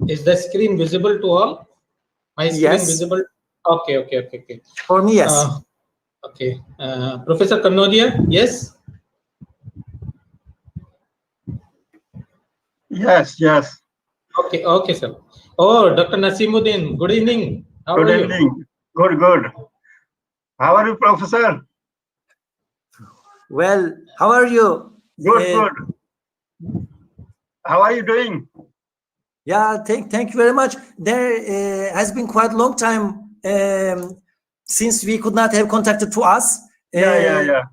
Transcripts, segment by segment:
Is the screen visible to all? My screen Yes. visible? Okay. For me, yes. Okay. Professor Kannodia, yes? Yes. Okay, sir. Oh, Dr. Nasimuddin, good evening. How Good are you? evening. Good. How are you, Professor? Well, how are you? Good. How are you doing? Yeah, thank you very much. There has been quite a long time since we could not have contacted to us. Yeah.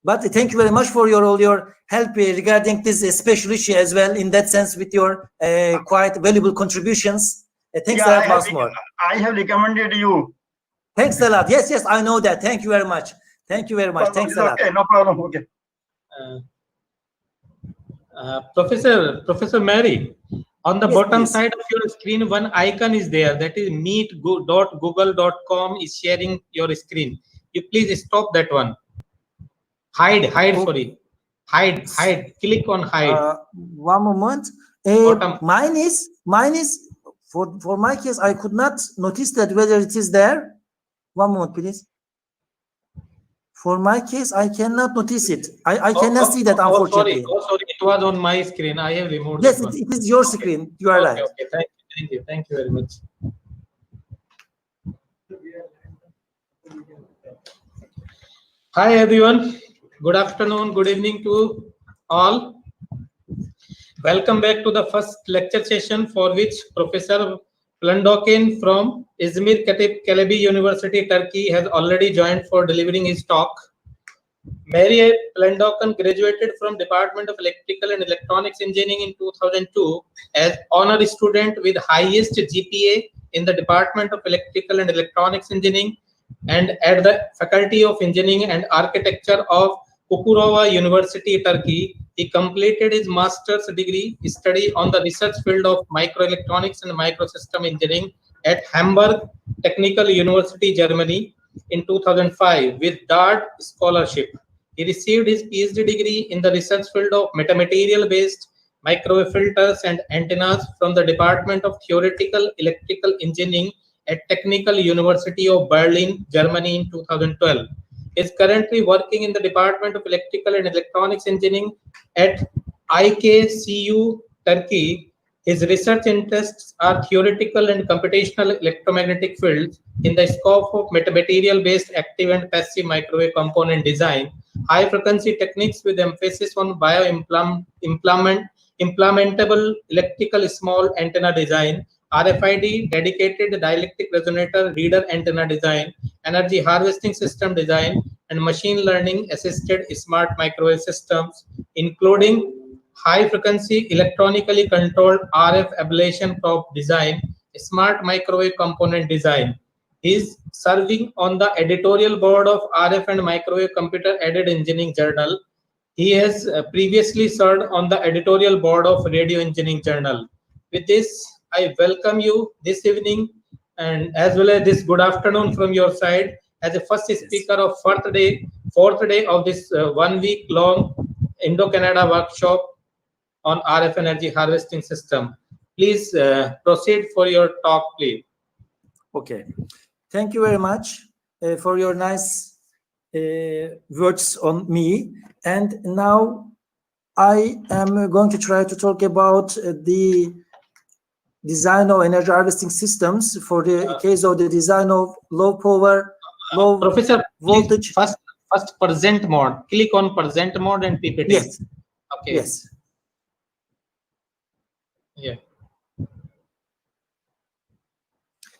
But thank you very much for all your help regarding this special issue as well. In that sense, with your quite valuable contributions. Thanks a lot once more. I have recommended you. Thanks a lot. Yes, I know that. Thank you very much. Thanks a lot. Okay, no problem. Okay. Professor Mary, on the bottom please. side of your screen, one icon is there. That is meet.google.com is sharing your screen. You please stop that one. Hide. Sorry. Hide. Click on hide. One moment. Mine is for my case. I could not notice that whether it is there. One moment, please. For my case, I cannot notice it. I cannot see that, unfortunately. Sorry. It was on my screen. I have removed it. Yes, it is your screen. You are right. Okay. Thank you very much. Hi, everyone. Good afternoon. Good evening to all. Welcome back to the first lecture session for which Professor Plandokin from İzmir Kelebi University, Turkey has already joined for delivering his talk. Mary Plandokin graduated from Department of Electrical and Electronics Engineering in 2002 as honor student with highest GPA in the Department of Electrical and Electronics Engineering and at the Faculty of Engineering and Architecture of Çukurova University, Turkey. He completed his master's degree study on the research field of microelectronics and microsystem engineering at Hamburg Technical University, Germany in 2005 with DART scholarship. He received his PhD degree in the research field of metamaterial-based microwave filters and antennas from the Department of Theoretical Electrical Engineering at Technical University of Berlin, Germany in 2012. He is currently working in the Department of Electrical and Electronics Engineering at IKCU, Turkey. His research interests are theoretical and computational electromagnetic fields in the scope of metamaterial-based active and passive microwave component design, high-frequency techniques with emphasis on implementable electrical small antenna design, RFID, dedicated dielectric resonator reader antenna design, energy harvesting system design, and machine learning assisted smart microwave systems, including high-frequency electronically controlled RF ablation probe design, smart microwave component design. He is serving on the editorial board of RF and Microwave Computer Aided Engineering Journal. He has previously served on the editorial board of Radio Engineering Journal. With this, I welcome you this evening and as well as this good afternoon from your side as the first speaker of fourth day of this 1 week long Indo-Canada workshop on RF energy harvesting system. Please proceed for your talk, please. Okay. Thank you very much for your nice words on me. And now I am going to try to talk about the design of energy harvesting systems for the case of the design of low power, low Professor, voltage. First present mode. Click on present mode and PPT. Yes. Okay. Yes. Yeah.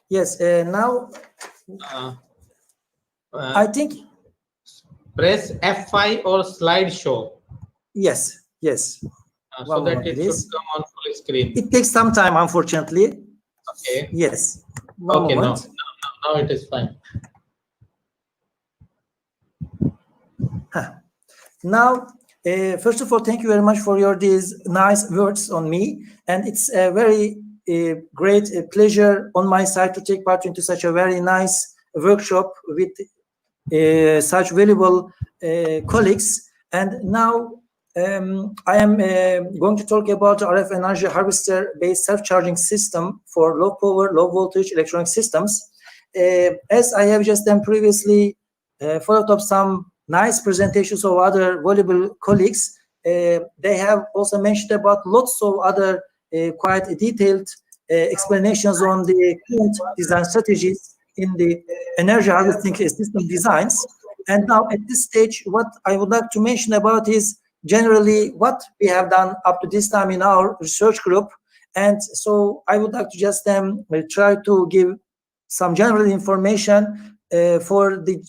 Yes. Now I think press F5 or slideshow. Yes. So that it should come on full screen. It takes some time, unfortunately. Okay. Yes. Okay. Now it is fine. Now, first of all, thank you very much for these nice words on me, and it's a very great pleasure on my side to take part into such a very nice workshop with such valuable colleagues. And now I am going to talk about RF energy harvester-based self-charging system for low power, low voltage electronic systems. As I have just done previously, followed up some nice presentations of other valuable colleagues, they have also mentioned about lots of other quite detailed explanations on the current design strategies in the energy harvesting system designs. And now at this stage, what I would like to mention about is generally what we have done up to this time in our research group. And so I would like to just try to give some general information for the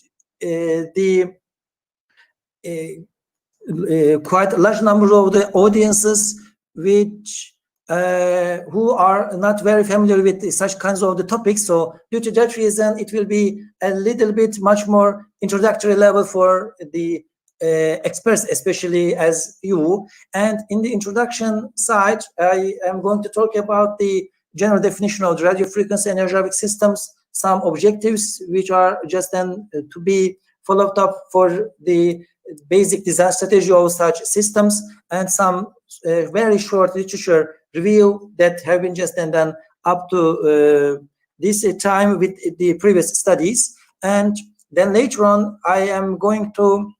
quite large number of the audiences which who are not very familiar with such kinds of the topics. So due to that reason, it will be a little bit much more introductory level for the experts, especially as you. And in the introduction side, I am going to talk about the general definition of the radio frequency energetic systems, some objectives which are just then to be followed up for the basic design strategy of such systems, and some very short literature review that have been just then done up to this time with the previous studies. And then later on, I am going to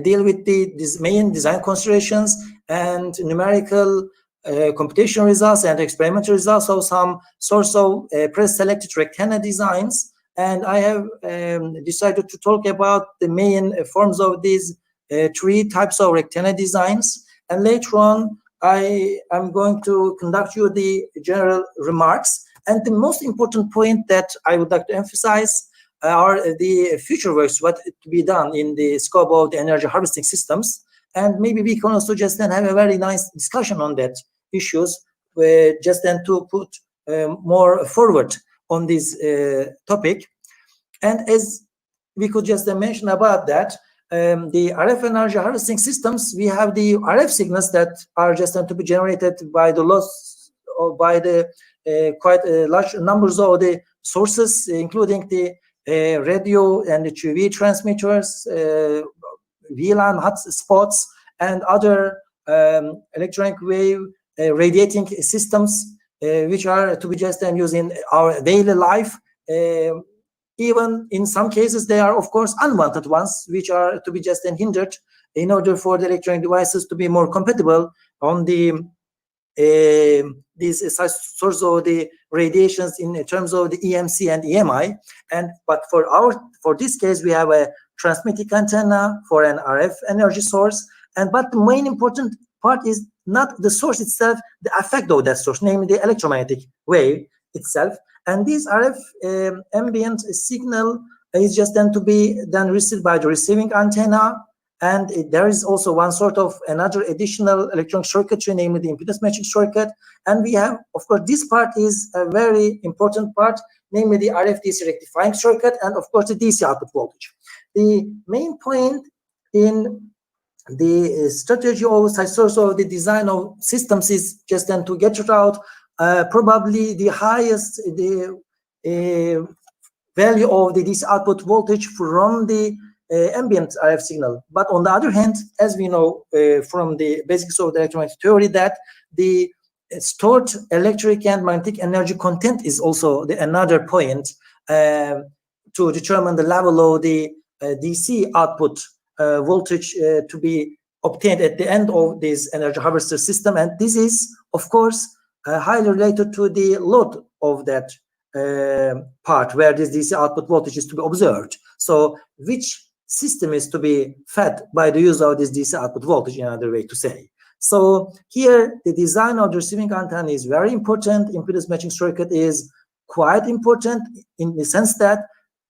deal with the main design considerations and numerical computation results and experimental results of some source of pre-selected rectangular designs. And I have decided to talk about the main forms of these three types of rectangular designs. And later on, I am going to conduct you the general remarks. And the most important point that I would like to emphasize are the future works, what to be done in the scope of the energy harvesting systems. And maybe we can also just then have a very nice discussion on that issues, just then to put more forward on this topic. And as we could just mention about that, the RF energy harvesting systems, we have the RF signals that are just to be generated by the loss or by the quite large numbers of the sources, including the radio and the TV transmitters, VLAN hotspots, and other electronic wave radiating systems, which are to be just used in our daily life. Even in some cases, they are, of course, unwanted ones, which are to be just hindered in order for the electronic devices to be more compatible on the these source of the radiations in terms of the EMC and EMI. And but for this case, we have a transmitting antenna for an RF energy source. And but the main important part is not the source itself, the effect of that source, namely the electromagnetic wave itself. And this RF ambient signal is just then to be then received by the receiving antenna. And there is also one sort of another additional electronic circuitry, namely the impedance matching circuit. And we have, of course, this part is a very important part, namely the RF DC rectifying circuit, and of course the DC output voltage. The main point in the strategy of such source of the design of systems is just then to get out probably the highest value of the DC output voltage from the ambient RF signal. But on the other hand, as we know from the basics of the electromagnetic theory, that the stored electric and magnetic energy content is also another point to determine the level of the DC output voltage to be obtained at the end of this energy harvester system. And this is, of course, highly related to the load of that part where this DC output voltage is to be observed. So which system is to be fed by the use of this DC output voltage, in another way to say. So here the design of the receiving antenna is very important. Impedance matching circuit is quite important in the sense that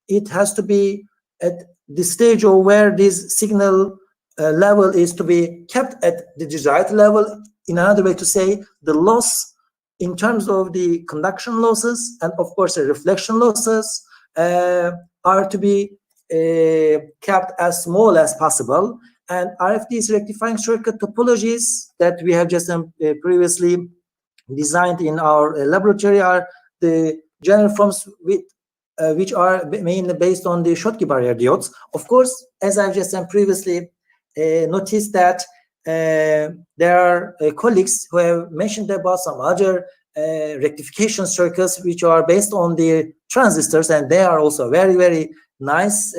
it has to be at the stage of where this signal level is to be kept at the desired level. In another way to say, the loss in terms of the conduction losses and of course the reflection losses are to be kept as small as possible. And RFD's rectifying circuit topologies that we have just previously designed in our laboratory are the general forms with which are mainly based on the Schottky barrier diodes. Of course, as I've just previously noticed that there are colleagues who have mentioned about some other rectification circuits which are based on the transistors, and they are also very, very nice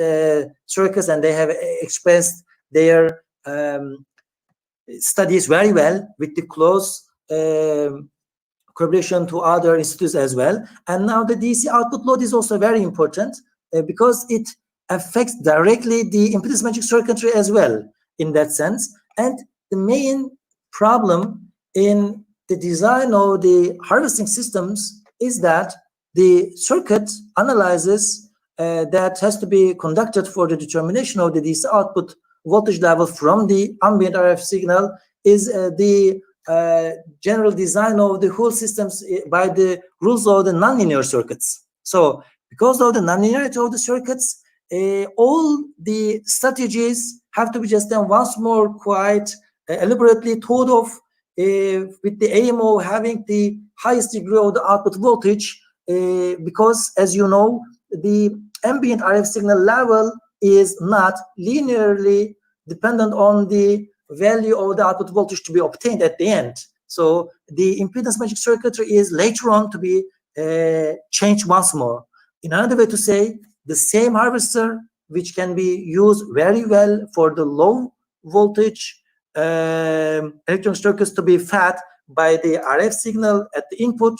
circuits, and they have expressed their studies very well with the close collaboration to other institutes as well. And now the DC output load is also very important because it affects directly the impedance matching circuitry as well in that sense. And the main problem in the design of the harvesting systems is that the circuit analysis that has to be conducted for the determination of the DC output voltage level from the ambient RF signal is the general design of the whole systems by the rules of the nonlinear circuits. So because of the nonlinearity of the circuits, all the strategies have to be just done once more quite elaborately thought of with the aim of having the highest degree of the output voltage, because as you know, the ambient RF signal level is not linearly dependent on the value of the output voltage to be obtained at the end. So the impedance matching circuitry is later on to be changed once more. In another way to say, the same harvester which can be used very well for the low voltage electronic circuits to be fed by the RF signal at the input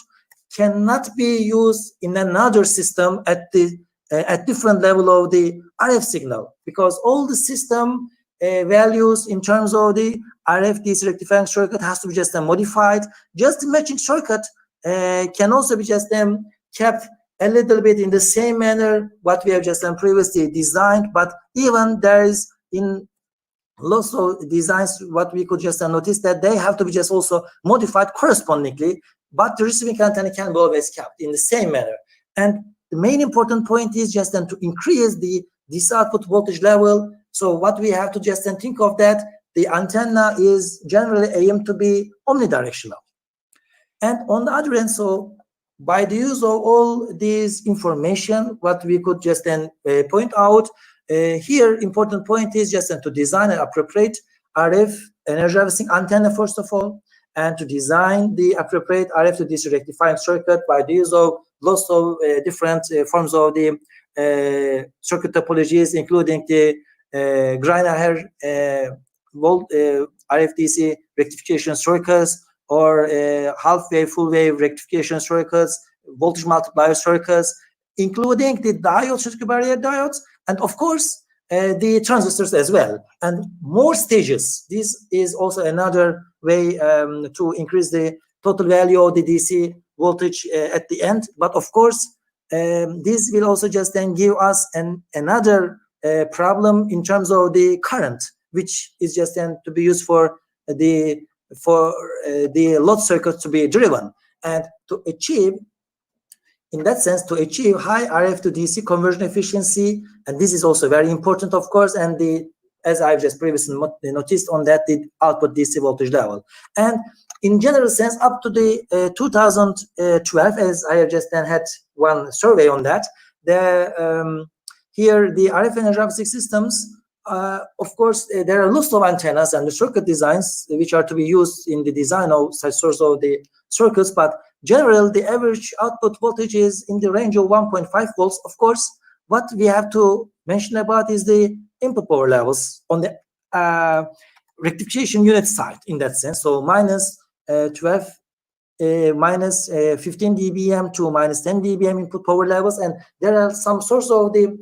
cannot be used in another system at the at different level of the RF signal, because all the system values in terms of the RF DC rectifying circuit has to be just modified. Just the matching circuit can also be just kept a little bit in the same manner what we have just previously designed, but even there is in lots of designs what we could just notice that they have to be just also modified correspondingly, but the receiving antenna can be always kept in the same manner. And the main important point is just to increase the DC output voltage level. So what we have to just think of that the antenna is generally aimed to be omnidirectional. And on the other end, so by the use of all these information, what we could just point out here, important point is just to design an appropriate RF energy harvesting antenna first of all, and to design the appropriate RF to DC rectifying circuit by the use of lots of different forms of the circuit topologies, including the Greiner RF DC rectification circuits, or half-wave, full-wave rectification circuits, voltage multiplier circuits, including the diode, circuit barrier diodes, and of course, the transistors as well, and more stages. This is also another way to increase the total value of the DC voltage at the end. But of course, this will also just give us another problem in terms of the current, which is just to be used for the load circuit to be driven, and to achieve, in that sense, to achieve high RF to DC conversion efficiency. And this is also very important, of course, and as I've just previously noticed on that, the output DC voltage level. And in general sense, up to the 2012, as I have just had one survey on that, here the RF energy harvesting systems, of course, there are lots of antennas and the circuit designs which are to be used in the design of such sorts of the circuits, but generally the average output voltage is in the range of 1.5 volts. Of course, what we have to mention about is the input power levels on the rectification unit side in that sense. So minus 15 dBm to minus 10 dBm input power levels, and there are some sorts of the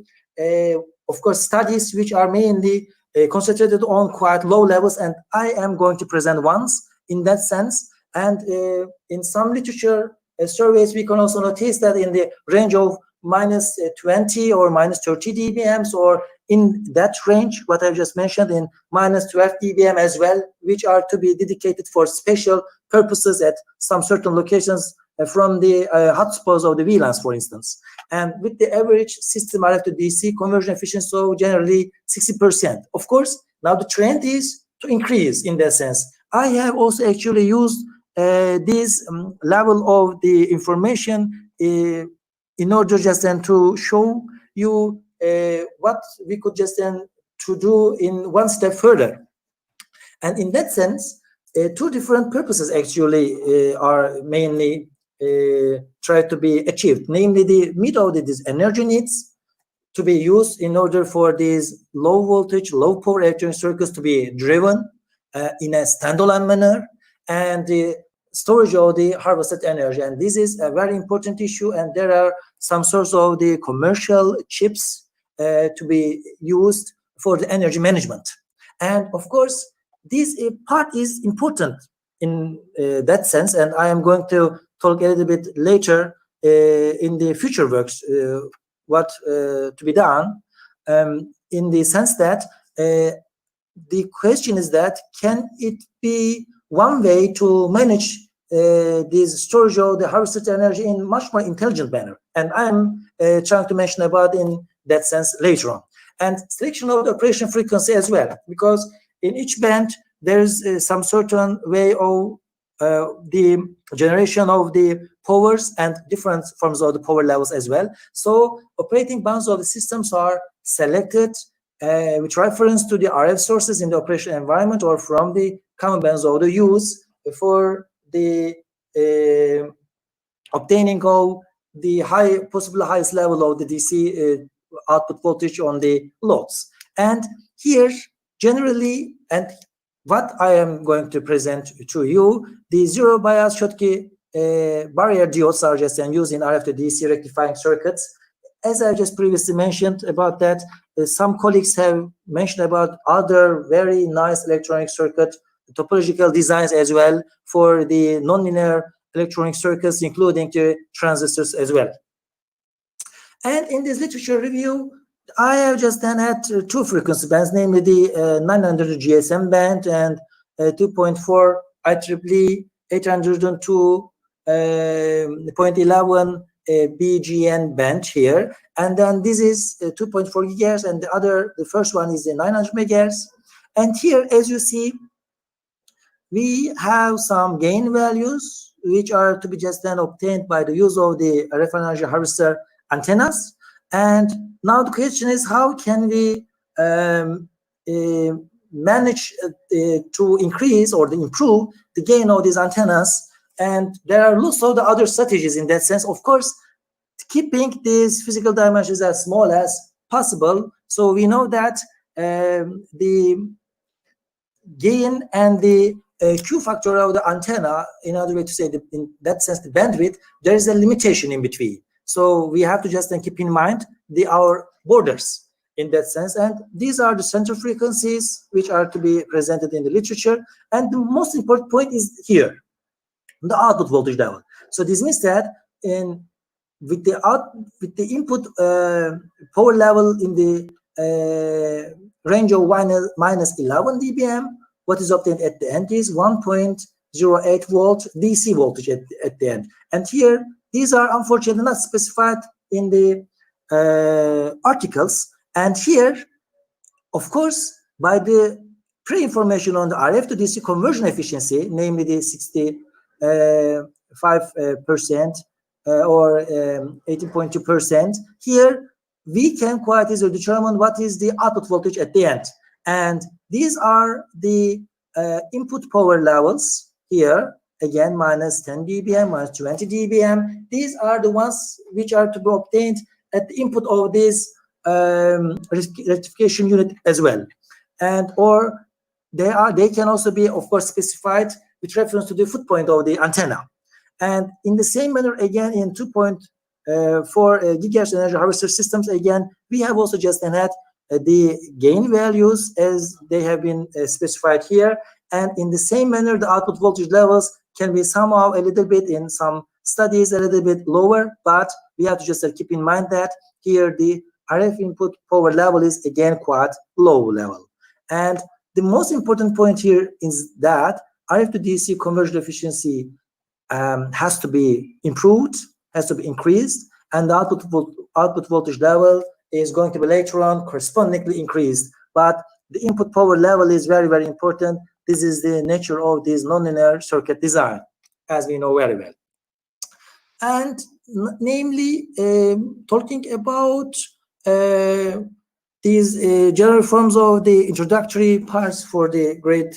of course studies which are mainly concentrated on quite low levels, and I am going to present ones in that sense. And in some literature surveys, we can also notice that in the range of minus 20 or minus 30 dBms, or in that range, what I just mentioned, in minus 12 dBm as well, which are to be dedicated for special purposes at some certain locations from the hotspots of the VLANs, for instance. And with the average system RF to DC conversion efficiency, so generally 60%. Of course, now the trend is to increase in that sense. I have also actually used this level of the information in order just to show you what we could just to do in one step further. And in that sense, two different purposes actually are mainly tried to be achieved, namely the meet of these energy needs to be used in order for these low voltage, low power electronic circuits to be driven in a standalone manner, and the storage of the harvested energy. And this is a very important issue, and there are some sorts of the commercial chips to be used for the energy management. And of course, this part is important in that sense, and I am going to talk a little bit later in the future works what to be done, in the sense that the question is that can it be one way to manage this storage of the harvested energy in much more intelligent manner, and I'm trying to mention about in that sense later on. And selection of the operation frequency as well, because in each band there is some certain way of the generation of the powers and different forms of the power levels as well. So operating bands of the systems are selected with reference to the RF sources in the operation environment or from the common bands of the use for the obtaining of the possibly highest level of the DC output voltage on the loads. And here generally, and what I am going to present to you, the zero bias Schottky barrier diodes are just used in RF to DC rectifying circuits. As I just previously mentioned about that, some colleagues have mentioned about other very nice electronic circuit topological designs as well for the nonlinear electronic circuits, including the transistors as well. And in this literature review, I have just then had two frequency bands, namely the 900 GSM band and 2.4 IEEE 802.11 BGN band here. And then this is 2.4 gigahertz, and the first one is the 900 megahertz. And here, as you see, we have some gain values which are to be just then obtained by the use of the RF energy harvester antennas. And now the question is, how can we manage to increase or to improve the gain of these antennas? And there are lots of the other strategies in that sense. Of course, keeping these physical dimensions as small as possible. So we know that the gain and the Q factor of the antenna, in other way to say, in that sense, the bandwidth, there is a limitation in between. So we have to just then keep in mind our borders in that sense. And these are the center frequencies which are to be presented in the literature. And the most important point is here, the output voltage level. So this means that with the input power level in the range of minus 11 dBm, what is obtained at the end is 1.08 volt DC voltage at the end. And here, these are unfortunately not specified in the articles. And here, of course, by the pre-information on the RF to DC conversion efficiency, namely the 65% or 18.2%, here we can quite easily determine what is the output voltage at the end. And these are the input power levels here, again, minus 10 dBm, minus 20 dBm. These are the ones which are to be obtained at the input of this rectification unit as well. And or they can also be, of course, specified with reference to the foot point of the antenna. And in the same manner, again, in 2.4 gigahertz energy harvester systems, again, we have also just had the gain values as they have been specified here. And in the same manner, the output voltage levels can be somehow a little bit, in some studies, a little bit lower, but we have to just keep in mind that here the RF input power level is again quite low level. And the most important point here is that RF to DC conversion efficiency has to be improved, has to be increased, and the output voltage level is going to be later on correspondingly increased. But the input power level is very, very important. This is the nature of this nonlinear circuit design, as we know very well. And namely, talking about the these general forms of the introductory parts for the great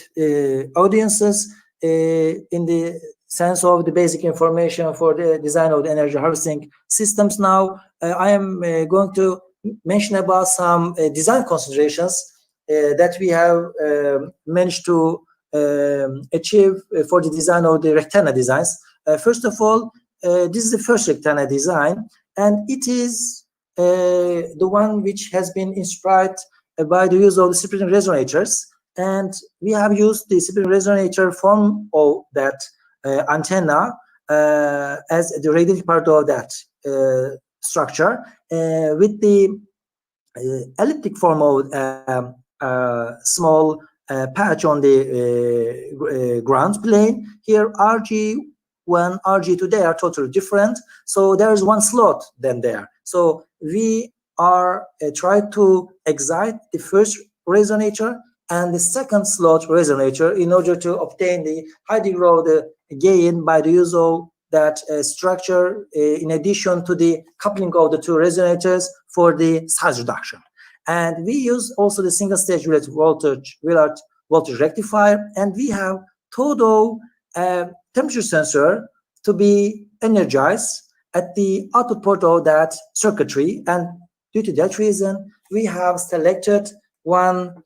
audiences in the sense of the basic information for the design of the energy harvesting systems. Now, I am going to mention about some design considerations that we have managed to achieve for the design of the rectangular designs. First of all, this is the first rectangular design, and it is the one which has been inspired by the use of the spring resonators, and we have used the spring resonator form of that antenna as the radiating part of that structure with the elliptic form of small patch on the ground plane. Here RG1, RG2, they are totally different, so there is one slot then there. So we are trying to excite the first resonator and the second slot resonator in order to obtain the high degree of the gain by the use of that structure in addition to the coupling of the two resonators for the size reduction. And we use also the single stage related voltage rectifier, and we have total temperature sensor to be energized at the output port of that circuitry, and due to that reason we have selected one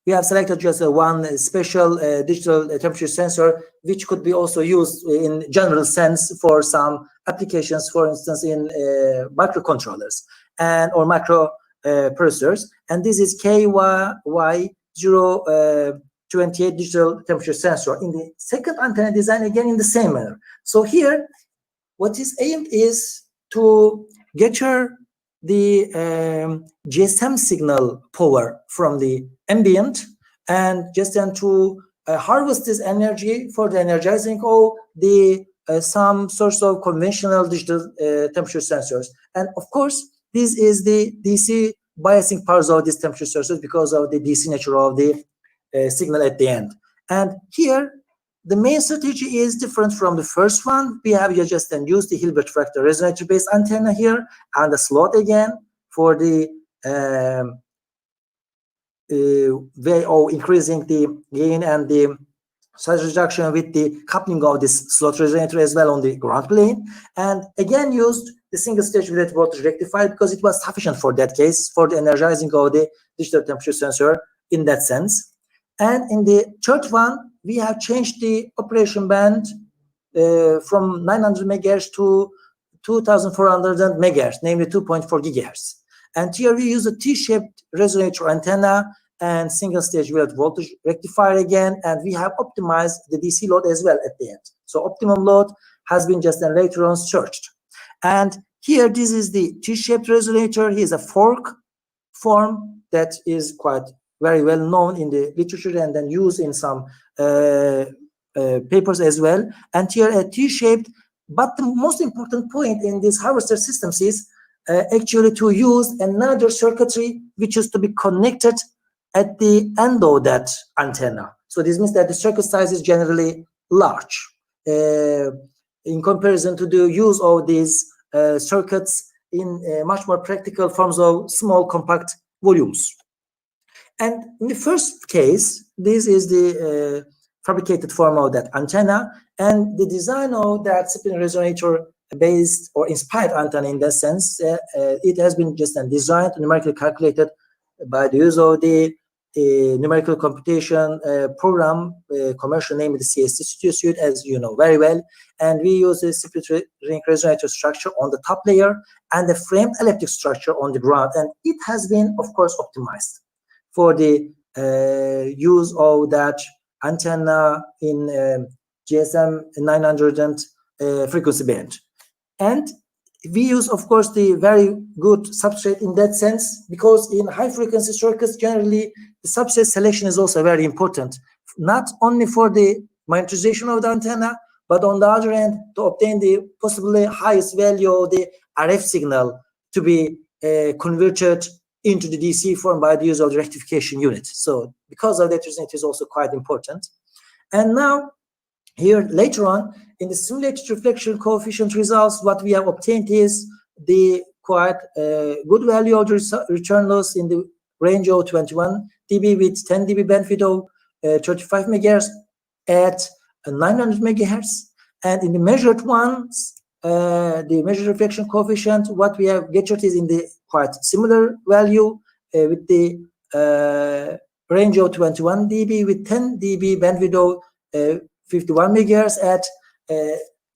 just one special digital temperature sensor, which could be also used in general sense for some applications, for instance in microcontrollers and or micro processors. And this is KY028 digital temperature sensor. In the second antenna design, again in the same manner. So here what is aimed is to gather the GSM signal power from the ambient, and just then to harvest this energy for the energizing of the some source of conventional digital temperature sensors. And of course, this is the DC biasing parts of these temperature sensors because of the DC nature of the signal at the end. And here, the main strategy is different from the first one. We have just then used the Hilbert fractal resonator-based antenna here, and the slot again for the way of increasing the gain and the size reduction with the coupling of this slot resonator as well on the ground plane. And again used the single stage related voltage rectifier because it was sufficient for that case for the energizing of the digital temperature sensor in that sense. And in the third one, we have changed the operation band from 900 megahertz to 2400 megahertz, namely 2.4 gigahertz. And here we use a T-shaped resonator antenna and single stage related voltage rectifier again, and we have optimized the DC load as well at the end. So optimum load has been just then later on searched. And here this is the T-shaped resonator. Here is a fork form that is quite very well known in the literature and then used in some papers as well. And here a T-shaped, but the most important point in this harvester systems is actually to use another circuitry which is to be connected at the end of that antenna. So this means that the circuit size is generally large in comparison to the use of these circuits in much more practical forms of small compact volumes. And in the first case, this is the fabricated form of that antenna, and the design of that spin resonator based or inspired antenna in that sense, it has been just designed, numerically calculated by the use of the numerical computation program, commercial name is the CST Studio Suite, as you know very well. And we use a split ring resonator structure on the top layer and the framed elliptic structure on the ground. And it has been, of course, optimized for the use of that antenna in GSM 900 frequency band. And we use, of course, the very good substrate in that sense, because in high frequency circuits, generally, the substrate selection is also very important, not only for the monetization of the antenna, but on the other end, to obtain the possibly highest value of the RF signal to be converted into the DC form by the use of the rectification unit. So because of that reason, it is also quite important. And now, here later on, in the simulated reflection coefficient results, what we have obtained is the quite good value of the return loss in the range of 21 dB with 10 dB bandwidth of 35 megahertz at 900 megahertz. And in the measured ones, the measured reflection coefficient, what we have captured is in the quite similar value with the range of 21 dB with 10 dB bandwidth of 51 megahertz at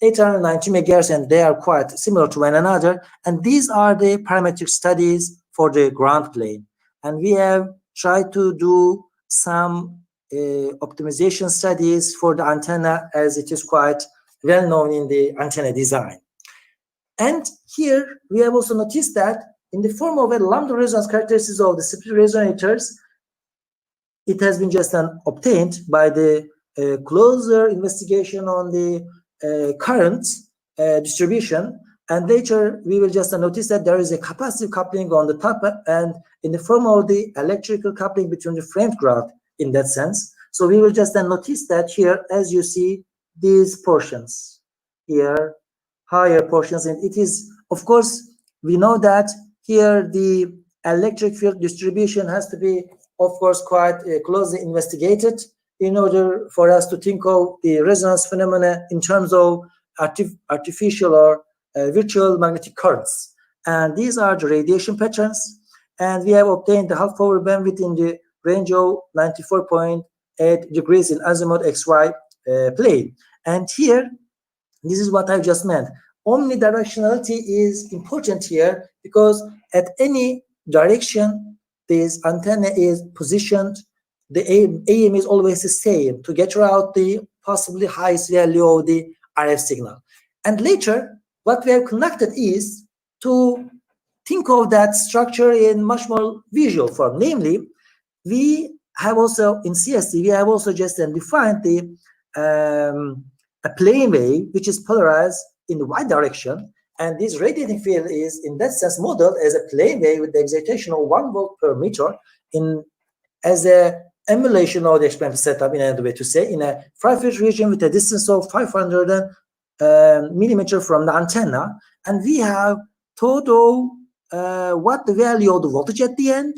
890 megahertz, and they are quite similar to one another. And these are the parametric studies for the ground plane. And we have tried to do some optimization studies for the antenna, as it is quite well known in the antenna design. And here we have also noticed that in the form of a lambda resonance characteristics of the split resonators, it has been just obtained by the closer investigation on the current distribution. And later we will just notice that there is a capacitive coupling on the top and in the form of the electrical coupling between the framed ground in that sense. So we will just notice that here, as you see, these portions here, higher portions, and it is, of course, we know that here the electric field distribution has to be, of course, quite closely investigated in order for us to think of the resonance phenomena in terms of artificial or virtual magnetic currents. And these are the radiation patterns, and we have obtained the half power bandwidth in the range of 94.8 degrees in azimuth XY plane. And here, this is what I just meant. Omnidirectionality is important here because at any direction this antenna is positioned, the aim is always the same, to get out the possibly highest value of the RF signal. And later, what we have conducted is to think of that structure in much more visual form. Namely, we have also in CST, we have also just defined the a plane wave which is polarized in the y direction, and this radiating field is in that sense modeled as a plane wave with the excitation of 1 volt per meter as a emulation of the experimental setup, in another way to say, in a far-field region with a distance of 500 millimeter from the antenna. And we have total what the value of the voltage at the end,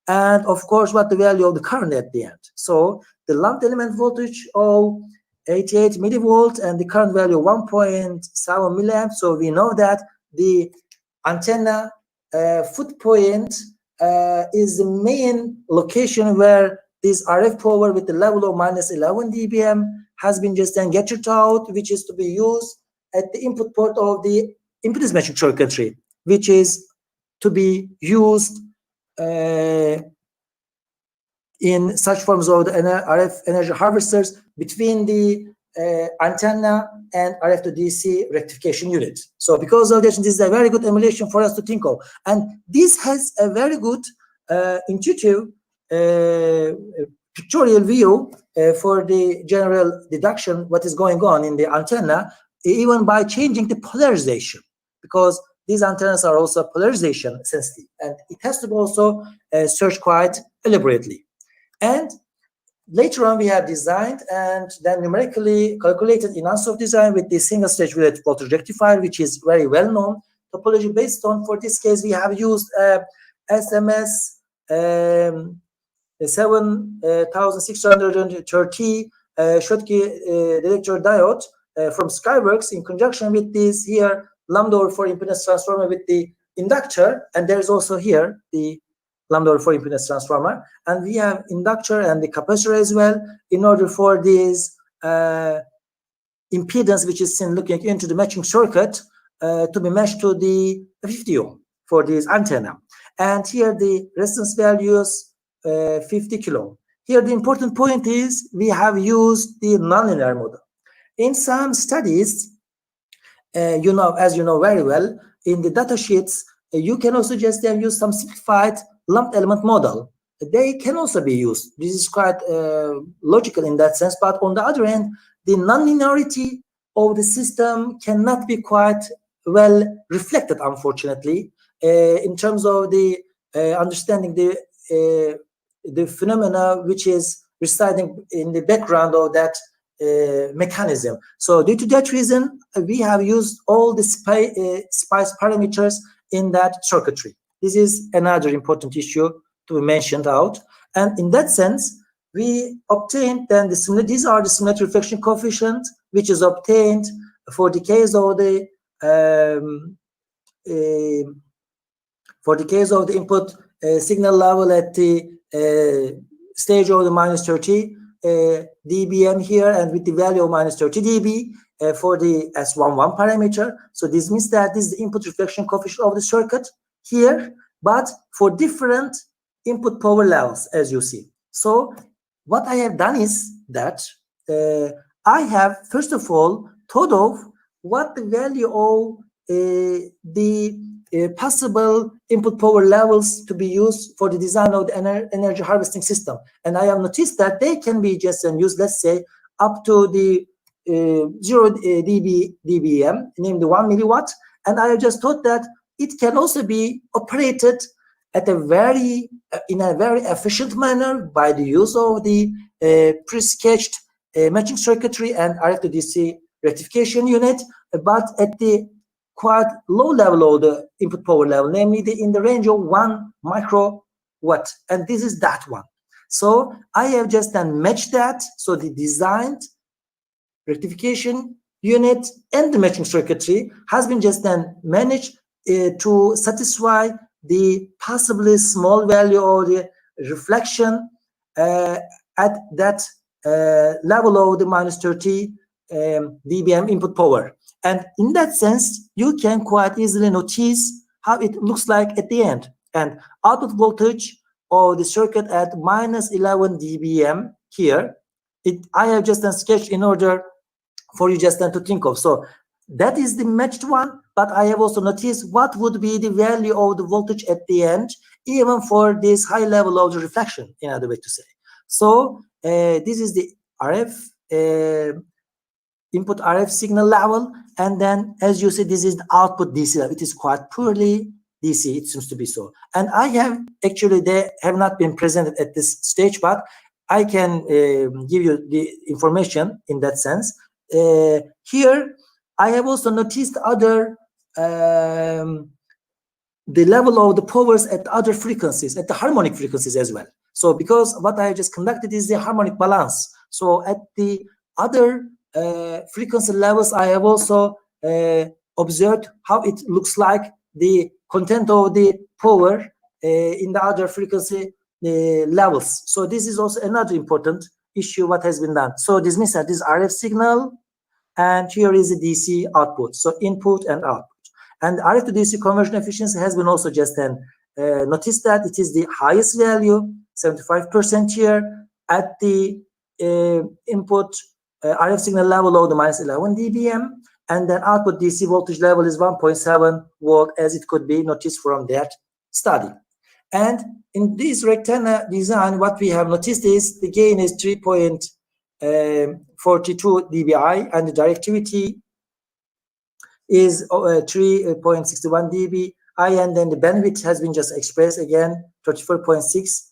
and of course what the value of the current at the end. So the lumped element voltage of 88 millivolts and the current value of 1.7 milliamps. So we know that the antenna foot point is the main location where this RF power with the level of minus 11 dBm has been just then captured out, which is to be used at the input port of the impedance matching circuitry, which is to be used in such forms of the RF energy harvesters between the antenna and RF to DC rectification unit. So because of this, this is a very good emulation for us to think of. And this has a very good intuitive pictorial view for the general deduction what is going on in the antenna, even by changing the polarization, because these antennas are also polarization sensitive, and it has to be also searched quite elaborately. And later on, we have designed and then numerically calculated in answer of design with the single stage related voltage rectifier, which is very well known topology based on. For this case, we have used SMS 7630 Schottky detector diode from Skyworks in conjunction with this here lambda/4 impedance transformer with the inductor, and there is also here the lambda/4 impedance transformer, and we have inductor and the capacitor as well in order for this impedance, which is seen looking into the matching circuit, to be matched to the 50 ohm for this antenna. And here the resistance values 50 kilo. Here the important point is we have used the nonlinear model. In some studies, as you know very well, in the data sheets, you can also just then use some simplified lumped element model. They can also be used. This is quite logical in that sense. But on the other hand, the nonlinearity of the system cannot be quite well reflected, unfortunately, in terms of the understanding the phenomena which is residing in the background of that mechanism. So due to that reason, we have used all the SPICE parameters in that circuitry. This is another important issue to be mentioned out. And in that sense, we obtained then these are the symmetry reflection coefficient, which is obtained for the case of the input signal level at the stage of the minus 30 dBm here, and with the value of minus 30 dB for the S11 parameter. So this means that this is the input reflection coefficient of the circuit here, but for different input power levels, as you see. So what I have done is that I have first of all thought of what the value of the possible input power levels to be used for the design of the energy harvesting system. And I have noticed that they can be just used, let's say, up to the 0 dBm, namely 1 milliwatt. And I just thought that it can also be operated at a in a very efficient manner by the use of the pre-sketched matching circuitry and RF to DC rectification unit, but at the quite low level of the input power level, namely in the range of 1 microwatt, and this is that one. So I have just then matched that. So the designed rectification unit and the matching circuitry has been just then managed to satisfy the possibly small value of the reflection at that level of the minus 30 dBm input power. And in that sense, you can quite easily notice how it looks like at the end. And output voltage of the circuit at minus 11 dBm here, I have just then sketched in order for you just then to think of. So that is the matched one, but I have also noticed what would be the value of the voltage at the end, even for this high level of the reflection, in other way to say. So this is the RF input RF signal level, and then as you see, this is the output DC level. It is quite poorly DC, it seems to be so. And I have actually, they have not been presented at this stage, but I can give you the information in that sense. Here I have also noticed other the level of the powers at other frequencies, at the harmonic frequencies as well. So because what I just conducted is the harmonic balance. So at the other frequency levels, I have also observed how it looks like the content of the power in the other frequency levels. So this is also another important issue what has been done. So this means that this RF signal, and here is the DC output, so input and output. And RF to DC conversion efficiency has been also just then noticed that it is the highest value, 75% here at the input RF signal level of the minus 11 dBm, and then output DC voltage level is 1.7 volt, as it could be noticed from that study. And in this rectangular design, what we have noticed is the gain is 3.42 dBi, and the directivity is 3.61 dBi, and then the bandwidth has been just expressed again, 34.6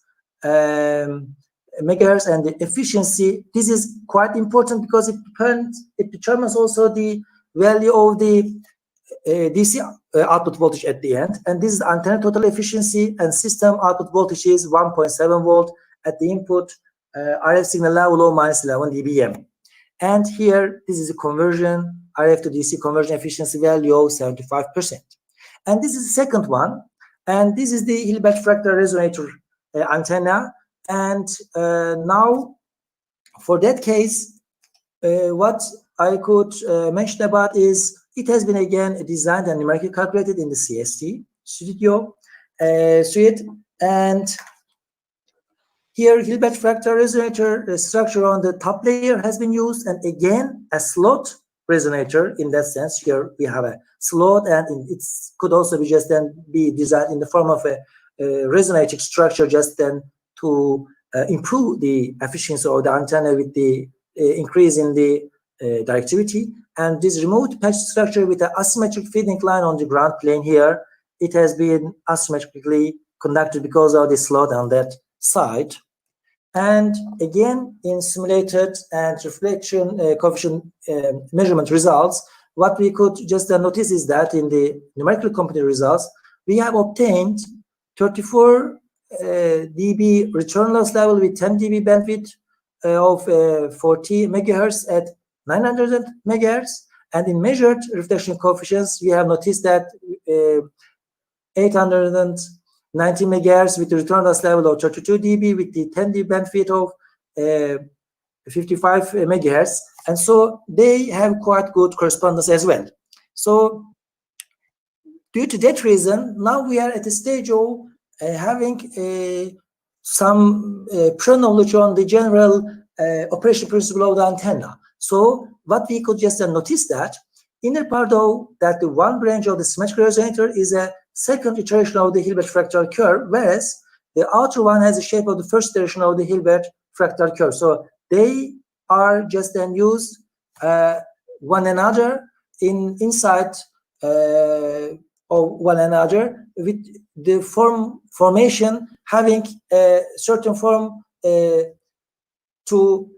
megahertz, and the efficiency, this is quite important because it determines also the value of the DC output voltage at the end. And this is antenna total efficiency, and system output voltage is 1.7 volt at the input RF signal level of minus 11 dBm. And here, this is a conversion, RF to DC conversion efficiency value of 75%. And this is the second one, and this is the Hilbert fractal resonator antenna. And now, for that case, what I could mention about is it has been again designed and numerically calculated in the CST studio suite. And here, Hilbert fractal resonator structure on the top layer has been used, and again a slot resonator. In that sense, here we have a slot, and it could also be just then be designed in the form of a resonating structure, just then to improve the efficiency of the antenna with the increase in the directivity. And this remote patch structure with an asymmetric feeding line on the ground plane here, it has been asymmetrically conducted because of the slot on that side. And again, in simulated and reflection coefficient measurement results, what we could just notice is that in the numerically computed results, we have obtained 34 dB return loss level with 10 dB bandwidth of 40 megahertz at 900 megahertz. And in measured reflection coefficients, we have noticed that 890 megahertz with the return loss level of 32 dB with the 10 dB bandwidth of 55 megahertz. And so they have quite good correspondence as well. So due to that reason, now we are at the stage of having some pre-knowledge on the general operation principle of the antenna. So what we could just notice that inner part of that the one branch of the symmetrical resonator is a second iteration of the Hilbert fractal curve, whereas the outer one has the shape of the first iteration of the Hilbert fractal curve. So they are just then used one another inside of one another with the formation having a certain form to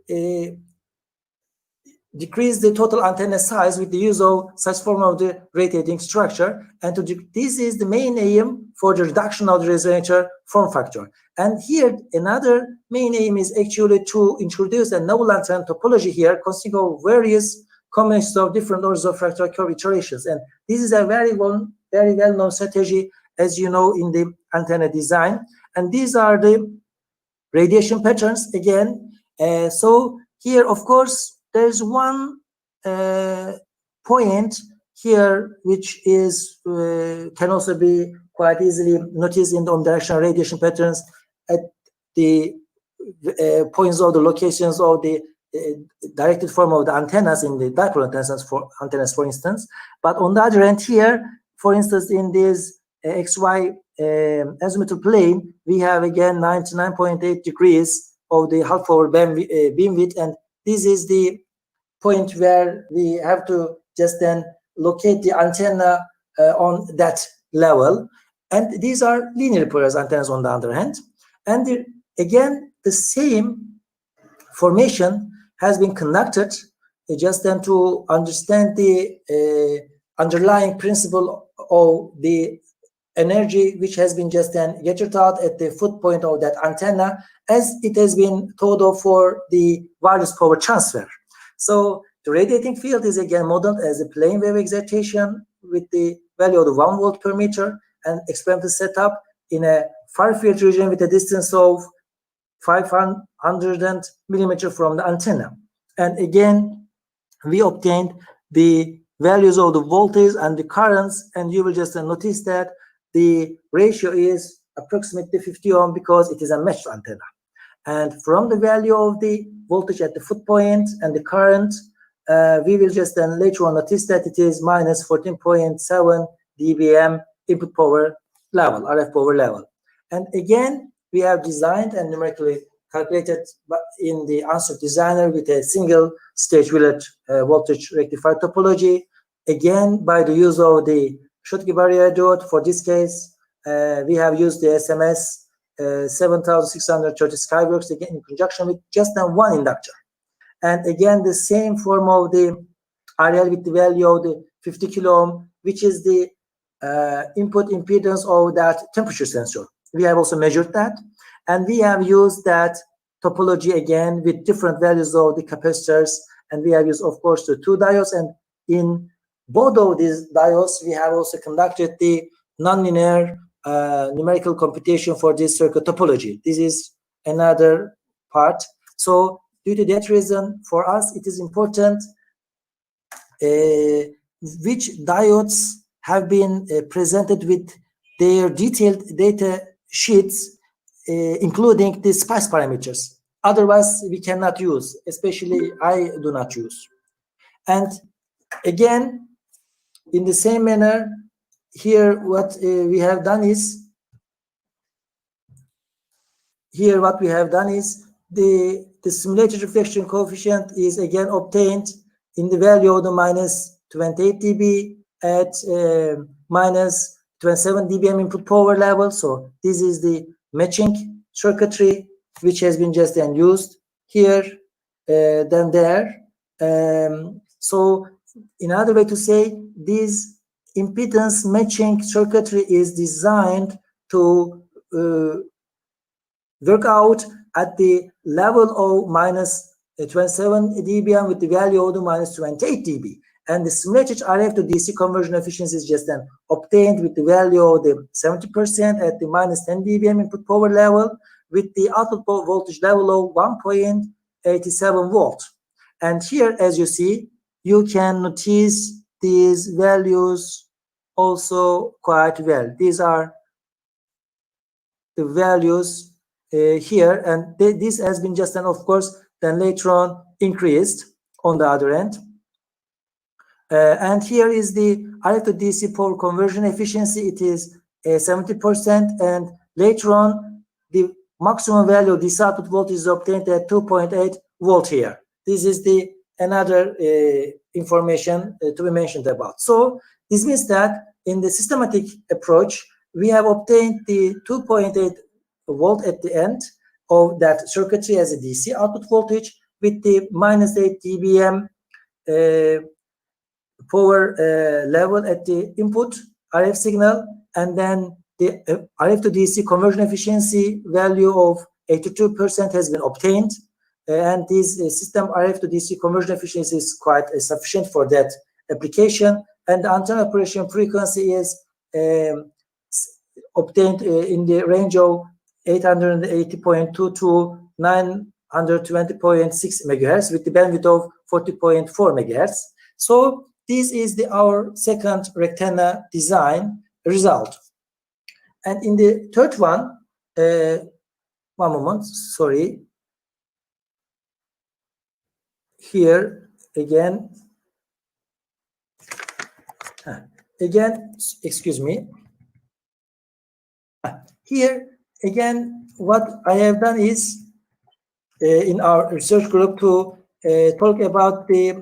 decrease the total antenna size with the use of such form of the radiating structure. And this is the main aim for the reduction of the resonator form factor. And here another main aim is actually to introduce a novel antenna topology here consisting of various combinations of different orders of fractal curve iterations. And this is a very well-known strategy, as you know, in the antenna design. And these are the radiation patterns again. So here, of course, there's one point here which is can also be quite easily noticed in the omnidirectional radiation patterns at the points of the locations of the directed form of the antennas in the dipole antennas, for instance. But on the other hand here, for instance, in this XY azimuthal plane, we have again 99.8 degrees of the half-power beam width, and this is the point where we have to just then locate the antenna on that level. And these are linear polarized antennas on the other hand. And again, the same formation has been conducted just then to understand the underlying principle of the energy which has been just then gathered out at the foot point of that antenna, as it has been thought of for the wireless power transfer. So the radiating field is again modeled as a plane wave excitation with the value of the 1 volt per meter and experimental setup in a far field region with a distance of 500 millimeter from the antenna. And again, we obtained the values of the voltage and the currents, and you will just notice that the ratio is approximately 50 ohm because it is a matched antenna. And from the value of the voltage at the foot point and the current, we will just then later on notice that it is minus 14.7 dBm input power level, RF power level. And again, we have designed and numerically calculated in the answer designer with a single stage Willett voltage rectifier topology. Again, by the use of the Schottky barrier diode. For this case, we have used the SMS 7630 Skyworks again in conjunction with just one inductor. And again, the same form of the RL with the value of the 50 kilo ohm, which is the input impedance of that temperature sensor. We have also measured that. And we have used that topology again with different values of the capacitors. And we have used, of course, the 2 diodes. And in both of these diodes, we have also conducted the nonlinear numerical computation for this circuit topology. This is another part. So due to that reason, for us, it is important which diodes have been presented with their detailed data sheets, including the SPARC parameters. Otherwise, we cannot use, especially I do not use. And again, in the same manner, here what we have done is, the simulated reflection coefficient is again obtained in the value of the minus 28 dB at minus 27 dBm input power level. So this is the matching circuitry which has been just then used here, then there. So in another way to say, these impedance matching circuitry is designed to work out at the level of minus 27 dBm with the value of the minus 28 dB. And the simulated RF to DC conversion efficiency is just then obtained with the value of the 70% at the minus 10 dBm input power level with the output voltage level of 1.87 volt. And here, as you see, you can notice these values also quite well. These are the values here, and this has been just then, of course, then later on increased on the other end. And here is the RF to DC power conversion efficiency. It is 70%, and later on the maximum value of this output voltage is obtained at 2.8 volt here. This is the another information to be mentioned about. So this means that in the systematic approach, we have obtained the 2.8 volt at the end of that circuitry as a DC output voltage with the minus 8 dBm power level at the input RF signal, and then the RF to DC conversion efficiency value of 82% has been obtained, and this system RF to DC conversion efficiency is quite sufficient for that application, and the antenna operation frequency is obtained in the range of 880.2 to 920.6 megahertz with the bandwidth of 40.4 megahertz. So this is our second rectangular design result. And in the third one, one moment, sorry. Here again, excuse me. Here again, what I have done is in our research group to talk about the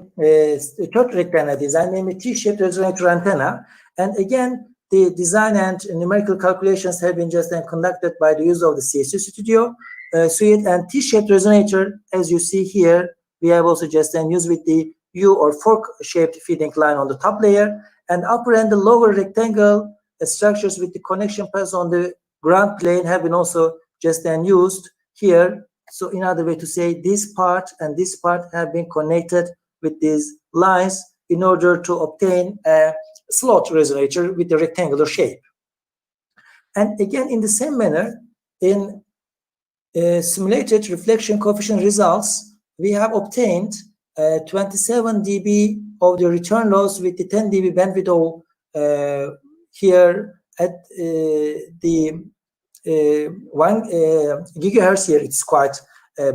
third rectangular design, namely T-shaped resonator antenna. And again, the design and numerical calculations have been just then conducted by the use of the CSU Studio suite, and T-shaped resonator, as you see here, we have also just then used with the U or fork-shaped feeding line on the top layer, and upper and the lower rectangle structures with the connection paths on the ground plane have been also just then used here. So in other way to say, this part and this part have been connected with these lines in order to obtain a slot resonator with a rectangular shape. And again, in the same manner, in simulated reflection coefficient results, we have obtained 27 dB of the return loss with the 10 dB bandwidth of here at the 1 gigahertz here. It's quite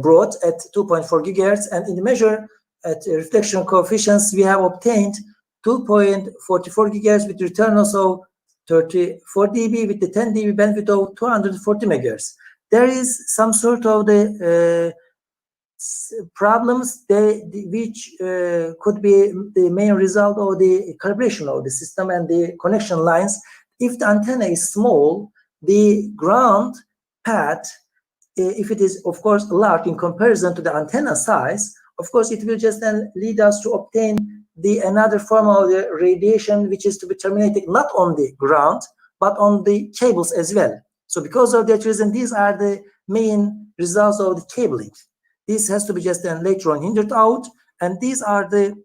broad at 2.4 gigahertz, and in the measure at reflection coefficients, we have obtained 2.44 gigahertz with return loss of 34 dB with the 10 dB bandwidth of 240 megahertz. There is some sort of the problems which could be the main result of the calibration of the system and the connection lines. If the antenna is small, the ground path, if it is of course large in comparison to the antenna size, of course it will just then lead us to obtain the another form of the radiation, which is to be terminated not on the ground but on the cables as well. So because of that reason, these are the main results of the cabling. This has to be just then later on hindered out, and these are the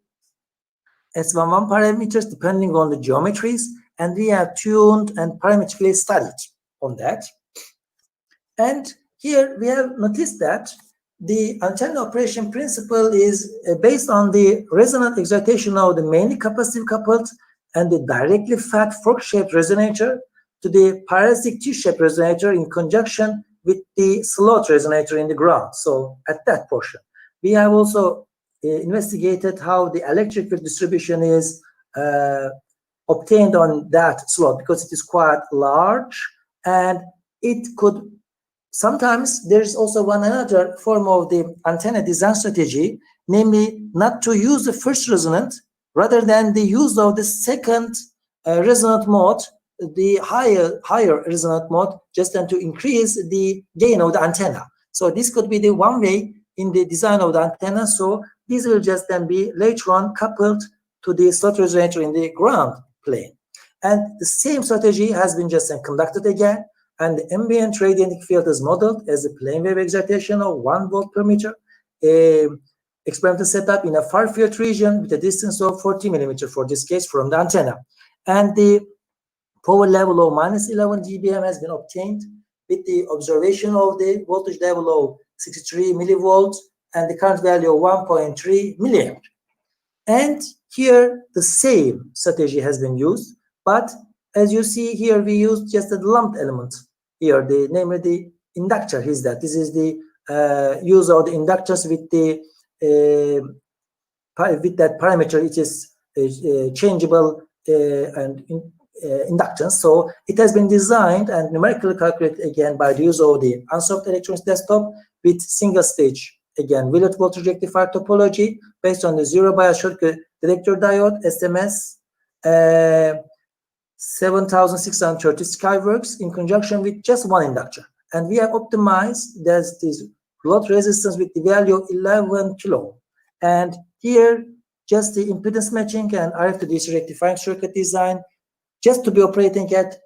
S11 parameters depending on the geometries, and we have tuned and parametrically studied on that. And here we have noticed that the antenna operation principle is based on the resonant excitation of the mainly capacitive coupled and the directly fed fork-shaped resonator to the parasitic T-shaped resonator in conjunction with the slot resonator in the ground. So at that portion, we have also investigated how the electric field distribution is obtained on that slot, because it is quite large, and it could sometimes there is also one another form of the antenna design strategy, namely not to use the first resonant rather than the use of the second resonant mode, the higher resonant mode, just then to increase the gain of the antenna. So this could be the one way in the design of the antenna. So these will just then be later on coupled to the slot resonator in the ground plane. And the same strategy has been just conducted again, and the ambient radiating field is modeled as a plane wave excitation of 1 volt per meter, experimental setup in a far field region with a distance of 40 millimeter for this case from the antenna. And the power level of -11 dBm has been obtained with the observation of the voltage level of 63 millivolts and the current value of 1.3 milliamp. And here the same strategy has been used, but as you see here, we used just a lumped element here, namely the inductor is that. This is the use of the inductors with the with that parameter, it is changeable and inductance. So it has been designed and numerically calculated again by the use of the unsolved electronics desktop with single stage, again, Willett voltage rectifier topology based on the zero bias short detector diode SMS 7630 Skyworks in conjunction with just one inductor. And we have optimized this load resistance with the value of 11 kilo. And here, just the impedance matching and RF to DC rectifying circuit design, just to be operating at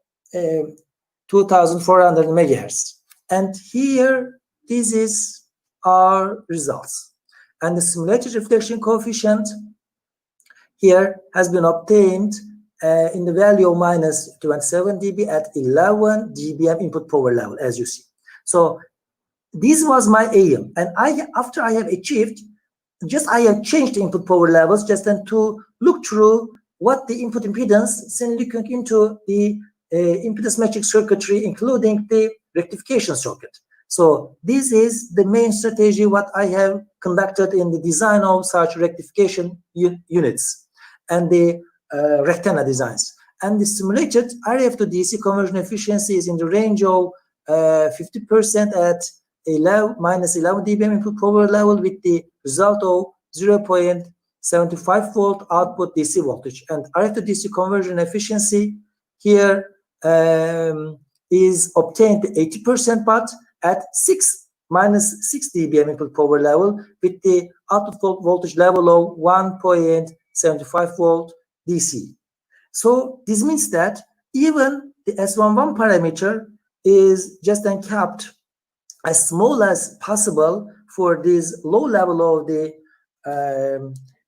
2400 megahertz. And here, this is our results. And the simulated reflection coefficient here has been obtained in the value of -27 dB at 11 dBm input power level, as you see. So this was my aim, and after I have achieved, I have changed the input power levels just to look through what the input impedance, then looking into the impedance matching circuitry, including the rectification circuit. So this is the main strategy what I have conducted in the design of such rectification units and the rectangular designs. And the simulated RF to DC conversion efficiency is in the range of 50% at -11 dBm input power level with the result of 0.75 volt output DC voltage. And RF to DC conversion efficiency here is obtained 80%, but at -6 dBm input power level with the output voltage level of 1.75 volt DC. So this means that even the S11 parameter is just kept as small as possible for this low level of the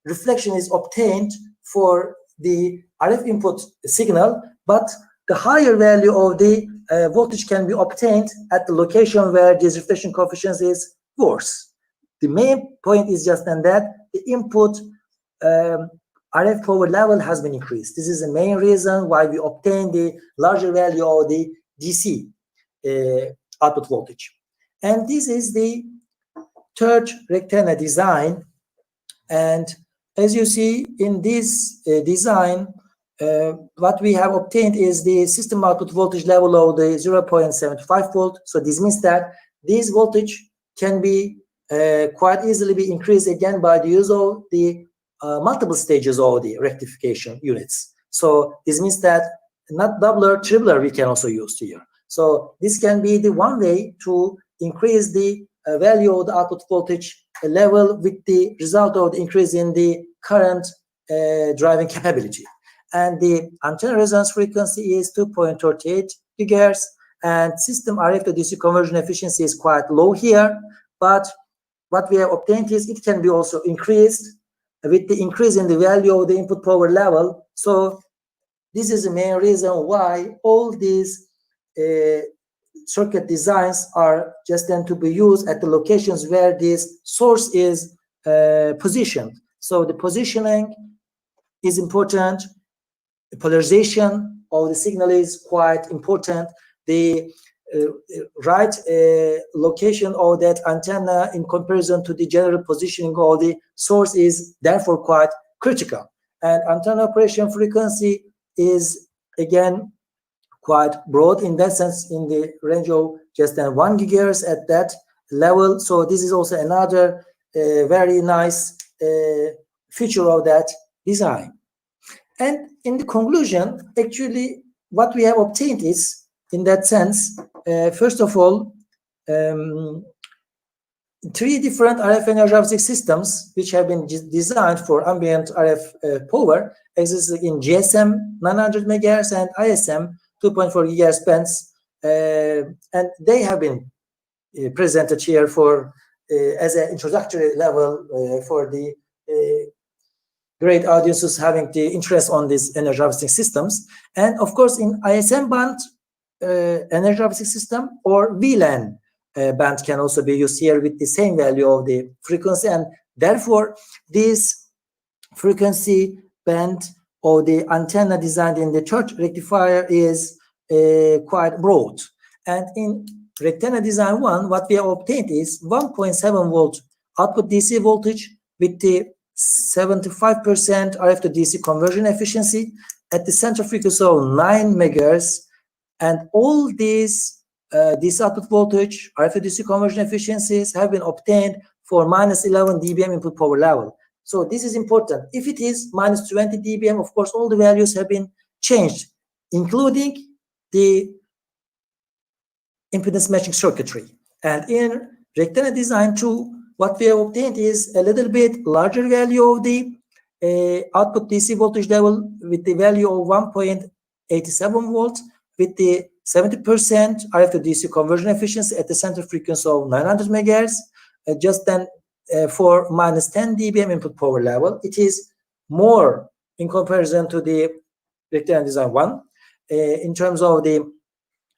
reflection is obtained for the RF input signal, but the higher value of the voltage can be obtained at the location where this reflection coefficient is worse. The main point is just that the input RF power level has been increased. This is the main reason why we obtain the larger value of the DC output voltage. And this is the third rectangular design. And as you see in this design, what we have obtained is the system output voltage level of the 0.75 volt. So this means that this voltage can be quite easily be increased again by the use of the multiple stages of the rectification units. So this means that not doubler, tripler we can also use here. So this can be the one way to increase the value of the output voltage level with the result of the increase in the current driving capability. And the antenna resonance frequency is 2.38 gigahertz, and system RF to DC conversion efficiency is quite low here. But what we have obtained is it can be also increased with the increase in the value of the input power level. So this is the main reason why all these circuit designs are just to be used at the locations where this source is positioned. So the positioning is important. The polarization of the signal is quite important. The right location of that antenna in comparison to the general positioning of the source is therefore quite critical. And antenna operation frequency is again quite broad in that sense, in the range of just 1 gigahertz at that level. So this is also another very nice feature of that design. And in the conclusion, actually, what we have obtained is, in that sense, first of all, 3 different RF energy optic systems which have been designed for ambient RF power existing in GSM 900 MHz and ISM 2.4 GHz bands, and they have been presented here for as an introductory level for the great audiences having the interest on these energy harvesting systems. And of course, in ISM band energy harvesting system or VLAN band can also be used here with the same value of the frequency, and therefore this frequency band or the antenna designed in the church rectifier is quite broad. And in rectangular design 1, what we have obtained is 1.7 volt output DC voltage with the 75% RF to DC conversion efficiency at the center frequency of 9 megahertz, and all these DC output voltage, RF to DC conversion efficiencies have been obtained for -11 dBm input power level. So this is important. If it is -20 dBm, of course, all the values have been changed, including the impedance matching circuitry. And in rectangular design 2, what we have obtained is a little bit larger value of the output DC voltage level with the value of 1.87 volts with the 70% RF to DC conversion efficiency at the center frequency of 900 megahertz. Just then for -10 dBm input power level, it is more in comparison to the rectangular design 1 in terms of the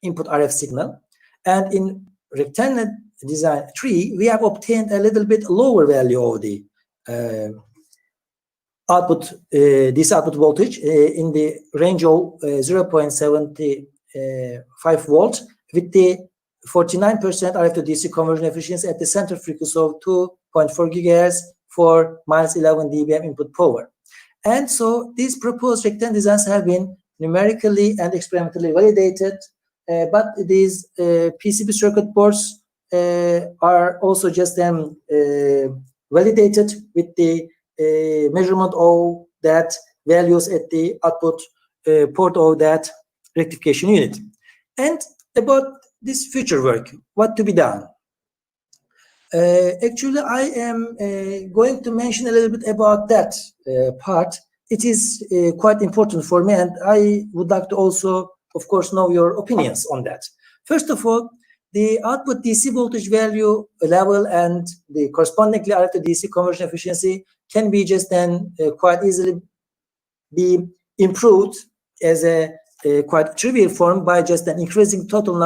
input RF signal. And in rectangular design 3, we have obtained a little bit lower value of the output DC output voltage in the range of 0.75 volts with the 49% RF to DC conversion efficiency at the center frequency of 2.4 gigahertz for -11 dBm input power. And so these proposed rectangular designs have been numerically and experimentally validated, but these PCB circuit boards are also just validated with the measurement of that values at the output port of that rectification unit. And about this future work, what to be done? Actually, I am going to mention a little bit about that part. It is quite important for me, and I would like to also, of course, know your opinions on that. First of all, the output DC voltage value level and the correspondingly RF to DC conversion efficiency can be just then quite easily be improved as a quite trivial form by just an increasing total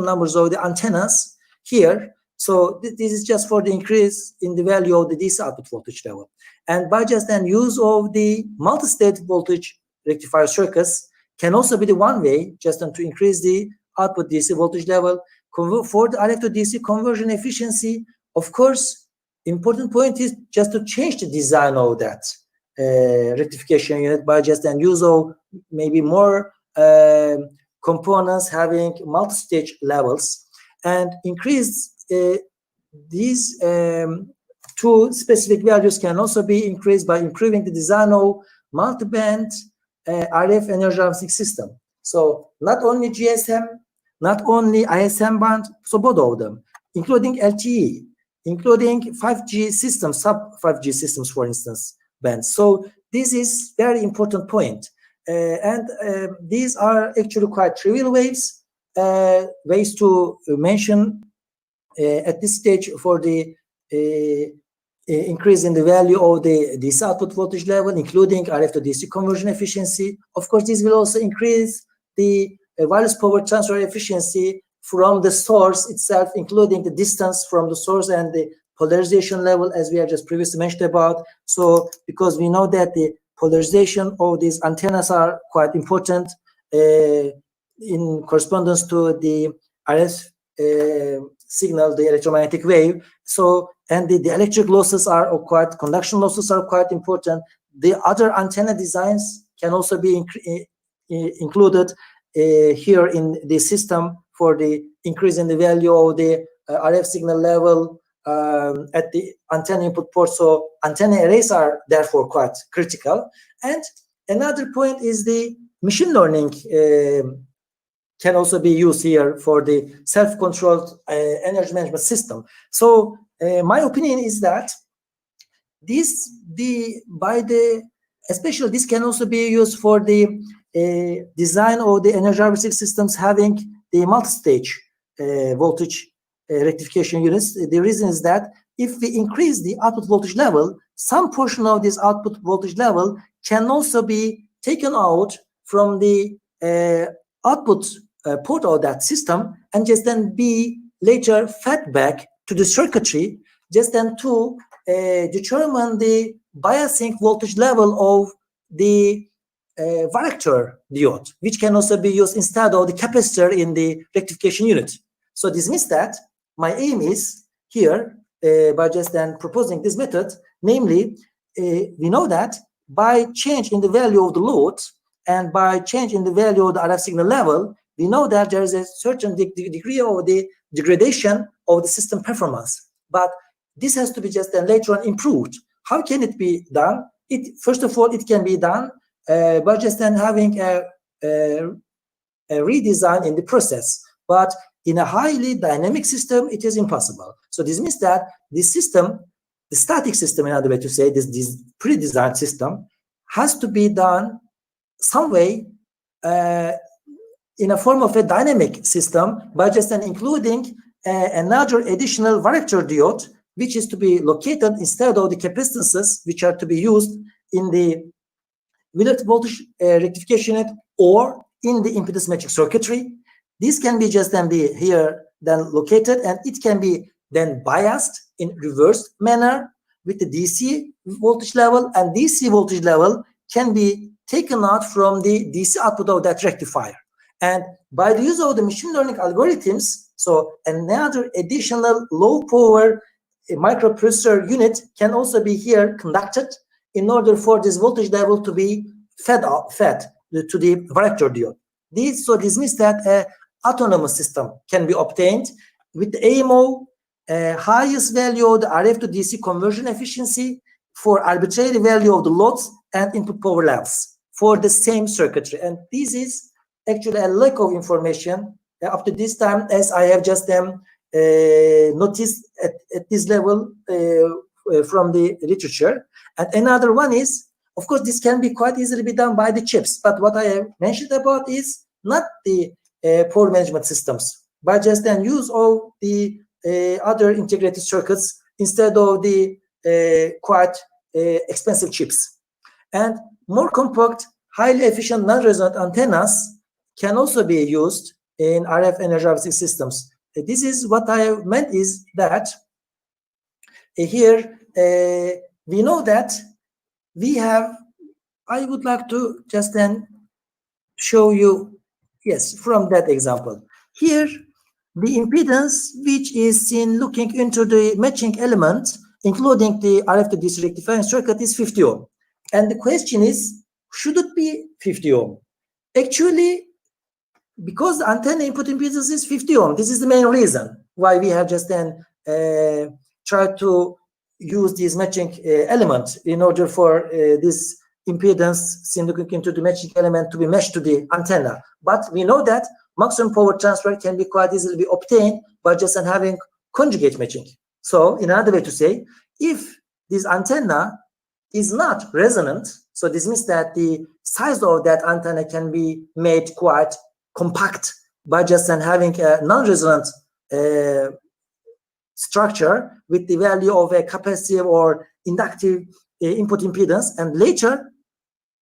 numbers of the antennas here. So this is just for the increase in the value of the DC output voltage level. And by just an use of the multi-state voltage rectifier circuits can also be the one way just to increase the output DC voltage level. For the RF to DC conversion efficiency, of course, important point is just to change the design of that rectification unit by just an use of maybe more components having multi-stage levels, and increase these two specific values can also be increased by improving the design of multi-band RF energy harvesting system. So not only GSM, not only ISM band, so both of them, including LTE, including 5G systems, sub-5G systems, for instance, bands. So this is very important point. And these are actually quite trivial ways to mention at this stage for the increase in the value of the DC output voltage level, including RF to DC conversion efficiency. Of course, this will also increase the wireless power transfer efficiency from the source itself, including the distance from the source and the polarization level, as we have just previously mentioned about. So, because we know that the polarization of these antennas are quite important in correspondence to the RF signal, the electromagnetic wave. So, and the electric losses are quite, conduction losses are quite important. The other antenna designs can also be included here in the system for the increase in the value of the RF signal level at the antenna input port. So antenna arrays are therefore quite critical. And another point is the machine learning can also be used here for the self-controlled energy management system. So my opinion is that by the especially this can also be used for the design of the energy harvesting systems having the multi-stage voltage rectification units. The reason is that if we increase the output voltage level, some portion of this output voltage level can also be taken out from the output port of that system and just then be later fed back to the circuitry, just then to determine the biasing voltage level of the varactor diode, which can also be used instead of the capacitor in the rectification unit. So this means that my aim is here, by just then proposing this method, namely, we know that by change in the value of the load and by change in the value of the RF signal level, we know that there is a certain degree of the degradation of the system performance. But this has to be just then later on improved. How can it be done? First of all, it can be done by just then having a redesign in the process. But in a highly dynamic system, it is impossible. So this means that this system, the static system, another way to say this pre-designed system, has to be done some way in a form of a dynamic system by just then including another additional varactor diode, which is to be located instead of the capacitances, which are to be used in the relative voltage rectification unit or in the impedance matching circuitry. This can be just then be here then located, and it can be then biased in reverse manner with the DC voltage level, and DC voltage level can be taken out from the DC output of that rectifier. And by the use of the machine learning algorithms, so another additional low power microprocessor unit can also be here conducted in order for this voltage level to be fed to the varactor diode. This means that an autonomous system can be obtained with the aim of highest value of the RF to DC conversion efficiency for arbitrary value of the loads and input power levels for the same circuitry. And this is actually a lack of information up to this time, as I have just noticed at this level from the literature. And another one is, of course, this can be quite easily be done by the chips. But what I have mentioned about is not the power management systems, but just then use of the other integrated circuits instead of the quite expensive chips. And more compact, highly efficient non-resonant antennas can also be used in RF energy harvesting systems. This is what I meant is that here we know that we have, I would like to just then show you, yes, from that example. Here, the impedance which is seen looking into the matching element, including the RF to DC rectifying circuit, is 50 ohm. And the question is, should it be 50 ohm? Actually, because the antenna input impedance is 50 ohm, this is the main reason why we have just then tried to use these matching elements in order for this impedance seen looking into the matching element to be matched to the antenna. But we know that maximum power transfer can be quite easily be obtained by just having conjugate matching. So in another way to say, if this antenna is not resonant, so this means that the size of that antenna can be made quite compact by just having a non-resonant structure with the value of a capacitive or inductive input impedance. And later,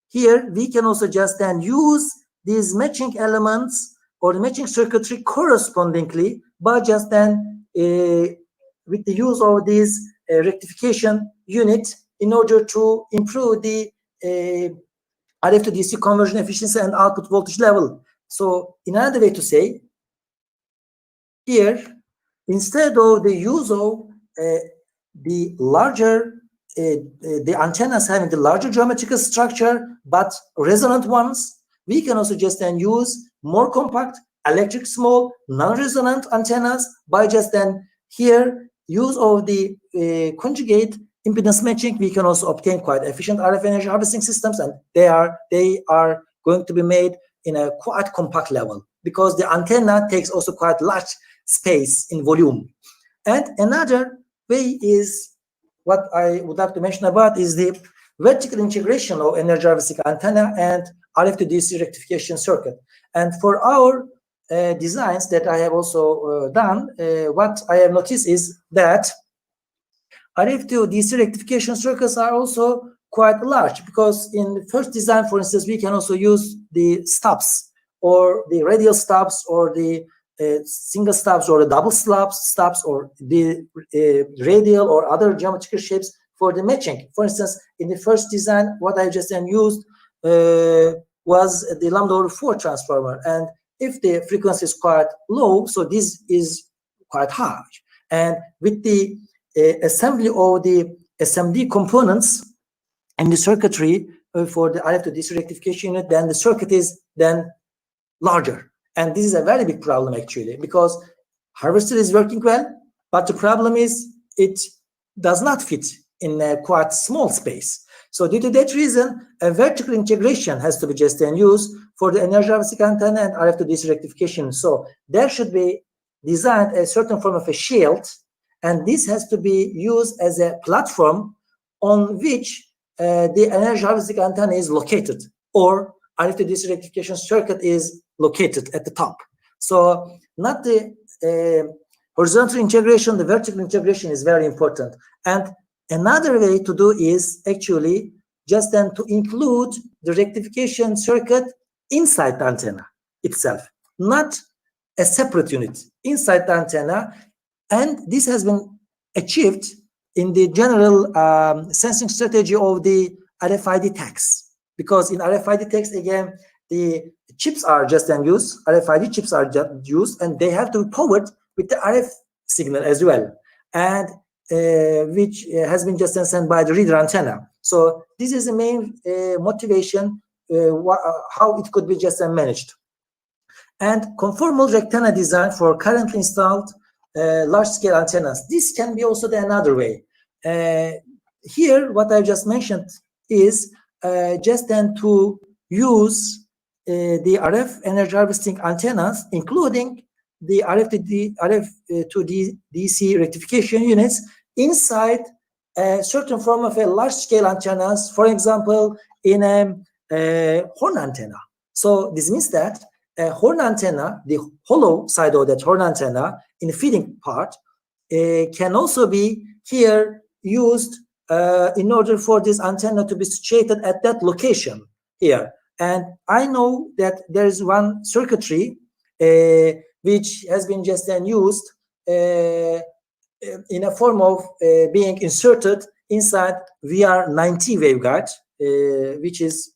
here we can also just then use these matching elements or the matching circuitry correspondingly by just then with the use of this rectification unit in order to improve the RF to DC conversion efficiency and output voltage level. So in another way to say, here, instead of the use of the larger, the antennas having the larger geometrical structure, but resonant ones, we can also just then use more compact, electric small, non-resonant antennas by just then here use of the conjugate impedance matching. We can also obtain quite efficient RF energy harvesting systems, and they are going to be made in a quite compact level because the antenna takes also quite large space in volume. And another way is what I would like to mention about is the vertical integration of energy harvesting antenna and RF to DC rectification circuit. And for our designs that I have also done, what I have noticed is that RF to DC rectification circuits are also quite large, because in the first design, for instance, we can also use the stubs or the radial stubs or the single stubs or the double stubs or the radial or other geometrical shapes for the matching. For instance, in the first design, what I just used was the lambda/4 transformer, and if the frequency is quite low, so this is quite high. And with the assembly of the SMD components in the circuitry for the RF to DC rectification unit, then the circuit is then larger. And this is a very big problem actually, because harvester is working well, but the problem is it does not fit in a quite small space. So due to that reason, a vertical integration has to be just then used for the energy harvesting antenna and RF to DC rectification. So there should be designed a certain form of a shield, and this has to be used as a platform on which the energy harvesting antenna is located, or RF to DC rectification circuit is located at the top. So not the horizontal integration, the vertical integration is very important. And another way to do is actually just then to include the rectification circuit inside the antenna itself, not a separate unit inside the antenna. And this has been achieved in the general sensing strategy of the RFID tags, because in RFID tags, again, the chips are just then used, RFID chips are just used, and they have to be powered with the RF signal as well, and which has been just then sent by the reader antenna. So this is the main motivation, how it could be just then managed. And conformal rectangular design for currently installed large-scale antennas. This can be also the another way. Here, what I just mentioned is just then to use the RF energy harvesting antennas, including the RF to DC rectification units inside a certain form of a large-scale antennas, for example, in a horn antenna. So this means that a horn antenna, the hollow side of that horn antenna in the feeding part, can also be here used in order for this antenna to be situated at that location here. And I know that there is one circuitry which has been just then used in a form of being inserted inside VR90 waveguide, which is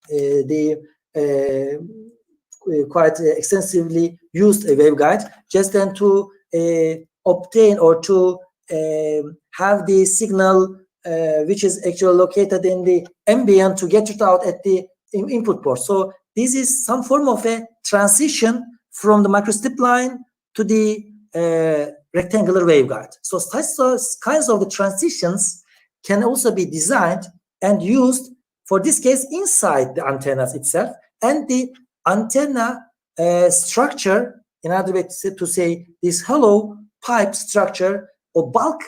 the quite extensively used waveguide, just then to obtain or to have the signal which is actually located in the ambient to get it out at the input port. So this is some form of a transition from the microstrip line to the rectangular waveguide. So kinds of the transitions can also be designed and used, for this case, inside the antennas itself, and the antenna structure, in other words to say, this hollow pipe structure or bulk,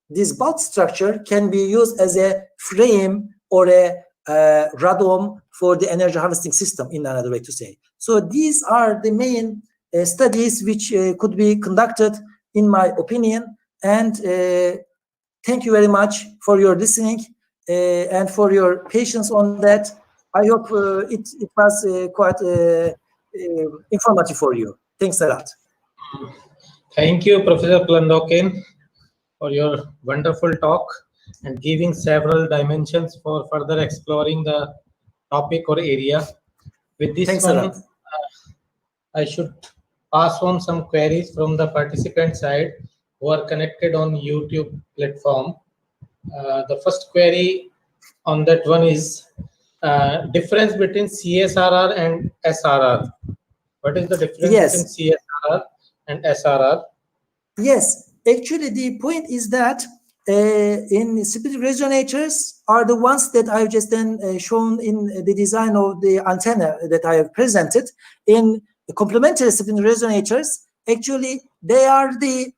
this bulk structure can be used as a frame or a radome for the energy harvesting system, in another way to say. So these are the main studies which could be conducted, in my opinion. And thank you very much for your listening and for your patience on that. I hope it was quite informative for you. Thanks a lot. Thank you, Professor Plandoken, for your wonderful talk and giving several dimensions for further exploring the topic or area. With this Thanks one, I should pass on some queries from the participant side who are connected on YouTube platform. The first query on that one is difference between CSRR and SRR. What is the difference between CSRR and SRR? Yes, actually the point is that in split resonators are the ones that I've just then shown in the design of the antenna that I have presented. In the complementary split resonators, actually they are the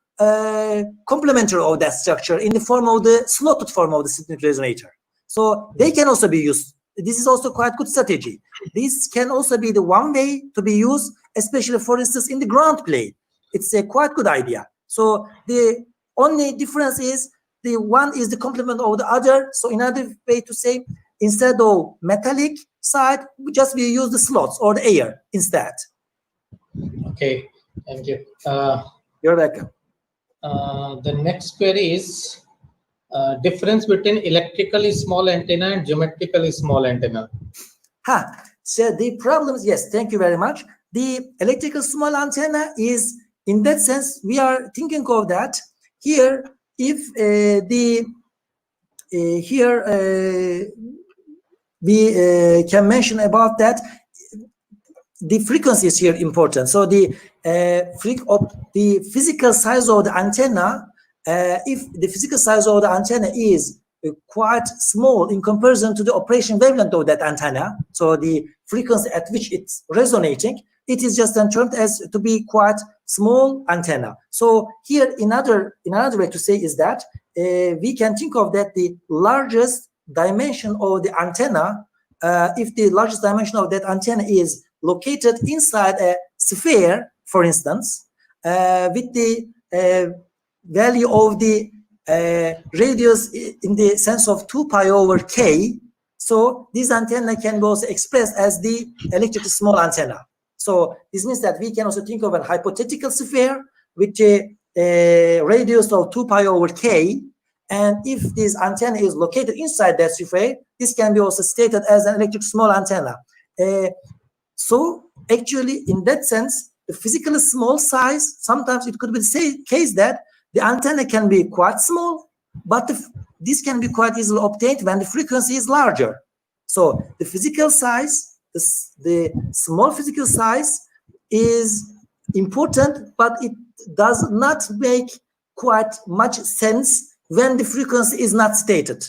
complementary of that structure in the form of the slotted form of the split resonator. So they can also be used. This is also quite good strategy. This can also be the one way to be used, especially for instance in the ground plane. It's a quite good idea. So the only difference is the one is the complement of the other. So another way to say, instead of metallic side, we use the slots or the air instead. Okay, thank you. You're welcome. The next query is difference between electrically small antenna and geometrically small antenna. So the problem is, yes, thank you very much. The electrical small antenna is, in that sense, we are thinking of that here. If we can mention about that, the frequency is here important. So the physical size of the antenna, if the physical size of the antenna is quite small in comparison to the operation wavelength of that antenna, so the frequency at which it's resonating, it is just termed as to be quite small antenna. So here another way to say is that we can think of that the largest dimension of the antenna, if the largest dimension of that antenna is located inside a sphere, for instance, with the value of the radius in the sense of 2 pi over k, so this antenna can be also expressed as the electrical small antenna. So this means that we can also think of a hypothetical sphere with a radius of 2 pi over k, and if this antenna is located inside that sphere, this can be also stated as an electric small antenna. So actually, in that sense, the physically small size, sometimes it could be the case that the antenna can be quite small, but this can be quite easily obtained when the frequency is larger. So the physical size, the small physical size is important, but it does not make quite much sense when the frequency is not stated.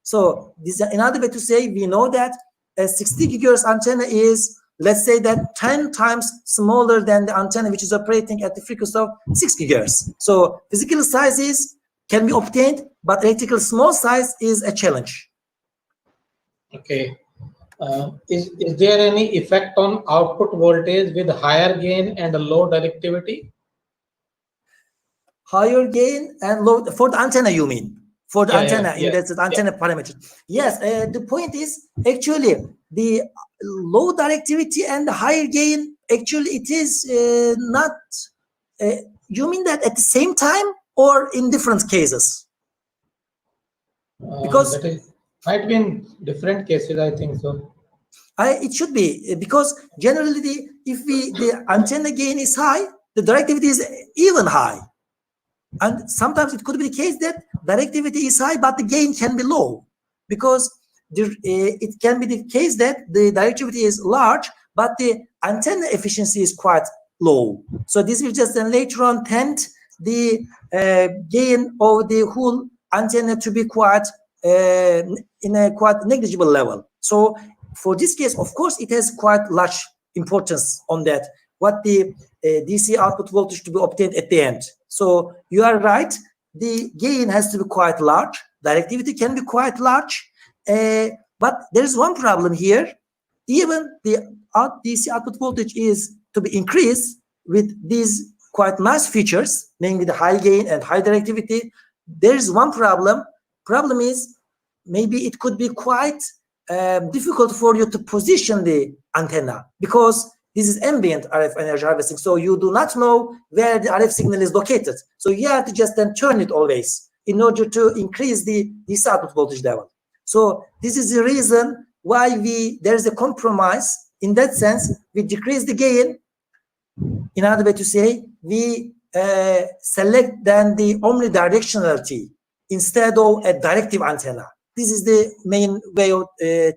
So this is another way to say, we know that a 60 gigahertz antenna is, let's say that 10 times smaller than the antenna which is operating at the frequency of 6 gigahertz. So physical sizes can be obtained, but electrical small size is a challenge. Okay. Is there any effect on output voltage with higher gain and low directivity? Higher gain and low for the antenna, you mean? For the antenna, in that antenna parameter. Yes, the point is actually the low directivity and the higher gain, actually it is not, you mean that at the same time or in different cases? Because that might be in different cases, I think so. It should be, because generally if the antenna gain is high, the directivity is even high. And sometimes it could be the case that directivity is high, but the gain can be low, because it can be the case that the directivity is large, but the antenna efficiency is quite low. So this will just then later on tend the gain of the whole antenna to be quite in a quite negligible level. So for this case, of course, it has quite large importance on that, what the DC output voltage to be obtained at the end. So you are right, the gain has to be quite large, directivity can be quite large, but there is one problem here. Even the DC output voltage is to be increased with these quite nice features, namely the high gain and high directivity. There is one problem. Problem is maybe it could be quite difficult for you to position the antenna, because this is ambient RF energy harvesting, so you do not know where the RF signal is located. So you have to just then turn it always in order to increase the DC output voltage level. So this is the reason why there is a compromise. In that sense, we decrease the gain. In other way to say, we select then the omnidirectionality instead of a directive antenna. This is the main way of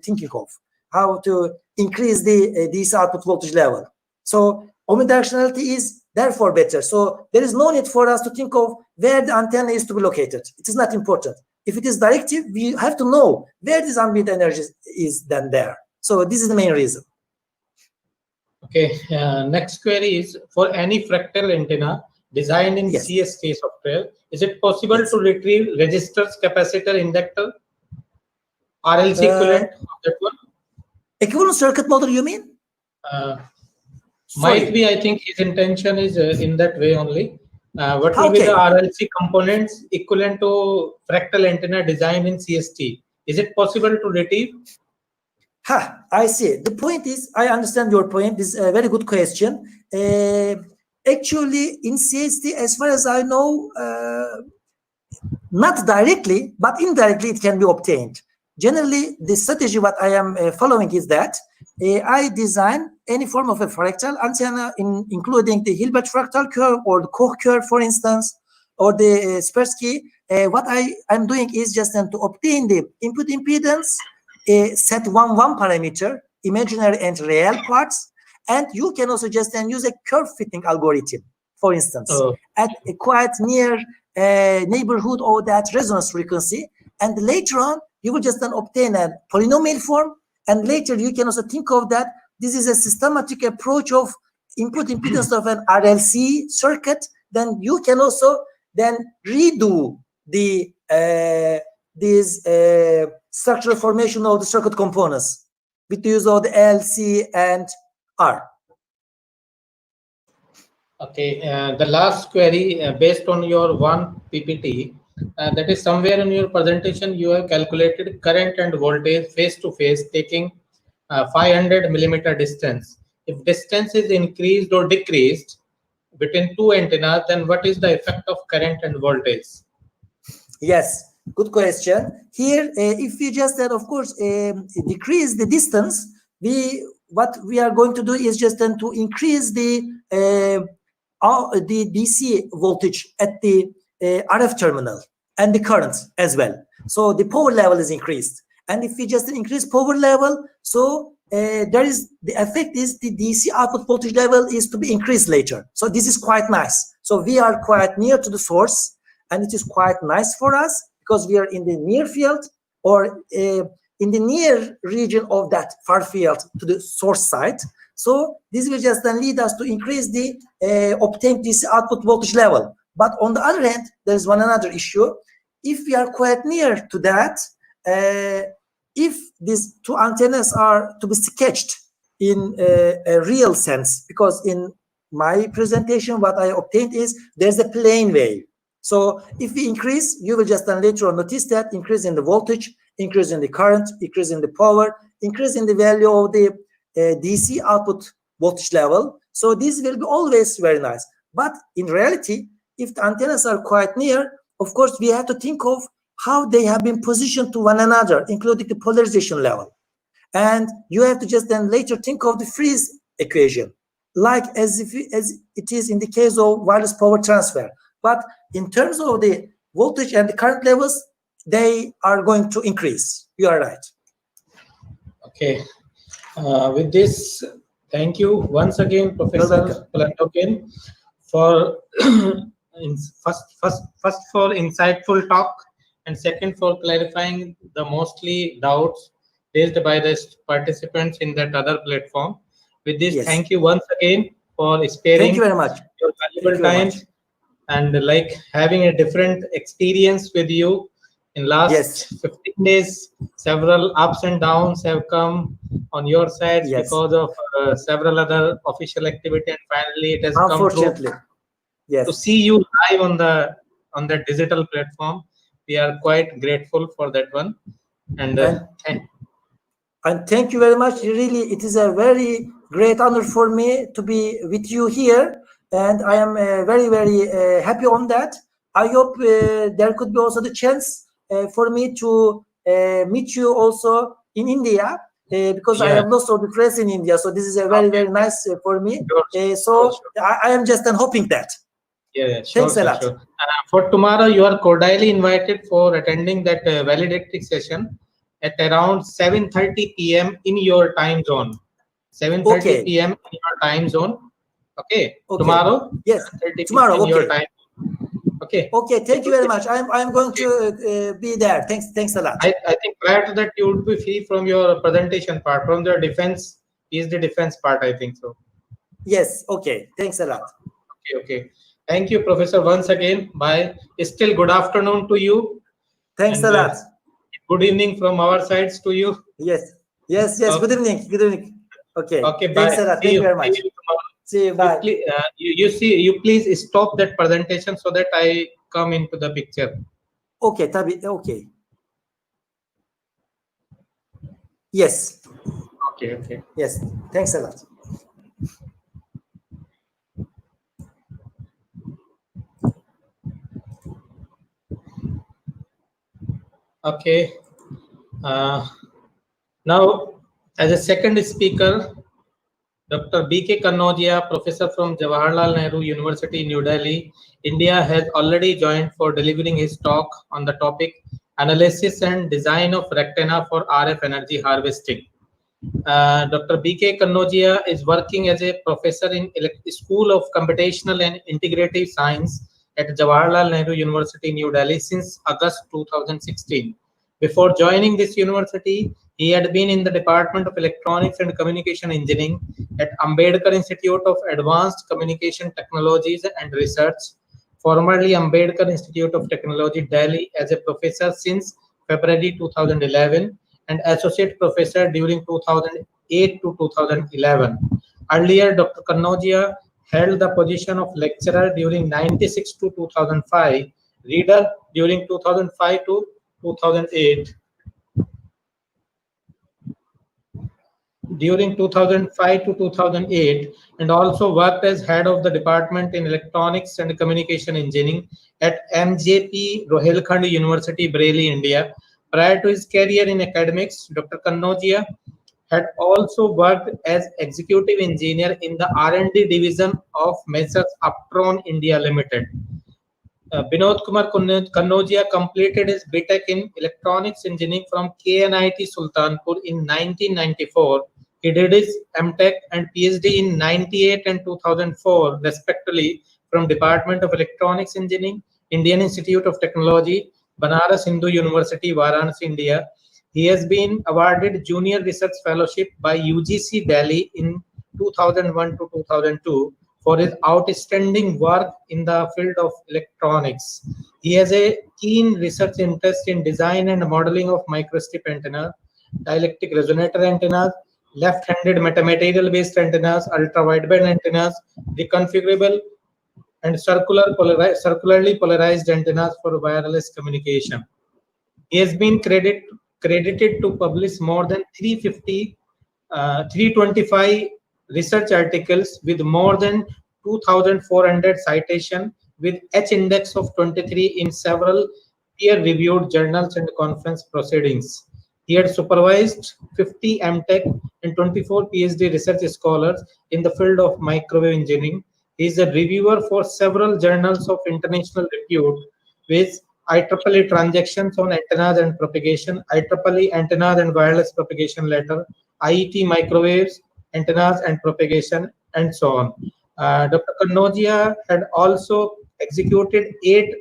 thinking of how to increase the DC output voltage level. So omnidirectionality is therefore better. So there is no need for us to think of where the antenna is to be located. It is not important. If it is directive, we have to know where this ambient energy is then there. So this is the main reason. Okay, next query is, for any fractal antenna designed in CSK software, is it possible to retrieve resistors, capacitor, inductor? RLC equivalent of that one? Equivalent circuit model, you mean? Might be, I think his intention is in that way only. What will be Okay. the RLC components equivalent to fractal antenna design in CST? Is it possible to retrieve? I see. The point is, I understand your point. This is a very good question. Actually, in CST, as far as I know, not directly, but indirectly, it can be obtained. Generally, the strategy what I am following is that I design any form of a fractal antenna, including the Hilbert fractal curve or the Koch curve, for instance, or the SPARC. What I'm doing is just to obtain the input impedance, set one parameter, imaginary and real parts, and you can also just use a curve fitting algorithm, for instance, at a quite near neighborhood of that resonance frequency, and later on you will just then obtain a polynomial form, and later you can also think of that this is a systematic approach of input impedance of an RLC circuit. Then you can also then redo the this structural formation of the circuit components with the use of the L, C, and R. Okay, the last query based on your one PPT, that is somewhere in your presentation you have calculated current and voltage face to face taking 500 millimeter distance. If distance is increased or decreased between two antennas, then what is the effect of current and voltage? Yes, good question. Here, if we just of course decrease the distance, what we are going to do is just then to increase the DC voltage at the RF terminal and the current as well. So the power level is increased, and if we just increase power level, so there is the effect is the DC output voltage level is to be increased later. So this is quite nice. So we are quite near to the source, and it is quite nice for us because we are in the near field or in the near region of that far field to the source side. So this will just then lead us to increase the obtained DC output voltage level. But on the other hand, there is another issue. If we are quite near to that, if these two antennas are to be sketched in a real sense, because in my presentation, what I obtained is there's a plane wave. So if we increase, you will just then later on notice that increase in the voltage, increase in the current, increase in the power, increase in the value of the DC output voltage level. So this will be always very nice. But in reality, if the antennas are quite near, of course, we have to think of how they have been positioned to one another, including the polarization level. And you have to just then later think of the freeze equation, like as it is in the case of wireless power transfer. But in terms of the voltage and the current levels, they are going to increase. You are right. Okay. With this, thank you once again, Professor Plantokin, for first for insightful talk, and second for clarifying the mostly doubts raised by the participants in that other platform. With this, thank you once again for sparing thank you very much. Your valuable time and like having a different experience with you. In last 15 days, several ups and downs have come on your side because of several other official activity, and finally it has come through. To see you live on the digital platform, we are quite grateful for that one. And thank you very much. Really, it is a very great honor for me to be with you here, and I am very, very happy on that. I hope there could be also the chance for me to meet you also in India, because I have lots of the friends in India. So this is a very, very nice for me. I am just hoping that. Yeah, thanks a lot. Sure. For tomorrow, you are cordially invited for attending that valedictory session at around 7:30 p.m. in your time zone. 7:30 p.m. in your time zone. Okay. Tomorrow. Yes. Tomorrow. In your time. Okay. Okay. Thank you very much. I'm going to be there. Thanks a lot. I think prior to that, you would be free from your presentation part. From the defense is the defense part, I think so. Yes. Okay. Thanks a lot. Okay. Thank you, Professor, once again. Bye. Still good afternoon to you. Thanks a lot. good evening from our sides to you. Yes. Yes. Yes. Okay. Good evening. Good evening. Okay. Okay, Thanks bye. a lot. See Thank you you. very much. See you tomorrow. See you. Bye. You please stop that presentation so that I come into the picture. Okay. Tabi. Okay. Yes. Okay, okay. Yes. Thanks a lot. Okay. Now, as a second speaker, Dr. B.K. Kannodia, professor from Jawaharlal Nehru University, New Delhi, India, has already joined for delivering his talk on the topic Analysis and Design of Rectenna for RF Energy Harvesting. Dr. B.K. Kannodia is working as a professor in School of Computational and Integrative Science at Jawaharlal Nehru University, New Delhi since August 2016. Before joining this university, he had been in the Department of Electronics and Communication Engineering at Ambedkar Institute of Advanced Communication Technologies and Research, formerly Ambedkar Institute of Technology, Delhi, as a professor since February 2011 and associate professor during 2008 to 2011. Earlier, Dr. Kannodia held the position of lecturer during 96 to 2005, reader during 2005 to 2008. During 2005 to 2008, and also worked as head of the department in electronics and communication engineering at MJP Rohilkhand University, Bareilly, India. Prior to his career in academics, Dr. Kannodia had also worked as executive engineer in the R&D division of Messrs. Uptron India Limited. Binod Kumar Kannodia completed his BTech in Electronics Engineering from KNIT Sultanpur in 1994. He did his MTech and PhD in 98 and 2004, respectively, from Department of Electronics Engineering, Indian Institute of Technology, Banaras Hindu University, Varanasi, India. He has been awarded Junior Research Fellowship by UGC Delhi in 2001 to 2002 for his outstanding work in the field of electronics. He has a keen research interest in design and modeling of microstrip antennas, dielectric resonator antennas, left-handed metamaterial-based antennas, ultra-wideband antennas, reconfigurable and circularly polarized antennas for wireless communication. He has been credited to publish more than 325 research articles with more than 2,400 citations with H index of 23 in several peer-reviewed journals and conference proceedings. He had supervised 50 MTech and 24 PhD research scholars in the field of microwave engineering. He is a reviewer for several journals of international repute with IEEE Transactions on Antennas and Propagation, IEEE Antennas and Wireless Propagation Letter, IET Microwaves, Antennas and Propagation, and so on. Dr. Kannodia had also executed 8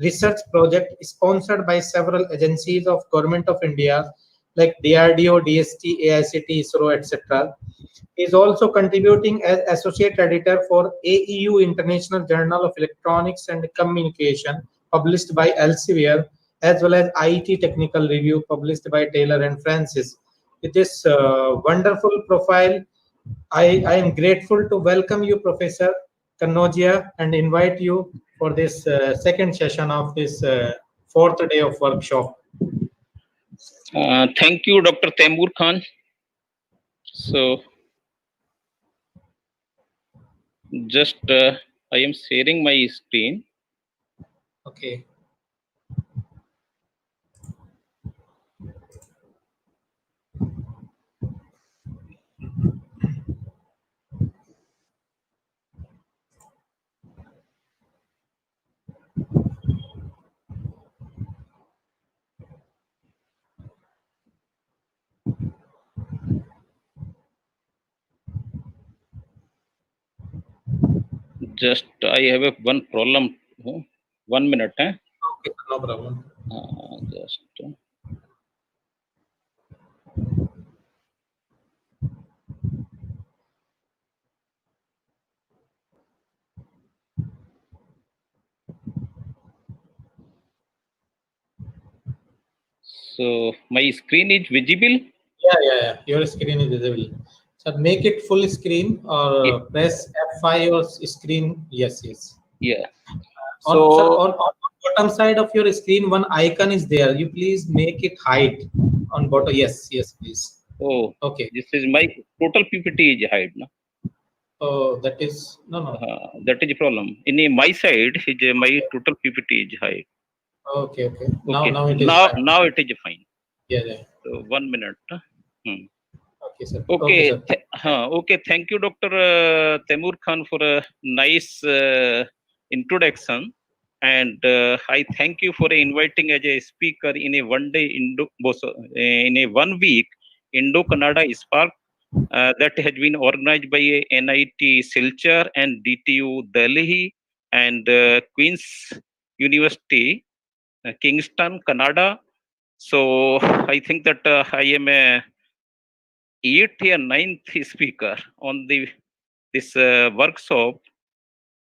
research projects sponsored by several agencies of Government of India like DRDO, DST, AICT, ISRO, etc. He is also contributing as associate editor for AEU International Journal of Electronics and Communication, published by Elsevier, as well as IET Technical Review, published by Taylor and Francis. With this wonderful profile, I am grateful to welcome you, Professor Kannodia, and invite you for this second session of this fourth day of workshop. Thank you, Dr. Taimur Khan. So, just I am sharing my screen. Okay. Just I have a one problem. 1 minute. Okay, no problem. Just. So my screen is visible. Yeah. Your screen is visible. So make it full screen or press F5 or screen. Yes. Yeah. On, sir, So on bottom side of your screen, one icon is there. You please make it hide on bottom. Yes, please. oh, Okay. this is my total PPT is hide. No? Oh, that is no. That is a problem. In my side, is my total PPT is hide. Okay. Okay. Now it is fine. Now it is fine. Yeah. So 1 minute. Okay, sir. Okay. Sir. Okay. Thank you, Dr. Temur Khan, for a nice introduction. And I thank you for inviting as a speaker in a 1 day in a 1 week Indo-Canada SPARC that has been organized by NIT Silchar and DTU Delhi and Queen's University, Kingston, Canada. So I think that I am a 8th or 9th speaker on this workshop,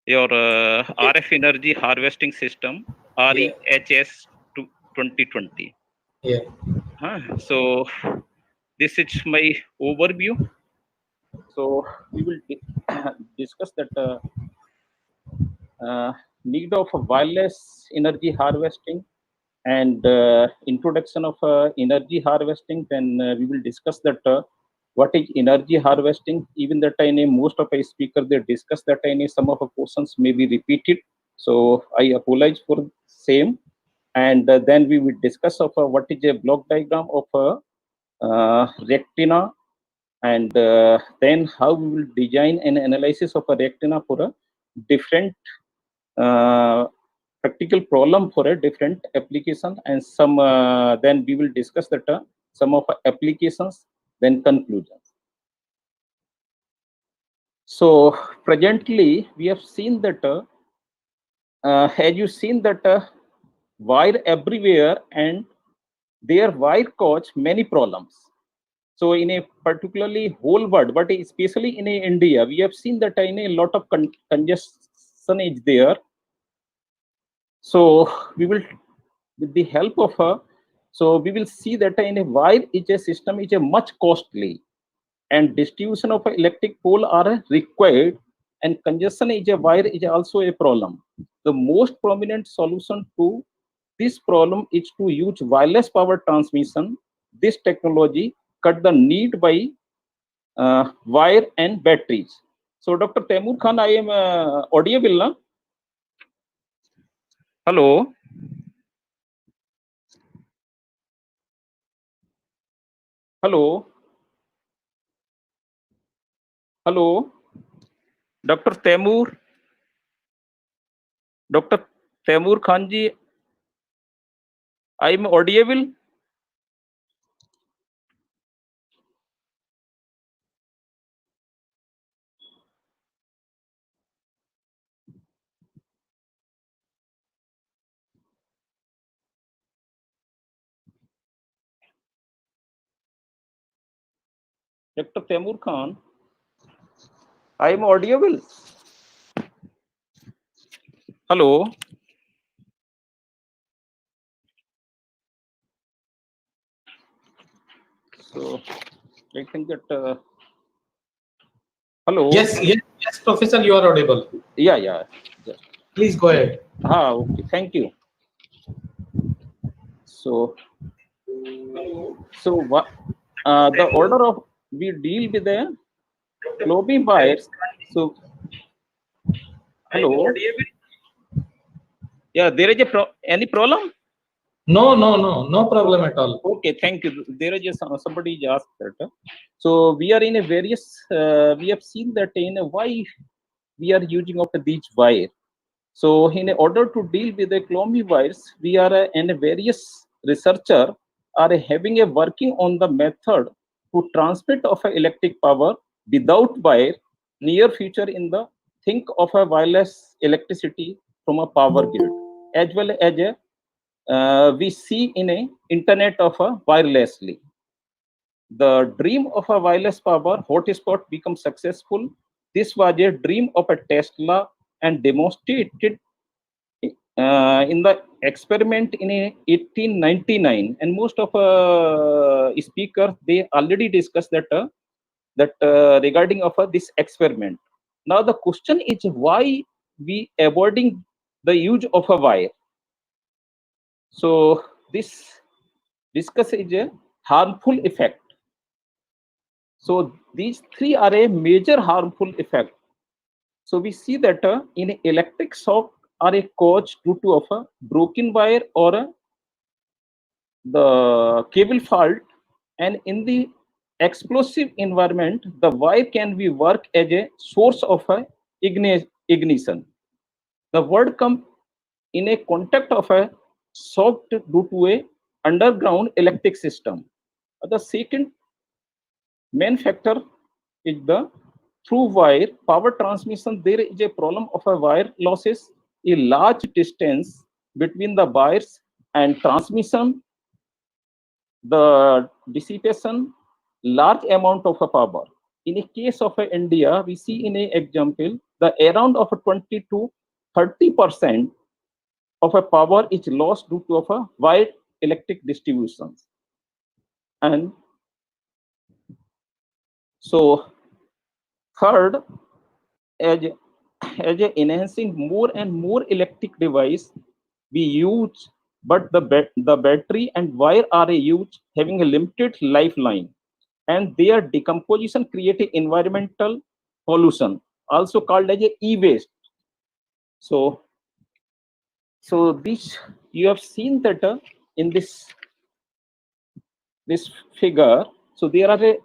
your RF energy harvesting system, REHS 2020. Yeah. So this is my overview. So we will discuss that need of wireless energy harvesting and introduction of energy harvesting. Then we will discuss that what is energy harvesting. Even that I know most of a speaker they discuss that I know some of the questions may be repeated. So I apologize for same. And then we will discuss of what is a block diagram of retina, and then how we will design an analysis of a retina for a different practical problem for a different application, and some then we will discuss that some of applications, then conclusions. So presently we have seen that as you seen that wire everywhere, and their wire cause many problems. So in a particularly whole world, but especially in India, we have seen that in a lot of congestion is there. So we will, with the help of her, so we will see that in a wire is a system is a much costly, and distribution of electric pole are required, and congestion is a wire is also a problem. The most prominent solution to this problem is to use wireless power transmission. This technology cut the need by wire and batteries. So Dr. Temur Khan, I am audible now? Hello. Hello. Hello. Dr. Temur. Dr. Temur Khan ji, I am audible. Dr. Temur Khan, I am audible. Hello. So I think that hello. Yes, Professor, you are audible. Yeah. Please go ahead. Okay. Thank you. So what the order of we deal with the global wires. So hello. Yeah, there is any problem? No problem at all. Okay, thank you. There is somebody asked that. So we are in a various. We have seen that in a why we are using of these wire. So in order to deal with the clomby wires, we are in a various researcher are having a working on the method to transmit of a electric power without wire near future in the think of a wireless electricity from a power grid, as well as a we see in a internet of a wirelessly. The dream of a wireless power hotspot becomes successful. This was a dream of a Tesla and demonstrated in the experiment in 1899, and most of speakers, they already discussed that regarding of this experiment. Now the question is, why we avoiding the use of a wire? So this discuss is a harmful effect. So these three are a major harmful effect. So we see that in electric shock are a cause due to of a broken wire or the cable fault, and in the explosive environment, the wire can be work as a source of a ignition. The word come in a contact of a shock due to a underground electric system. The second main factor is the through wire power transmission. There is a problem of a wire losses, a large distance between the wires and transmission, the dissipation, large amount of a power. In a case of a India, we see in a example, the around of a 20 to 30% of a power is lost due to of a wide electric distributions. And so third, as a enhancing more and more electric device we use, but the battery and wire are a huge having a limited lifeline, and their decomposition create a environmental pollution, also called as a e-waste. So this you have seen that in this figure. So there are a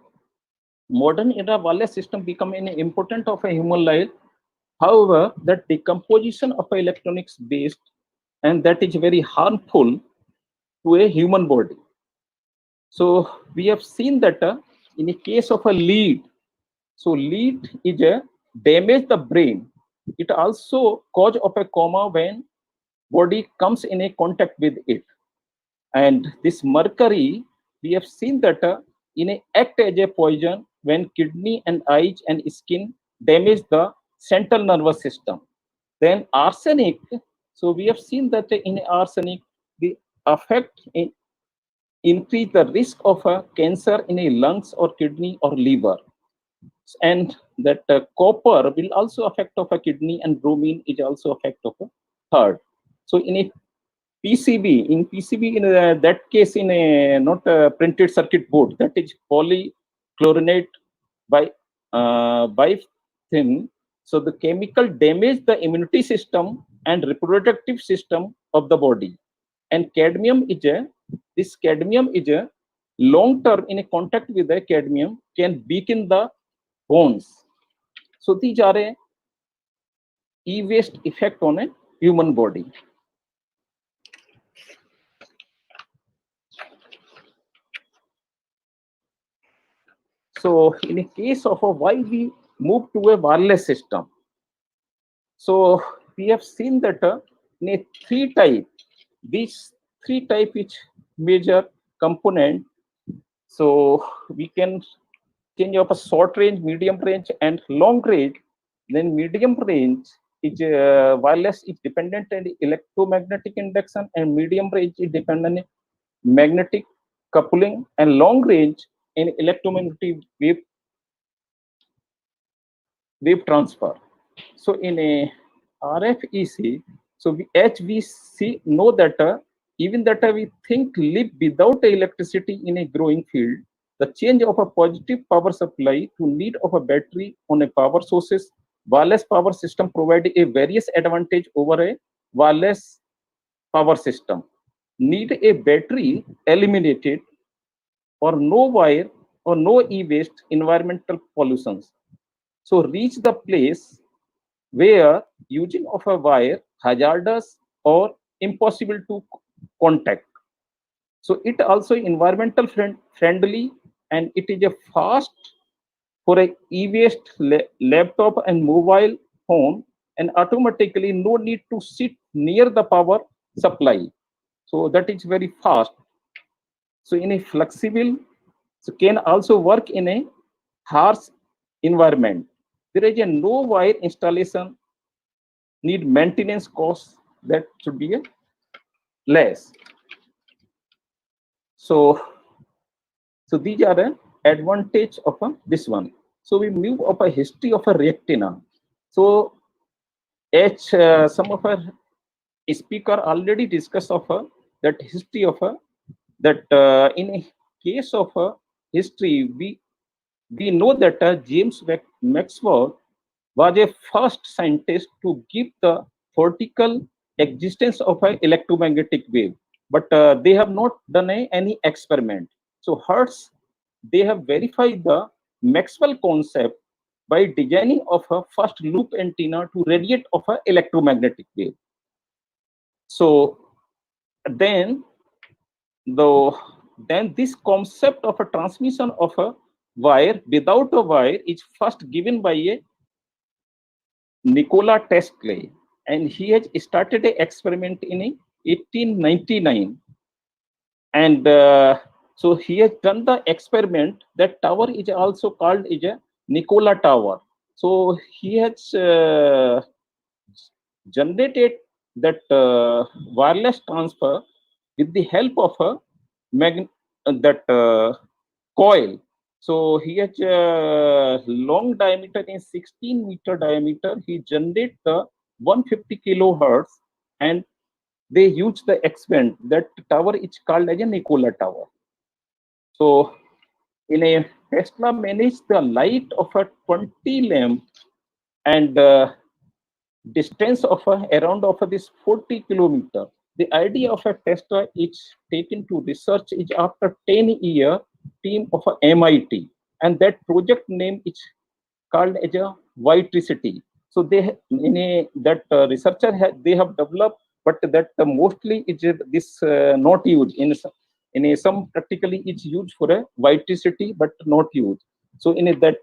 modern era wireless system become an important of a human life. However, that decomposition of electronics based, and that is very harmful to a human body. So we have seen that in a case of a lead, so lead is a damage the brain. It also cause of a coma when body comes in a contact with it. And this mercury, we have seen that in a act as a poison when kidney and eyes and skin damage the central nervous system. Then arsenic, so we have seen that in arsenic, the effect increase the risk of a cancer in a lungs or kidney or liver. And that copper will also affect of a kidney, and bromine is also affect of a heart. So in a PCB, in that case, in a not a printed circuit board, that is polychlorinate by thin. So the chemical damage the immunity system and reproductive system of the body. And cadmium is a long term in a contact with the cadmium can weaken the bones. So these are a e-waste effect on a human body. So in a case of why we move to a wireless system, so we have seen that in a these three type is major component. So we can change of a short range, medium range, and long range. Then medium range is wireless is dependent on electromagnetic induction, and medium range is dependent on magnetic coupling, and long range in electromagnetic wave transfer. So in a RFEC, so we see know that even that we think live without electricity in a growing field, the change of a positive power supply to need of a battery on a power sources, wireless power system provide a various advantage over a wireless power system. Need a battery eliminated, or no wire or no e-waste environmental pollutions. So reach the place where using of a wire hazardous or impossible to contact. So it also environmental friendly, and it is a fast for a e-waste laptop and mobile phone, and automatically no need to sit near the power supply. So that is very fast. So in a flexible, so can also work in a harsh environment. There is a no wire installation, need maintenance costs, that should be a less. So these are the advantage of this one. So we move up a history of a reactina. So some of our speaker already discussed of that history of that in a case of history, we know that James Maxwell was a first scientist to give the theoretical existence of an electromagnetic wave, but they have not done any experiment. So REHS, they have verified the Maxwell concept by designing of a first loop antenna to radiate of an electromagnetic wave. So then this concept of a transmission of a wire without a wire is first given by a Nikola Tesla, and he has started an experiment in 1899, and so he has done the experiment. That tower is also called is a Nikola Tower. So he has generated that wireless transfer with the help of a coil. So he has a long diameter in 16-meter diameter. He generates the 150 kilohertz, and they use the expand. That tower is called as a Nikola Tower. So in a Tesla managed the light of a 20 lamp, and distance of around of this 40 kilometer. The idea of a Tesla is taken to research is after 10-year team of a MIT, and that project name is called as a Whitricity. So they researcher they have developed, but that mostly is this not used in some practically it's used for a Whitricity, but not used. So in that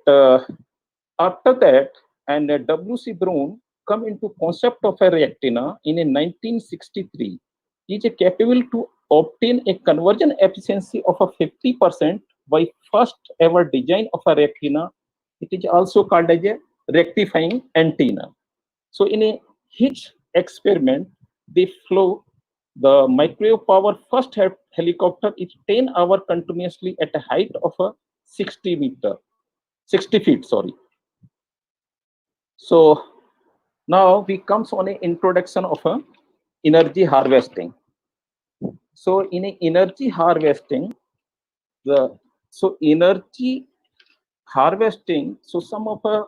after that, and W.C. Brown come into concept of a reactina in 1963. He is capable to obtain a conversion efficiency of a 50% by first ever design of a reactina. It is also called as a rectifying antenna. So in his experiment, they flew the microwave power first helicopter is 10 hours continuously at a height of a 60 feet, sorry. So now we comes on an introduction of a energy harvesting. So in a energy harvesting, energy harvesting, so some of a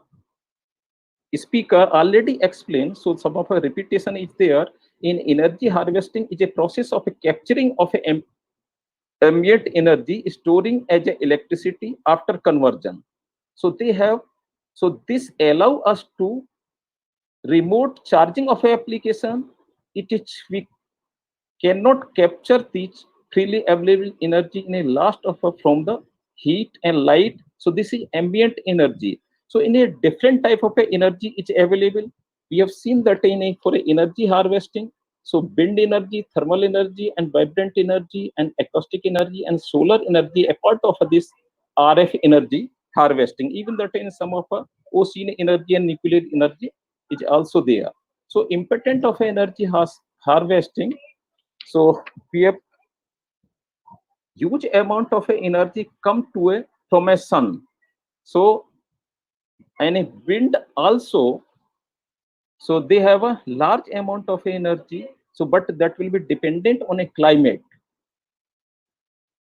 speaker already explained, so some of a repetition is there. In energy harvesting is a process of a capturing of a ambient energy, storing as a electricity after conversion. So this allow us to remote charging of an application. We cannot capture this freely available energy in a last of from the heat and light. So this is ambient energy. So in a different type of energy is available. We have seen that for energy harvesting. So wind energy, thermal energy, and vibrant energy, and acoustic energy, and solar energy, a part of this RF energy harvesting. Even that in some of ocean energy and nuclear energy is also there. So important of energy harvesting. So we have huge amount of energy come to from a sun. So and a wind also. So they have a large amount of energy. So but that will be dependent on a climate.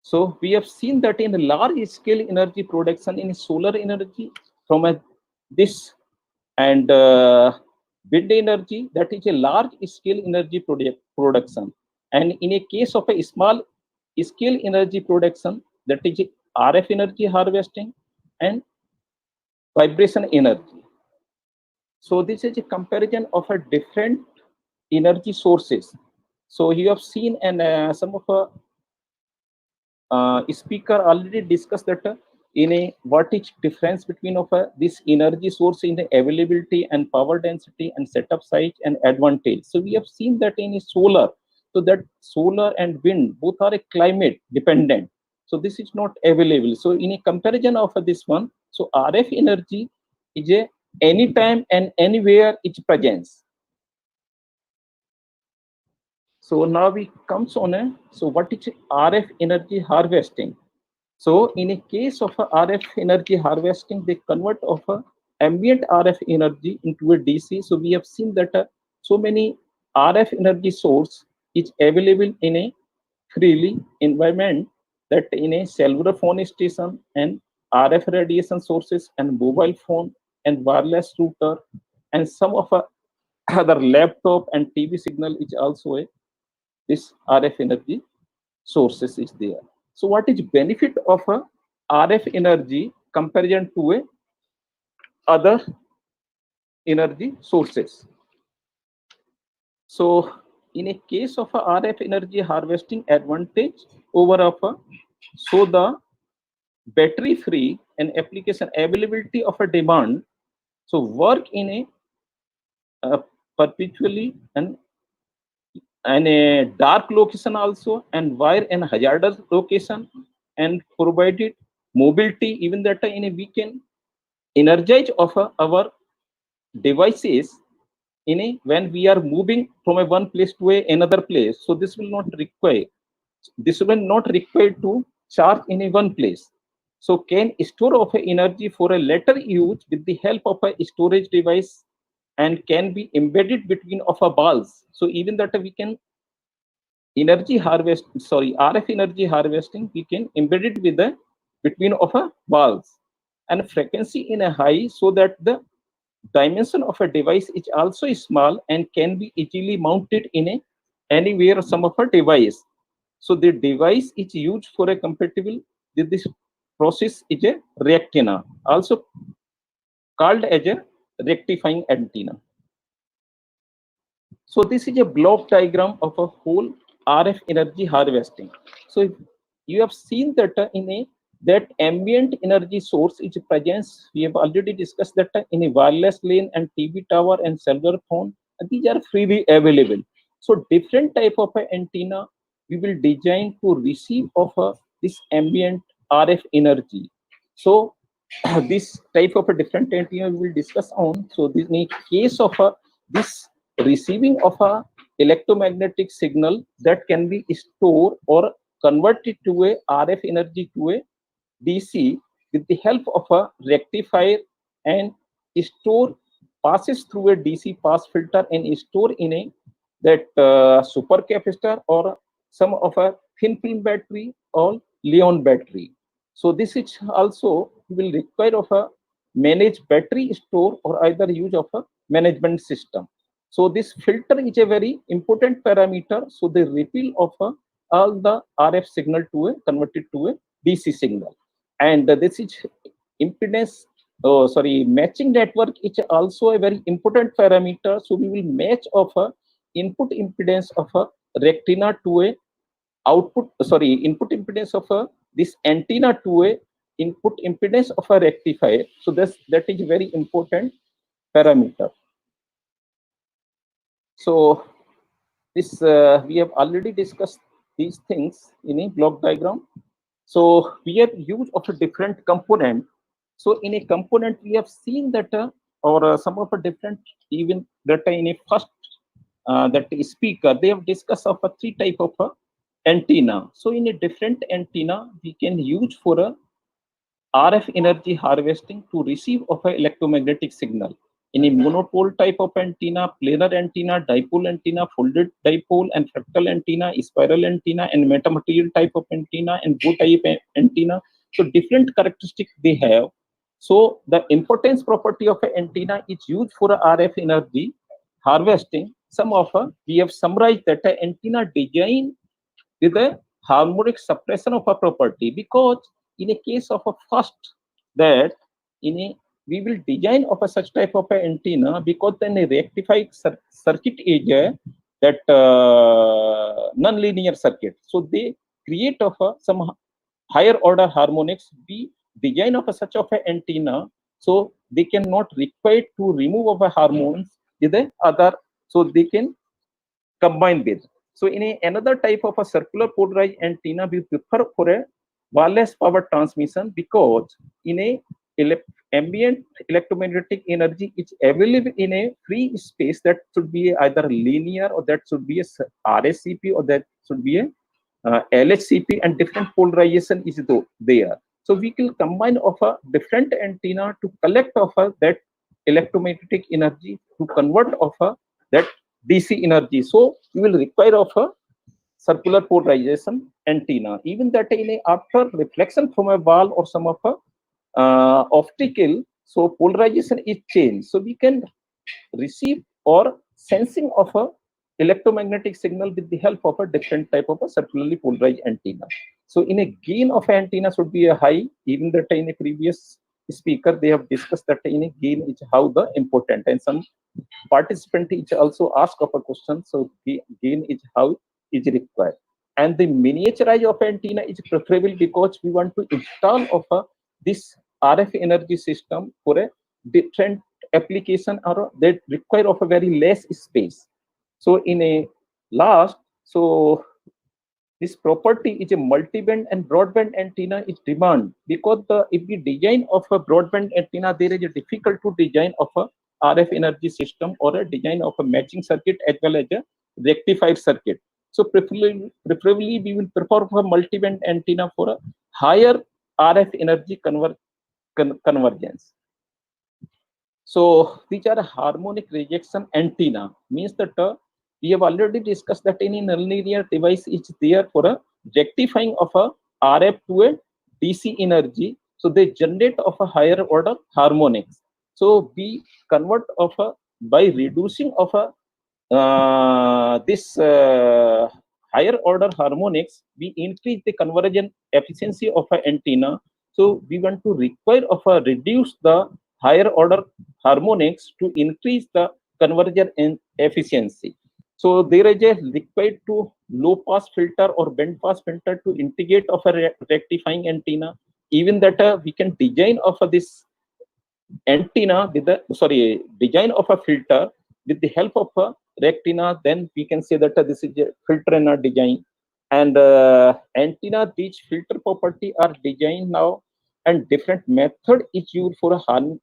So we have seen that in large scale energy production in solar energy from this, and wind energy, that is a large scale energy production. And in a case of a small scale energy production, that is RF energy harvesting and vibration energy. So this is a comparison of a different energy sources. So you have seen, and some of speaker already discussed that in a what is difference between of this energy source in the availability and power density and setup size and advantage. So we have seen that in a solar, so that solar and wind both are a climate dependent. So this is not available. So in a comparison of this one, so RF energy is a anytime and anywhere its presence. So now we comes on a, so what is RF energy harvesting? So in a case of a RF energy harvesting, they convert of a ambient RF energy into a DC. So we have seen that so many RF energy source is available in a freely environment, that in a cellular phone station and RF radiation sources and mobile phone and wireless router and some of other laptop and TV signal is also a this RF energy sources is there. So what is benefit of a RF energy comparison to a other energy sources? So in a case of a RF energy harvesting advantage over of a, so the battery free and application availability of a demand, so work in a perpetually and a dark location also, and wire and hazardous location, and provided mobility, even that in a we can energize of our devices in a when we are moving from a one place to another place. So this will not require, this will not require to charge in a one place. So can store of a energy for a later use with the help of a storage device, and can be embedded between of a balls. So even that we can energy harvest, sorry, RF energy harvesting, we can embed it with the between of a balls and frequency in a high, so that the dimension of a device is also small and can be easily mounted in a anywhere some of a device. So the device is used for a compatible with this process is a reactina, also called as a rectifying antenna. So this is a block diagram of a whole RF energy harvesting. So if you have seen that in a that ambient energy source is presence. We have already discussed that in a wireless LAN and TV tower and cellular phone, these are freely available. So different type of antenna we will design to receive of this ambient RF energy. So this type of a different antenna we will discuss on. So this in case of this receiving of a electromagnetic signal that can be stored or converted to a RF energy to a DC with the help of a rectifier, and store passes through a DC pass filter and store in a that super capacitor or some of a thin film battery or Leon battery. So this is also will require of a managed battery store or either use of a management system. So this filter is a very important parameter. So the repeal of all the RF signal to a converted to a DC signal, and this is impedance. Oh, sorry, matching network is also a very important parameter. So we will match of a input impedance of a rectina to a output. Sorry, input impedance of a this antenna to a input impedance of a rectifier. So that is very important parameter. So this we have already discussed these things in a block diagram. So we have use of a different component. So in a component we have seen that or some of a different, even that in a first that speaker they have discussed of a three type of antenna. So in a different antenna we can use for a RF energy harvesting to receive of a electromagnetic signal. In a monopole type of antenna, planar antenna, dipole antenna, folded dipole and fractal antenna, spiral antenna, and metamaterial type of antenna, and bow type antenna. So different characteristics they have. So the importance property of an antenna is used for a RF energy harvesting. Some of we have summarized that antenna design with a harmonic suppression of a property, because in a case of a first that in a we will design of a such type of a antenna, because then a rectified circuit is that non-linear circuit. So they create of some higher order harmonics. We design of a such of an antenna, so they cannot require to remove of a harmonics with the other, so they can combine with. So in another type of a circular polarized antenna, we prefer for a wireless power transmission, because in a ambient electromagnetic energy is available in a free space, that should be either linear, or that should be a RSCP, or that should be a LHCP, and different polarization is there. So we will combine of a different antenna to collect of that electromagnetic energy to convert of that DC energy. So we will require of a circular polarization antenna. Even that in a, after reflection from a wall or some of a optical, so polarization is changed. So we can receive or sensing of a electromagnetic signal with the help of a different type of a circularly polarized antenna. So in a gain of antenna should be a high. Even that in a previous speaker they have discussed that in a gain is how the important, and some participant each also ask of a question. So the gain is how is required, and the miniaturize of antenna is preferable because we want to install of a this RF energy system for a different application, or that require of a very less space. So in a last, so this property is a multiband and broadband antenna is demand, because the if we design of a broadband antenna, there is a difficult to design of a RF energy system or a design of a matching circuit as well as a rectified circuit. So preferably we will prefer for multiband antenna for a higher RF energy convergence. So these are harmonic rejection antenna, means that we have already discussed that any nonlinear device is there for a rectifying of a RF to a DC energy. So they generate of a higher order harmonics. So we convert of a by reducing of a this higher order harmonics, we increase the conversion efficiency of an antenna. So we want to require of a reduce the higher order harmonics to increase the conversion in efficiency. So there is a required to low pass filter or band pass filter to integrate of a rectifying antenna. Even that we can design of this antenna with the design of a filter with the help of a rectina. Then we can say that this is a filter in our design, and antenna these filter property are designed now, and different method is used for a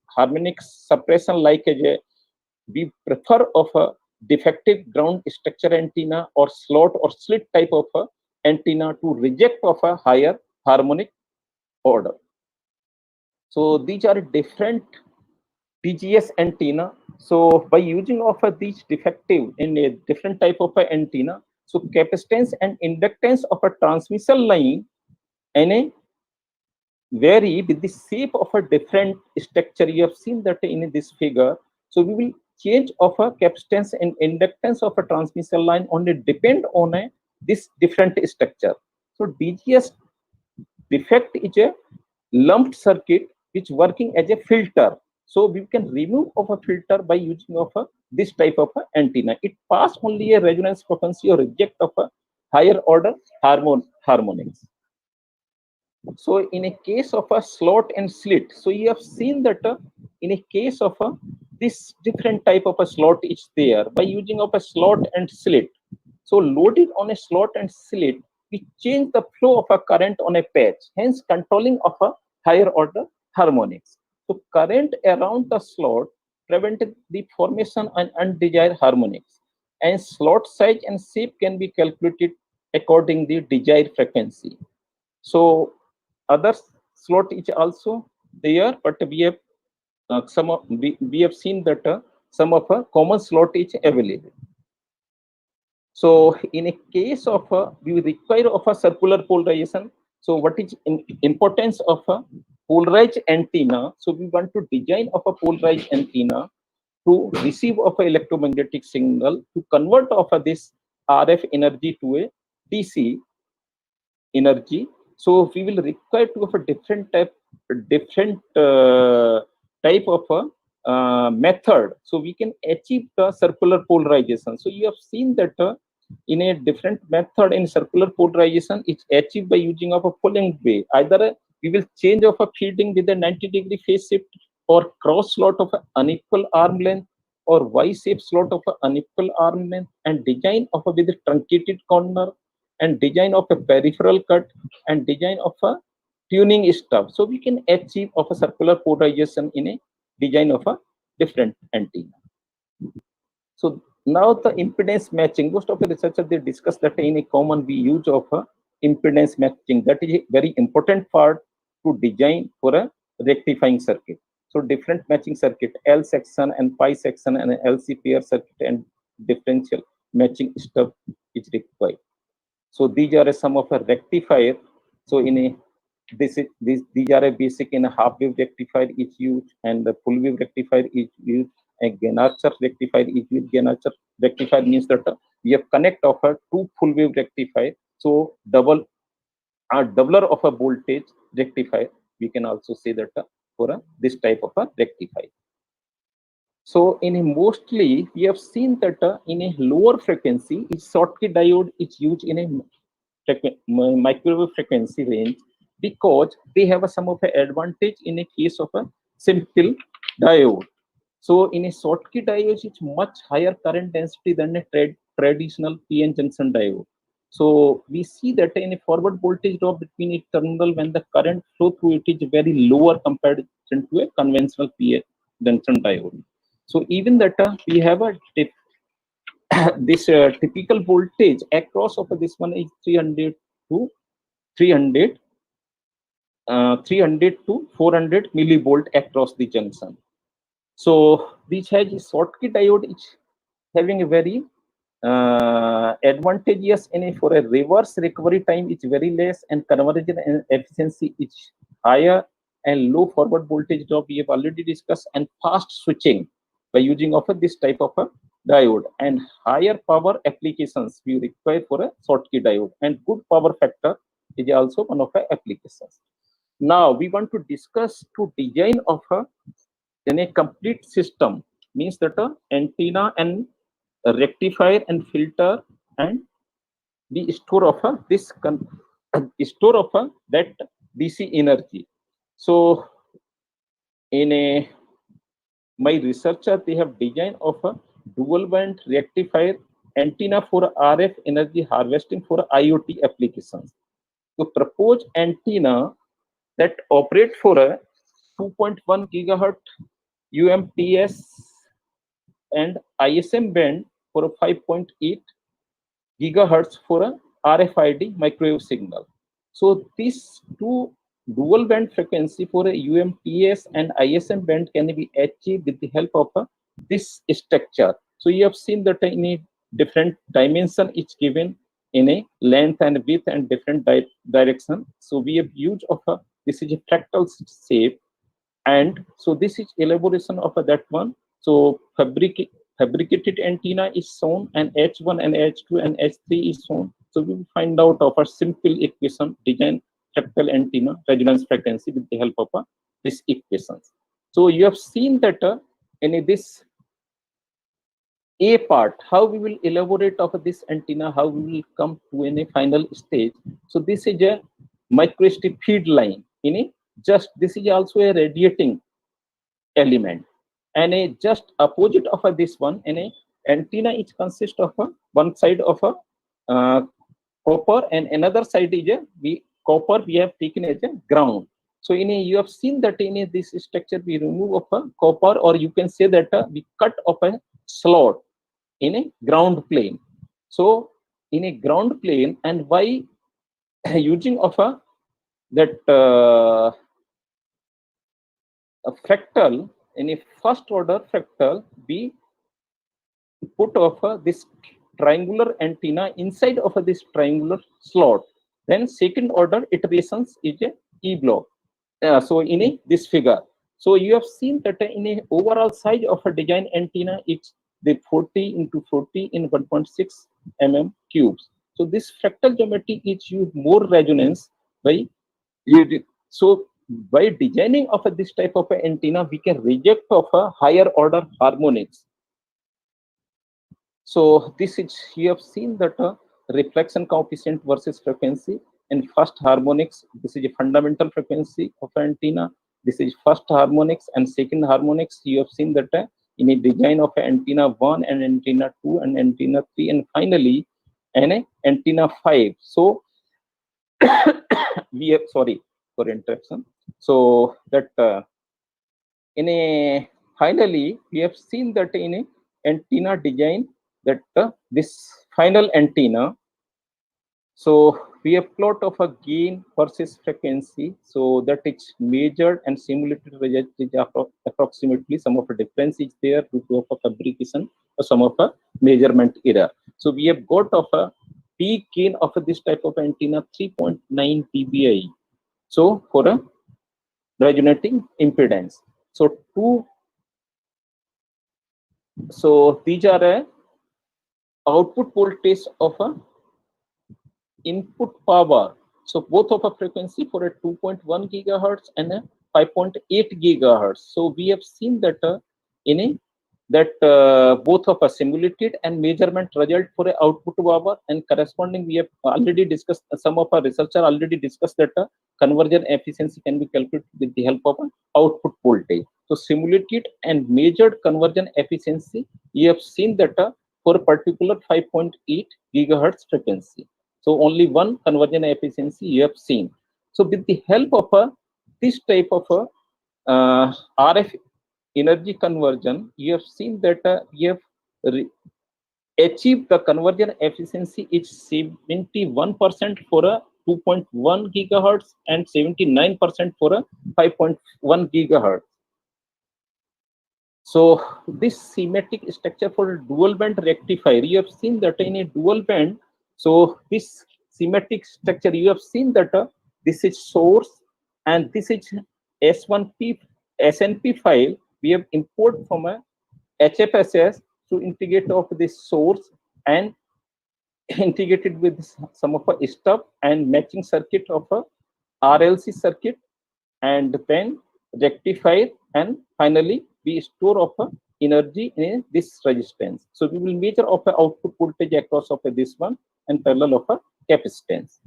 harmonic suppression, like we prefer of a defective ground structure antenna or slot or slit type of a antenna to reject of a higher harmonic order. So these are different DGS antenna. So by using of these defective in a different type of a antenna, so capacitance and inductance of a transmission line and a vary with the shape of a different structure. You have seen that in this figure. So we will change of a capacitance and inductance of a transmission line only depend on this different structure. So DGS defect is a lumped circuit which working as a filter. So we can remove of a filter by using of this type of antenna. It pass only a resonance frequency or reject of a higher order harmonics. So in a case of a slot and slit, so you have seen that in a case of this different type of a slot is there by using of a slot and slit. So loaded on a slot and slit, we change the flow of a current on a patch, hence controlling of a higher order harmonics. So current around the slot prevented the formation and undesired harmonics, and slot size and shape can be calculated according to the desired frequency. So other slot is also there, but we have we have seen that some of a common slot is available. So in a case of we require of a circular polarization. So what is importance of a polarized antenna? So we want to design of a polarized antenna to receive of a electromagnetic signal to convert of this RF energy to a DC energy. So we will require to have a different type of a method, so we can achieve the circular polarization. So you have seen that in a different method in circular polarization, it's achieved by using of a pulling way. Either we will change of a feeding with a 90-degree phase shift, or cross slot of an unequal arm length, or Y-shaped slot of an unequal arm length, and design of a with a truncated corner, and design of a peripheral cut, and design of a tuning stuff. So we can achieve of a circular polarization in a design of a different antenna. So now the impedance matching, most of the researchers, they discuss that in a common we use of a impedance matching. That is a very important part to design for a rectifying circuit. So different matching circuit, L section and pi section and LC pair circuit and differential matching stuff is required. So these are some of a rectifier. So in a these are a basic in a half wave rectifier is used, and the full wave rectifier is used. A Genarcher rectifier is used. Genarcher rectifier means that we have connect of a two full wave rectifier. So doubler of a voltage rectifier. We can also say that for this type of a rectifier. So in a mostly we have seen that in a lower frequency, is Schottky diode is used in a microwave frequency range, because they have some of the advantage in a case of a simple diode. So in a Schottky diode, it's much higher current density than a traditional PN junction diode. So we see that in a forward voltage drop between each terminal when the current flow through it is very lower compared to a conventional PN junction diode. So even that we have a this typical voltage across of this one is 300 to 400 millivolt across the junction. So this has a Schottky diode is having a very advantageous in a, for a reverse recovery time is very less, and conversion and efficiency is higher, and low forward voltage drop we have already discussed, and fast switching by using of this type of a diode, and higher power applications we require for a Schottky diode, and good power factor is also one of the applications. Now we want to discuss to design of in a complete system, means that antenna and a rectifier and filter and the store of store of that DC energy. So in my researcher, they have designed of a dual band rectifier antenna for RF energy harvesting for IoT applications. So proposed antenna that operate for a 2.1 gigahertz UMTS and ISM band for a 5.8 gigahertz for a RFID microwave signal. So these two dual band frequency for a UMTS and ISM band can be achieved with the help of this structure. So you have seen that in a different dimension it's given in a length and width and different direction. So we have used of this is a fractal shape, and so this is elaboration of that one. So fabricated antenna is shown, and H1 and H2 and H3 is shown. So we will find out of a simple equation, design fractal antenna resonance frequency with the help of this equations. So you have seen that in this A part, how we will elaborate of this antenna, how we will come to a final stage. So this is a microstrip feed line. In a just this is also a radiating element, and a just opposite of this one, and a antenna is consist of one side of a copper, and another side is a copper we have taken as a ground. So in a you have seen that in a this structure we remove of a copper, or you can say that we cut of a slot in a ground plane. So in a ground plane, and by using of a a fractal, in a first order fractal, we put of this triangular antenna inside of this triangular slot. Then second order iterations is a E block. So in this figure, so you have seen that in a overall size of a design antenna, it's the 40 into 40 in 1.6 mm cubes. So this fractal geometry is used more resonance by so by designing of this type of antenna, we can reject of a higher order harmonics. So this is, you have seen that reflection coefficient versus frequency. And first harmonics, this is a fundamental frequency of antenna. This is first harmonics, and second harmonics. You have seen that in a design of antenna 1 and antenna 2 and antenna 3, and finally an antenna 5. So we have for interaction. So that finally we have seen that in a antenna design that this final antenna. So we have plot of a gain versus frequency. So that it's measured and simulated result is approximately some of the difference is there due to a fabrication or some of a measurement error. So we have got of a peak gain of this type of antenna 3.9 dBi. So for a resonating impedance. So these are a output voltage of a input power. So both of a frequency for a 2.1 gigahertz and a 5.8 gigahertz. So we have seen that both of a simulated and measurement result for a output power, and corresponding we have already discussed, some of our researchers already discussed that conversion efficiency can be calculated with the help of an output voltage. So simulated and measured conversion efficiency, you have seen that for a particular 5.8 gigahertz frequency. So only one conversion efficiency you have seen. So with the help of this type of RF energy conversion, you have seen that we have achieved the conversion efficiency is 71% for a 2.1 gigahertz and 79% for a 5.1 gigahertz. So this schematic structure for a dual band rectifier, you have seen that in a dual band. So this schematic structure, you have seen that this is source and this is S1P SNP file. We have import from a HFSS to integrate of this source and integrated with some of a stub and matching circuit of a RLC circuit, and then rectifier, and finally we store of a energy in this resistance. So we will measure of a output voltage across of this one and parallel of a capacitance.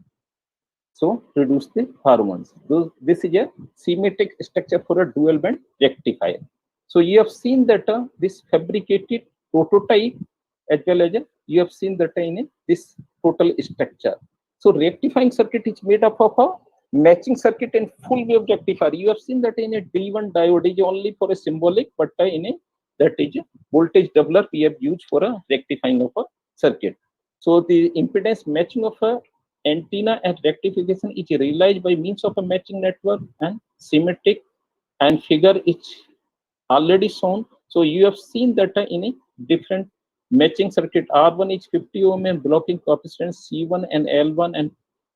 So reduce the hormones. This is a schematic structure for a dual band rectifier. So you have seen that this fabricated prototype, as well as you have seen that in this total structure. So rectifying circuit is made up of a matching circuit and full wave rectifier. You have seen that in a D1 diode is only for a symbolic, but in a that is a voltage doubler we have used for a rectifying of a circuit. So the impedance matching of a antenna and rectification is realized by means of a matching network and symmetric, and figure is already shown. So you have seen that in a different matching circuit. R1 is 50 ohm and blocking capacitance C1 and L1,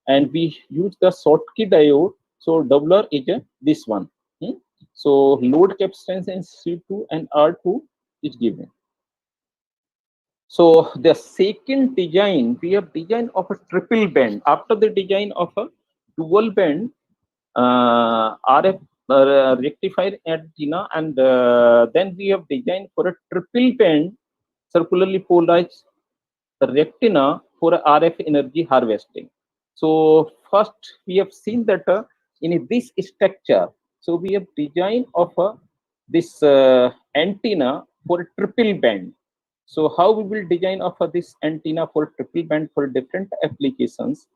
and we use the Schottky diode. So doubler is this one. So load capacitance in C2 and R2 is given. So the second design, we have design of a triple band. After the design of a dual band RF rectifier antenna, and then we have designed for a triple band circularly polarized retina for RF energy harvesting. So first we have seen that in this structure, so we have designed of this antenna for a triple band. So how we will design of this antenna for triple band for different applications?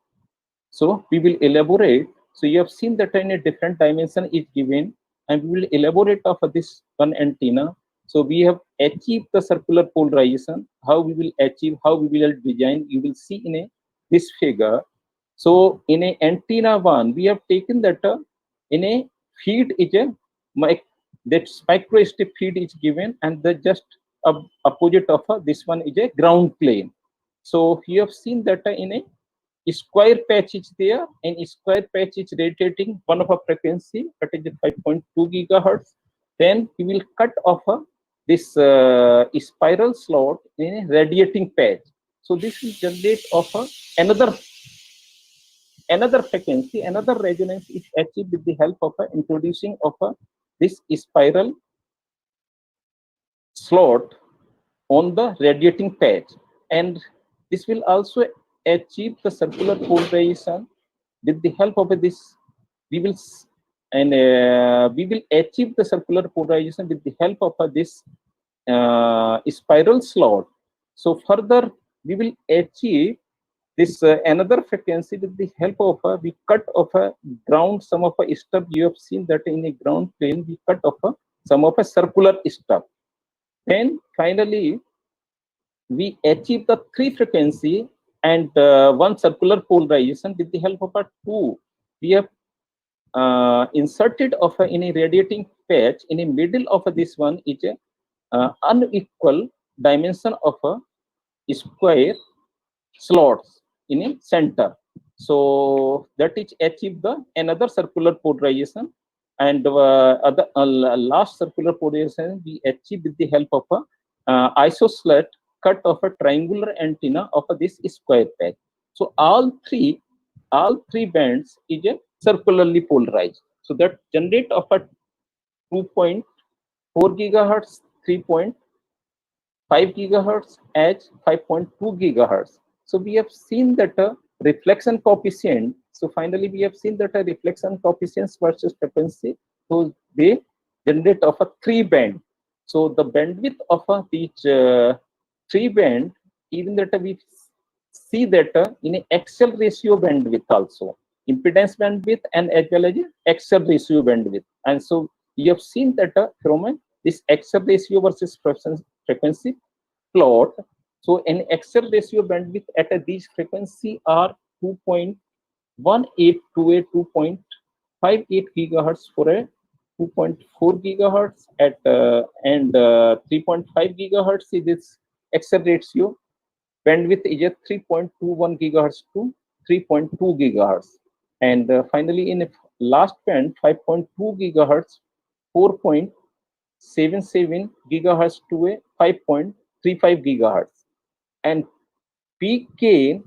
So we will elaborate. So you have seen that in a different dimension is given, and we will elaborate of this one antenna. So we have achieved the circular polarization. How we will achieve, how we will design, you will see in this figure. So in a antenna one, we have taken that in a feed is a that microstrip feed is given, and the just opposite of this one is a ground plane. So you have seen that in a square patch is there, and square patch is radiating one of a frequency that is 5.2 gigahertz. Then we will cut off this spiral slot in a radiating patch. So this will generate of another frequency, another resonance is achieved with the help of introducing of this spiral slot on the radiating patch, and this will also achieve the circular polarization with the help of this. We will achieve the circular polarization with the help of this spiral slot. So further we will achieve this another frequency with the help of we cut off a ground some of a stub. You have seen that in a ground plane we cut off some of a circular stub. Then finally we achieve the 3 frequency and 1 circular polarization with the help of a 2. We have inserted of in a radiating patch in the middle of this one is a unequal dimension of a square slots in a center. So that is achieve the another circular polarization, and other last circular polarization we achieve with the help of a isosceles cut of a triangular antenna of this square patch. So all three bands is a circularly polarized. So that generate of a 2.4 gigahertz, 3.5 gigahertz, as 5.2 gigahertz. So we have seen that a reflection coefficient. So finally we have seen that a reflection coefficients versus frequency. So they generate of a 3 band. So the bandwidth of each 3 band, even that we see that in a axial ratio bandwidth also, impedance bandwidth and as well as axial ratio bandwidth. And so you have seen that from this axial ratio versus frequency plot. So an axial ratio bandwidth at these frequency are 2.18 to a 2.58 gigahertz for a 2.4 gigahertz at and 3.5 gigahertz is this axial ratio bandwidth is a 3.21 gigahertz to 3.2 gigahertz, and finally in a last band 5.2 gigahertz, 4.77 gigahertz to a 5.35 gigahertz, and peak gain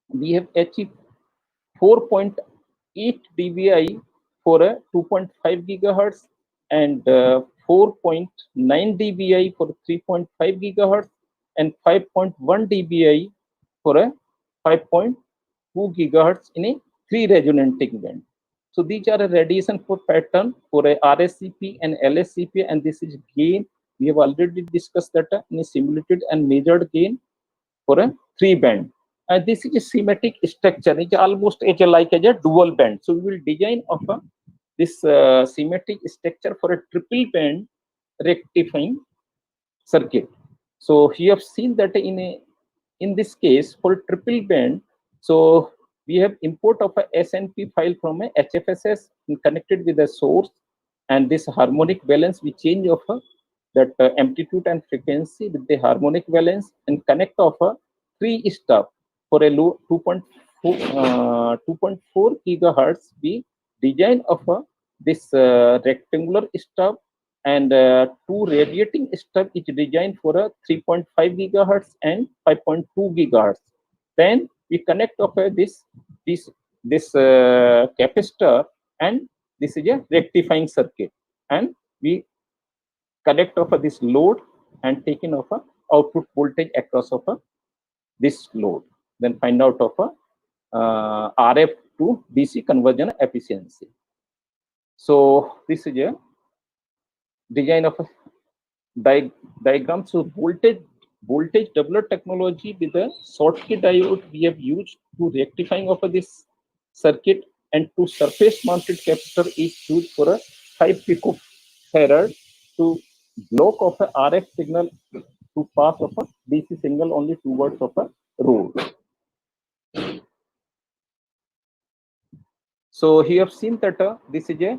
we have achieved 4.8 dBi for a 2.5 gigahertz and 4.9 dBi for 3.5 gigahertz and 5.1 dBi for a 5.2 gigahertz in a 3 resonating band. So these are a radiation for pattern for a RSCP and LSCP, and this is gain. We have already discussed that in a simulated and measured gain for a 3 band. And this is a symmetric structure. It's almost like a dual band. So we will design of this symmetric structure for a triple band rectifying circuit. So you have seen that in this case for triple band, so we have import of a SNP file from a HFSS connected with the source, and this harmonic balance we change of that amplitude and frequency with the harmonic balance and connect of a 3 stub for a low 2.4 gigahertz. We design of this rectangular stub, and 2 radiating stub is designed for a 3.5 gigahertz and 5.2 gigahertz. Then we connect of this capacitor, and this is a rectifying circuit, and we connect of this load and taken of output voltage across of this load. Then find out of RF to DC conversion efficiency. So this is a design of a diagram. So voltage doubler technology with a Schottky diode we have used to rectifying of this circuit, and to surface mounted capacitor is used for a 5 picofarad to block of a RF signal to pass of a DC signal only towards of a road. So here you have seen that this is a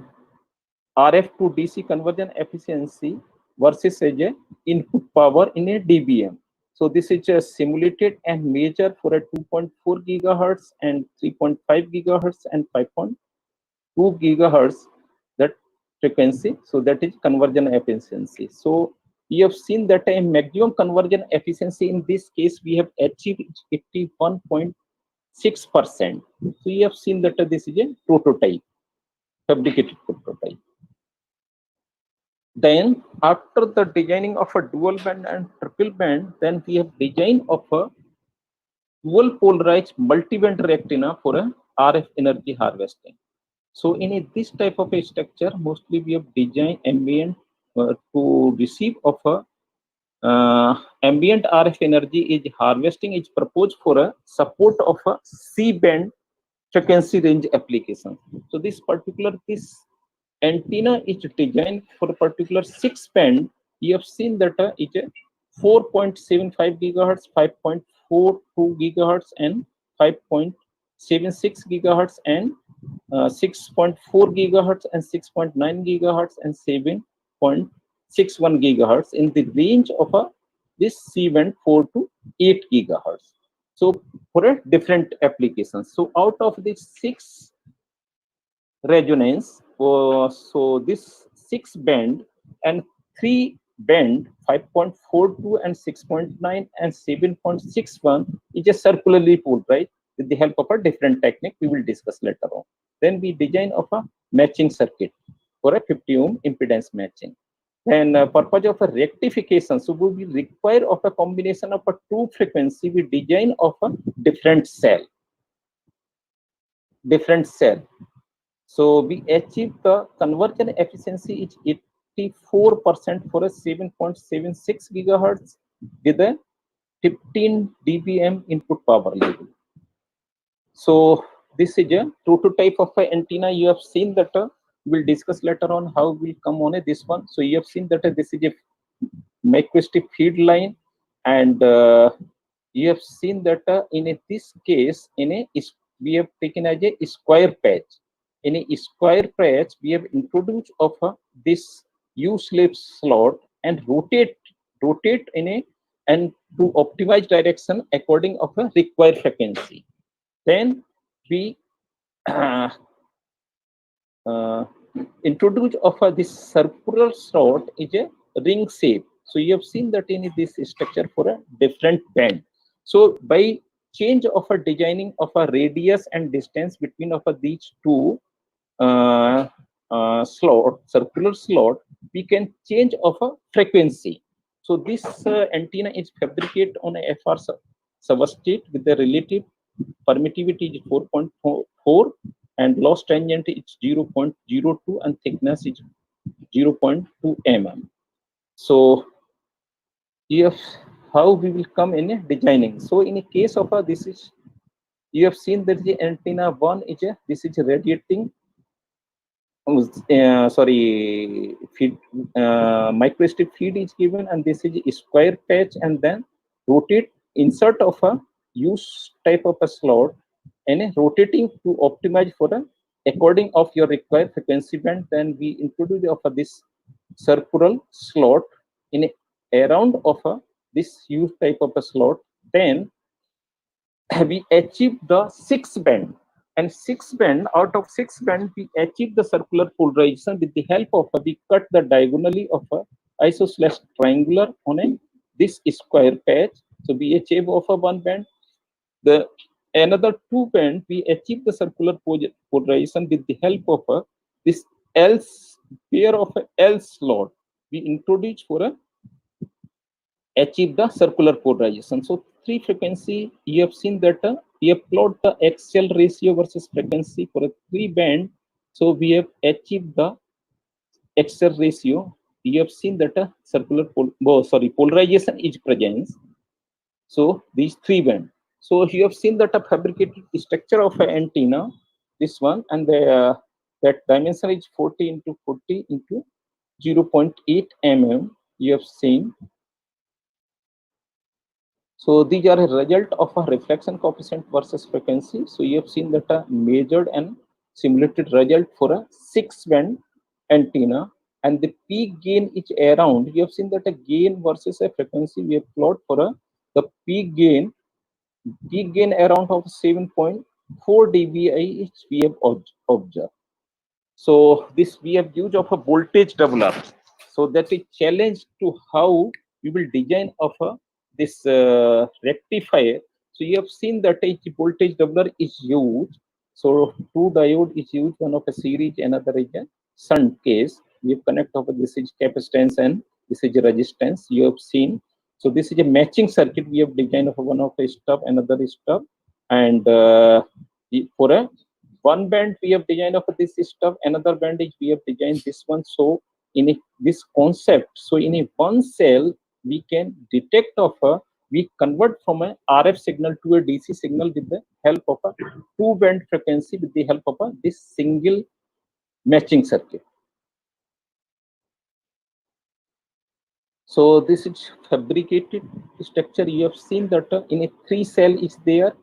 RF to DC conversion efficiency versus a input power in a dBm. So this is a simulated and measured for a 2.4 gigahertz and 3.5 gigahertz and 5.2 gigahertz that frequency. So that is conversion efficiency. So you have seen that a maximum conversion efficiency in this case we have achieved 81.6%. So you have seen that this is a prototype, fabricated prototype. Then after the designing of a dual band and triple band, then we have designed of a dual polarized multi-band retina for a RF energy harvesting. So in this type of a structure, mostly we have designed ambient to receive of a ambient RF energy is harvesting is proposed for a support of a C-band frequency range application. So this antenna is designed for a particular 6-band. You have seen that it's a 4.75 gigahertz, 5.42 gigahertz, and 5.76 gigahertz, and 6.4 gigahertz, and 6.9 gigahertz, and 7.61 gigahertz in the range of this C-band 4 to 8 gigahertz. So for a different applications. So out of these 6 resonance, so this 6-band and 3-band 5.42 and 6.9 and 7.61 is a circularly pulled, right? With the help of a different technique we will discuss later on. Then we design of a matching circuit for a 50 ohm impedance matching. Then purpose of a rectification, so we will require of a combination of a 2 frequency we design of a different cell. So we achieve the conversion efficiency is 84% for a 7.76 gigahertz with a 15 dBm input power level. So this is a prototype of an antenna. You have seen that we'll discuss later on how we'll come on this one. So you have seen that this is a microstrip feed line, and you have seen that in this case we have taken as a square patch. In a square patch we have introduced of this U-shaped slot and rotate and to optimize direction according of a required frequency. Then we introduce of this circular slot is a ring shape. So you have seen that in this structure for a different band. So by change of a designing of a radius and distance between of these 2 circular slot, we can change of a frequency. So this antenna is fabricated on a FR substrate with the relative permittivity is 4.4 and loss tangent is 0.02 and thickness is 0.2 mm. So if how we will come in a designing. So in a case of this is, you have seen that the antenna 1 is this is radiating feed, microstrip feed is given, and this is a square patch, and then rotate insert of a use type of a slot and a rotating to optimize for a according of your required frequency band. Then we introduce of this circular slot in a around of this use type of a slot. Then we achieve the 6-band, and 6-band out of 6-band we achieve the circular polarization with the help of we cut the diagonally of a isosceles triangular on this square patch. So we achieve of a 1 band. The another 2 band we achieve the circular polarization with the help of this pair of a L slot we introduce for achieve the circular polarization. So 3 frequency, you have seen that we have plot the XL ratio versus frequency for a 3 band. So we have achieved the XL ratio. You have seen that circular polarization is present. So these 3 band. So you have seen that a fabricated structure of an antenna, this one, and the that dimension is 40 into 40 into 0.8 mm. You have seen. So these are a result of a reflection coefficient versus frequency. So you have seen that a measured and simulated result for a 6-band antenna, and the peak gain is around. You have seen that a gain versus a frequency we have plot for the peak gain around of 7.4 dBi is we have observed. So this we have used of a voltage doubler. So that is challenge to how we will design of this rectifier. So you have seen that a voltage doubler is used. So 2 diode is used, one of a series, another is a shunt case. We have connect of this is capacitance and this is resistance. You have seen. So this is a matching circuit we have designed of one of a stub, another stub, and for a 1 band we have designed of this stub, another band is we have designed this one. So in this concept, so in a 1 cell we can detect of a, we convert from a RF signal to a DC signal with the help of a two-band frequency with the help of a this single matching circuit. So this is fabricated structure. You have seen that in a 3-cell is there,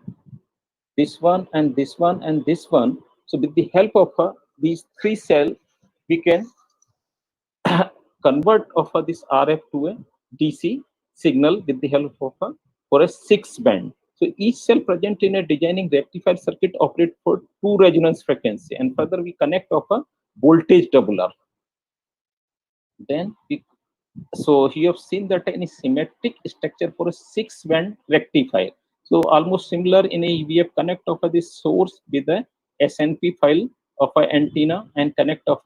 this one and this one and this one. So with the help of these 3 cells, we can convert of this RF to a DC signal with the help of for a 6-band. So each cell present in a designing rectifier circuit operate for 2 resonance frequency, and further we connect of a voltage doubler. Then so you have seen that in a symmetric structure for a 6-band rectifier. So almost similar in a we have connect of this source with a SNP file of an antenna and connect of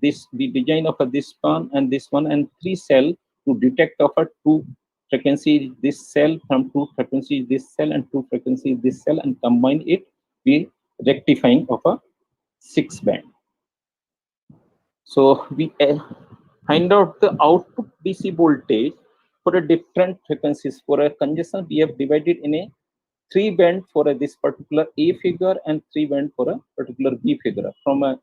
this the design of this one and 3 cell to detect of a 2 frequency this cell from 2 frequency this cell and 2 frequency this cell and combine it with rectifying of a 6-band. So we find out the output DC voltage for a different frequencies. For a congestion, we have divided in a 3-band for this particular A figure and 3-band for a particular B figure. From a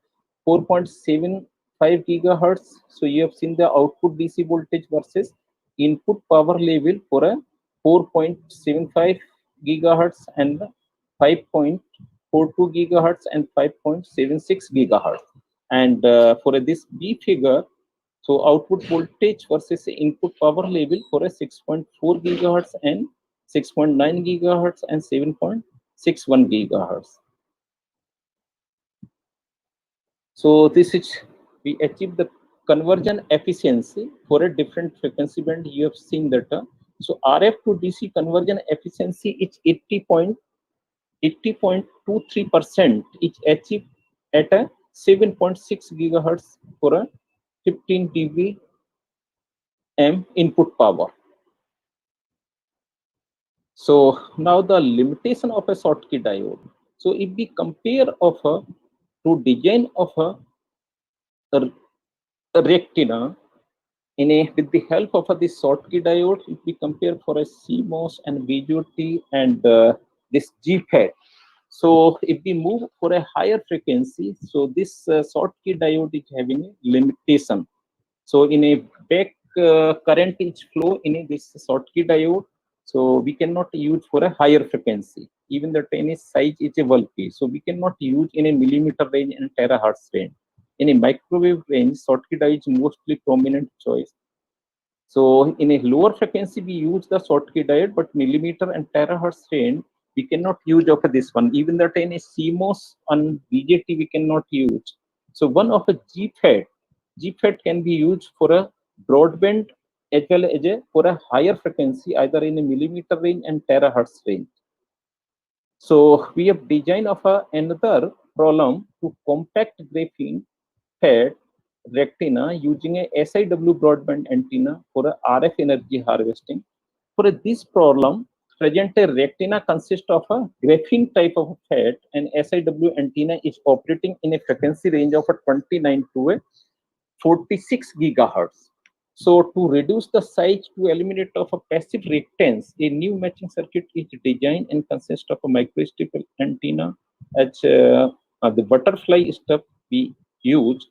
4.75 gigahertz, so you have seen the output DC voltage versus input power level for a 4.75 gigahertz and 5.42 gigahertz and 5.76 gigahertz. And for this B figure, so output voltage versus input power level for a 6.4 gigahertz and 6.9 gigahertz and 7.61 gigahertz. So this is we achieve the conversion efficiency for a different frequency band. You have seen that. So RF to DC conversion efficiency is 80.23% is achieved at a 7.6 gigahertz for a 15 dB input power. So now the limitation of a Schottky diode. So if we compare of a to design of a retina in a with the help of this Schottky diode, if we compare for a CMOS and VGT and this GFET. So if we move for a higher frequency, so this Schottky diode is having a limitation. So in a back current is flow in this Schottky diode, so we cannot use for a higher frequency. Even the tennis size is a bulky, so we cannot use in a millimeter range and terahertz range. In a microwave range, Schottky diode is mostly prominent choice. So in a lower frequency, we use the Schottky diode, but millimeter and terahertz range we cannot use of this one. Even the tennis CMOS and BJT we cannot use. So one of a GFET can be used for a broadband as well as for a higher frequency, either in a millimeter range and terahertz range. So we have designed of another problem to compact graphene fed retina using a SIW broadband antenna for a RF energy harvesting. For this problem, present a retina consists of a graphene type of FET, and SIW antenna is operating in a frequency range of a 29 to a 46 gigahertz. So to reduce the size to eliminate of a passive reactance, a new matching circuit is designed and consists of a microstrip antenna as the butterfly stuff we use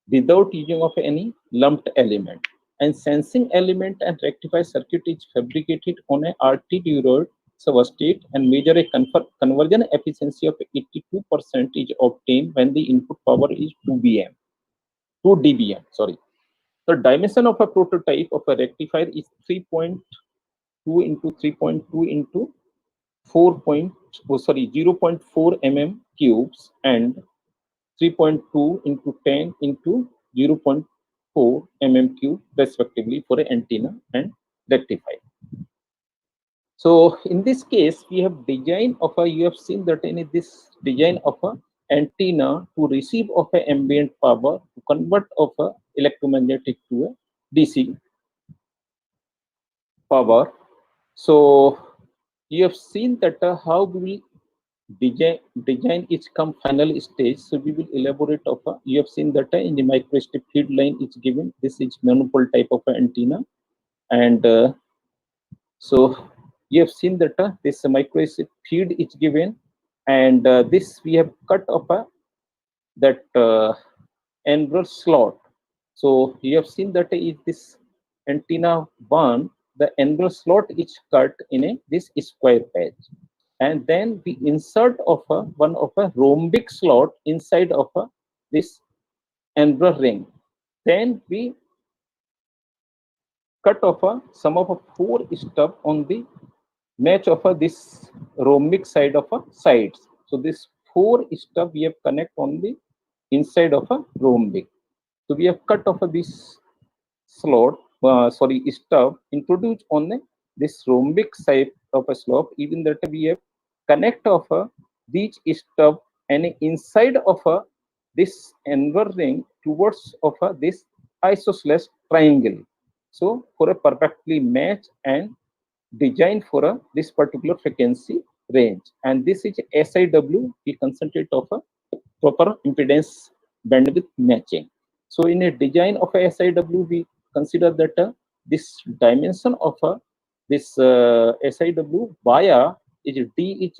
without using of any lumped element. And sensing element and rectifier circuit is fabricated on a RT duroid substrate and measure a conversion efficiency of 82% is obtained when the input power is 2 dBm. Sorry. The dimension of a prototype of a rectifier is 3.2 into 3.2 into 0.4 mm cubes and 3.2 into 10 into 0.4 mm cube respectively for an antenna and rectifier. So in this case, we have design of a, you have seen that in this design of a antenna to receive of a ambient power to convert of a electromagnetic to a DC power. So you have seen that how we will design its come final stage. So we will elaborate of a, you have seen that in the microstrip feed line is given. This is monopole type of antenna. And so you have seen that this micro feed is given, and this we have cut off that angular slot. So you have seen that is this antenna 1, the angular slot is cut in this square patch, and then we insert of one of a rhombic slot inside of this angular ring. Then we cut off some of 4 stub on the match of this rhombic side of sides. So this 4 stub we have connect on the inside of a rhombic. So we have cut off this slot, stub introduced on this rhombic side of a slope. Even that we have connect of these stub and inside of this angular ring towards of this isosceles triangle. So for a perfectly match and designed for this particular frequency range, and this is SIW. We concentrate of a proper impedance bandwidth matching. So in a design of a SIW, we consider that this dimension of this SIW via is D is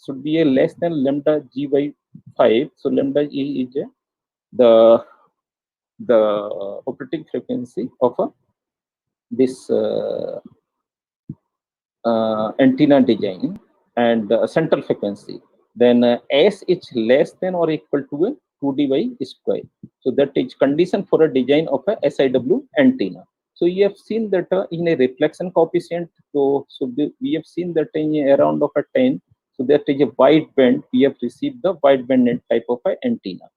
should be a less than lambda G by 5. So lambda G is the operating frequency of this antenna design, and central frequency. Then S is less than or equal to a 2D by square. So that is condition for a design of a SIW antenna. So you have seen that in a reflection coefficient, so we have seen that in around of a 10. So that is a wide band. We have received the wide band type of a antenna.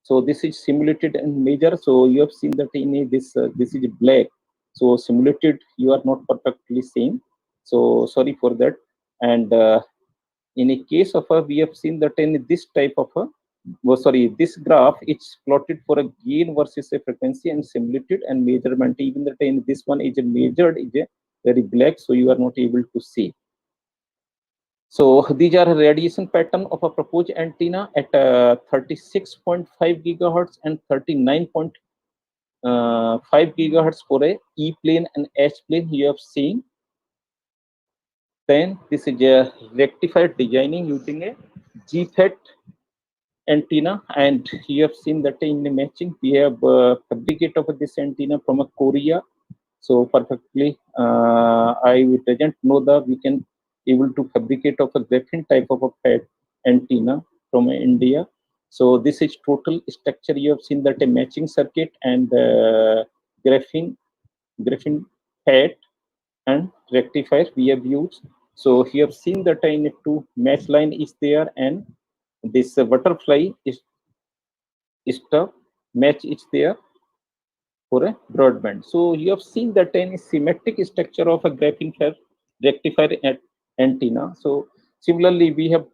So this is simulated and measured. So you have seen that in this this is black. So simulated, you are not perfectly same. So sorry for that. And in a case of we have seen that in this type of this graph, it's plotted for a gain versus a frequency and simulated and measurement. Even that in this one is measured is very black, so you are not able to see. So these are radiation pattern of a proposed antenna at 36.5 gigahertz and 39.5 gigahertz for a E plane and H plane you have seen. Then this is a rectified designing using a GFET antenna, and you have seen that in the matching we have fabricated of this antenna from a Korea. So perfectly, I doesn't know that we can able to fabricate of a graphene type of a PET antenna from India. So this is total structure. You have seen that a matching circuit and graphene PET and rectifier we have used. So you have seen that in 2 match line is there, and this butterfly is stuff match is there for a broadband. So you have seen that in symmetric structure of a graphene rectifier antenna. So similarly, we have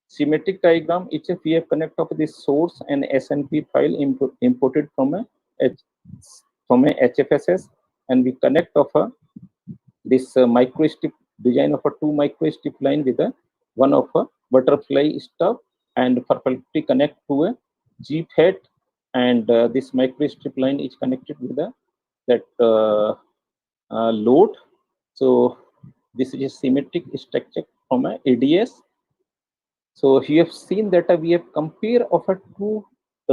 symmetric diagram. Each of we have connect of this source and SNP file imported from a HFSS, and we connect of this microstrip design of a 2 microstrip line with a one of a butterfly stuff, and perfectly connect to a GFET, and this microstrip line is connected with that load. So this is a symmetric structure from a ADS. So you have seen that we have compared of a 2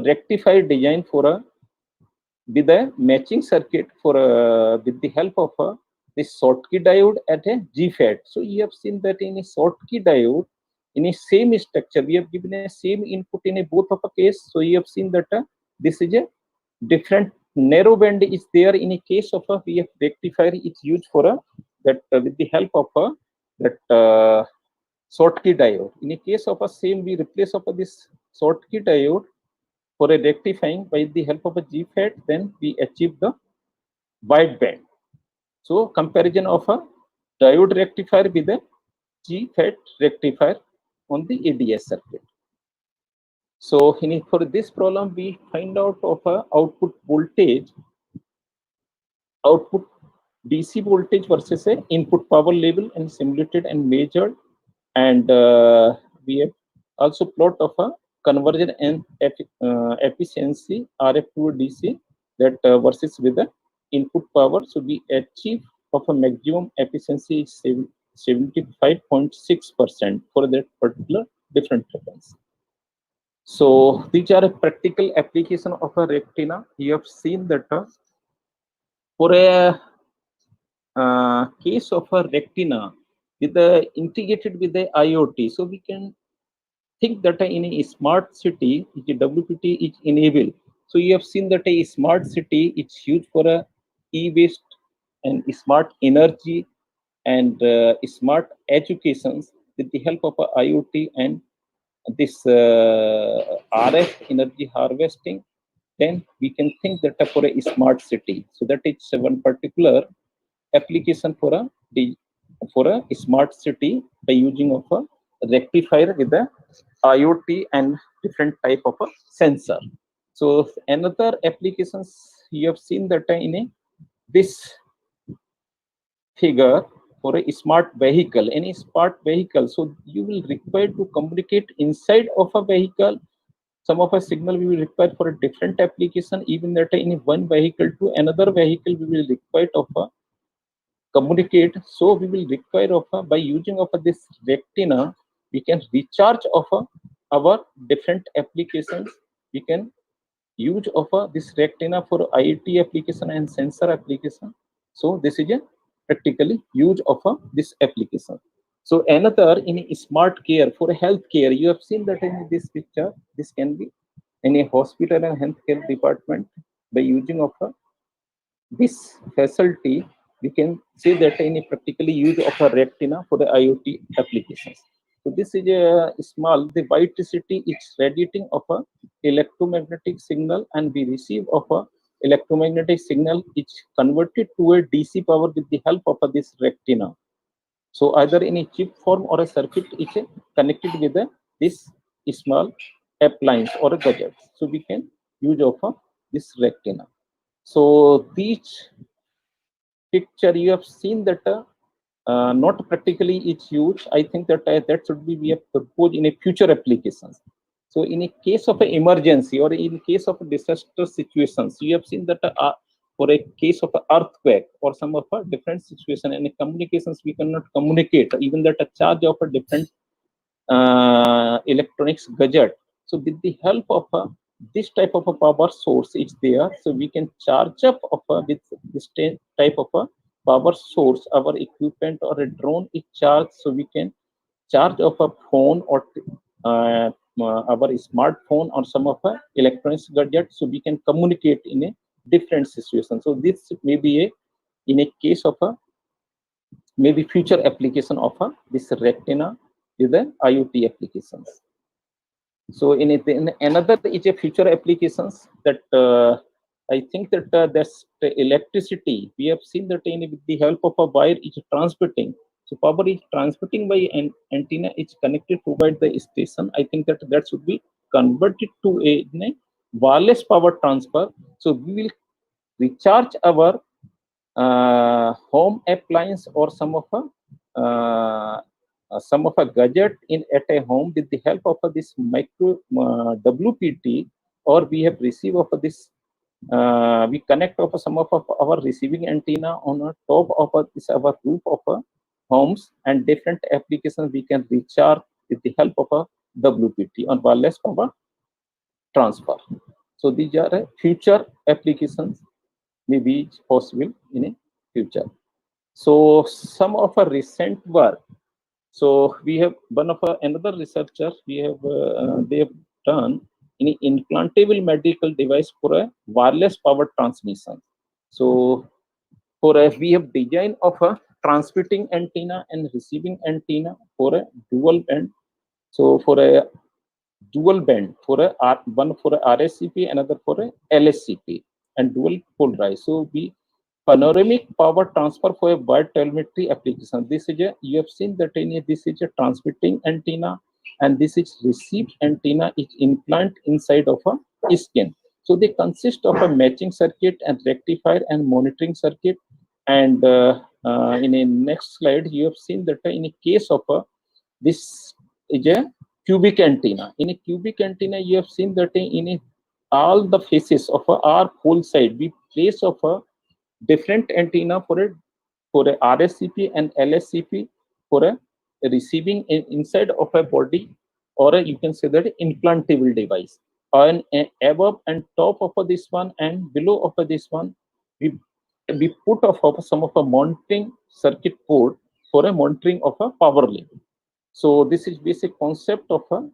rectified design for a with a matching circuit for with the help of this Schottky diode at a GFET. So you have seen that in a Schottky diode, in a same structure, we have given a same input in a both of a case. So you have seen that this is a different narrow band is there. In a case of a we have rectifier, it's used for that with the help of that Schottky diode. In a case of a same, we replace of this Schottky diode for a rectifying by the help of a GFET, then we achieve the wide band. So comparison of a diode rectifier with a GFET rectifier on the ADS circuit. So for this problem, we find out of a output voltage, output DC voltage versus a input power level, and simulated and measured, and we have also plot of a conversion and efficiency RF to DC that versus with the input power. So we achieve of a maximum efficiency is 75.6% for that particular different frequency. So these are a practical application of a retina. You have seen that for a case of a retina with the integrated with the IoT, so we can think that in a smart city, WPT is enabled. So you have seen that a smart city is used for a e-waste and smart energy and smart educations with the help of a IoT and this RF energy harvesting. Then we can think that for a smart city. So that is one particular application for a smart city by using of a rectifier with the IoT and different type of a sensor. So another applications you have seen that in this figure for a smart vehicle, any smart vehicle. So you will require to communicate inside of a vehicle. Some of a signal we will require for a different application, even that in one vehicle to another vehicle we will require of a communicate. So we will require of a, by using of a, this retina, we can recharge of a, our different applications. We can use of a, this retina for IoT application and sensor application. So this is a practically use of a, this application. So another in a smart care for healthcare, you have seen that in this picture. This can be in a hospital and healthcare department by using of a, this facility. We can say that in a practically use of a retina for the IoT applications. So this is a small, the white city is radiating of a electromagnetic signal, and we receive of a electromagnetic signal is converted to a DC power with the help of this retina. So either in a chip form or a circuit is connected with this small appliance or a gadget. So we can use of this retina. So these picture you have seen that not practically it's used. I think that that should be we have proposed in a future applications. So in a case of an emergency or in case of a disaster situations, you have seen that for a case of an earthquake or some of a different situation and communications we cannot communicate, even that a charge of a different electronics gadget. So with the help of this type of a power source is there, so we can charge up of with this type of a power source our equipment or a drone is charged. So we can charge of a phone or our smartphone or some of a electronics gadget, so we can communicate in a different situation. So this may be a in a case of a maybe future application of this retina with the IoT applications. So in another is a future applications that I think that that's the electricity. We have seen that with the help of a wire is transmitting. So power is transmitting by an antenna is connected to the station. I think that that should be converted to a wireless power transfer. So we will recharge our home appliance or some of a gadget at a home with the help of this micro WPT, or we have received of this. We connect of some of our receiving antenna on the top of this our roof of homes, and different applications we can recharge with the help of a WPT on wireless power transfer. So these are future applications maybe possible in a future. So some of our recent work. So we have one of another researcher we have they have done in implantable medical device for a wireless power transmission. So for a we have design of a transmitting antenna and receiving antenna for a dual band. So for a dual band for a one for a RSCP, another for a LSCP, and dual polarized. So we panoramic power transfer for a wire telemetry application. This is a you have seen that in this is a transmitting antenna, and this is received antenna is implant inside of a skin. So they consist of a matching circuit and rectifier and monitoring circuit. And in a next slide, you have seen that in a case of this is a cubic antenna. In a cubic antenna, you have seen that in all the faces of our whole side, we place of a different antenna for a for a RSCP and LSCP for a receiving inside of a body, or you can say that implantable device. And above and top of this one and below of this one, we put of some of a monitoring circuit board for a monitoring of a power level. So this is basic concept of a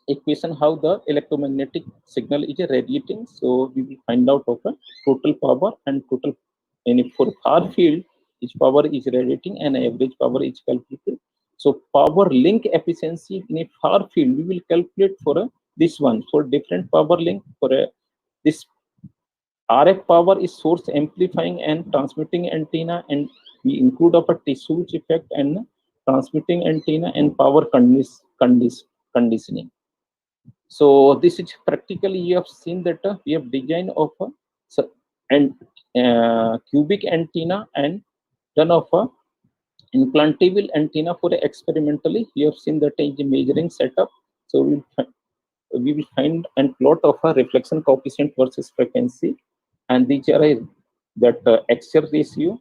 equation how the electromagnetic signal is radiating. So we will find out of a total power and total, and for far field each power is radiating and average power is calculated. So power link efficiency in a far field we will calculate for this one for different power link. For this RF power is source amplifying and transmitting antenna, and we include of a tissue effect and transmitting antenna and power conditioning. So this is practically you have seen that we have design of a cubic antenna and done of a implantable antenna for experimentally. You have seen that in the measuring setup. So we will find and plot of a reflection coefficient versus frequency, and these are that axial ratio.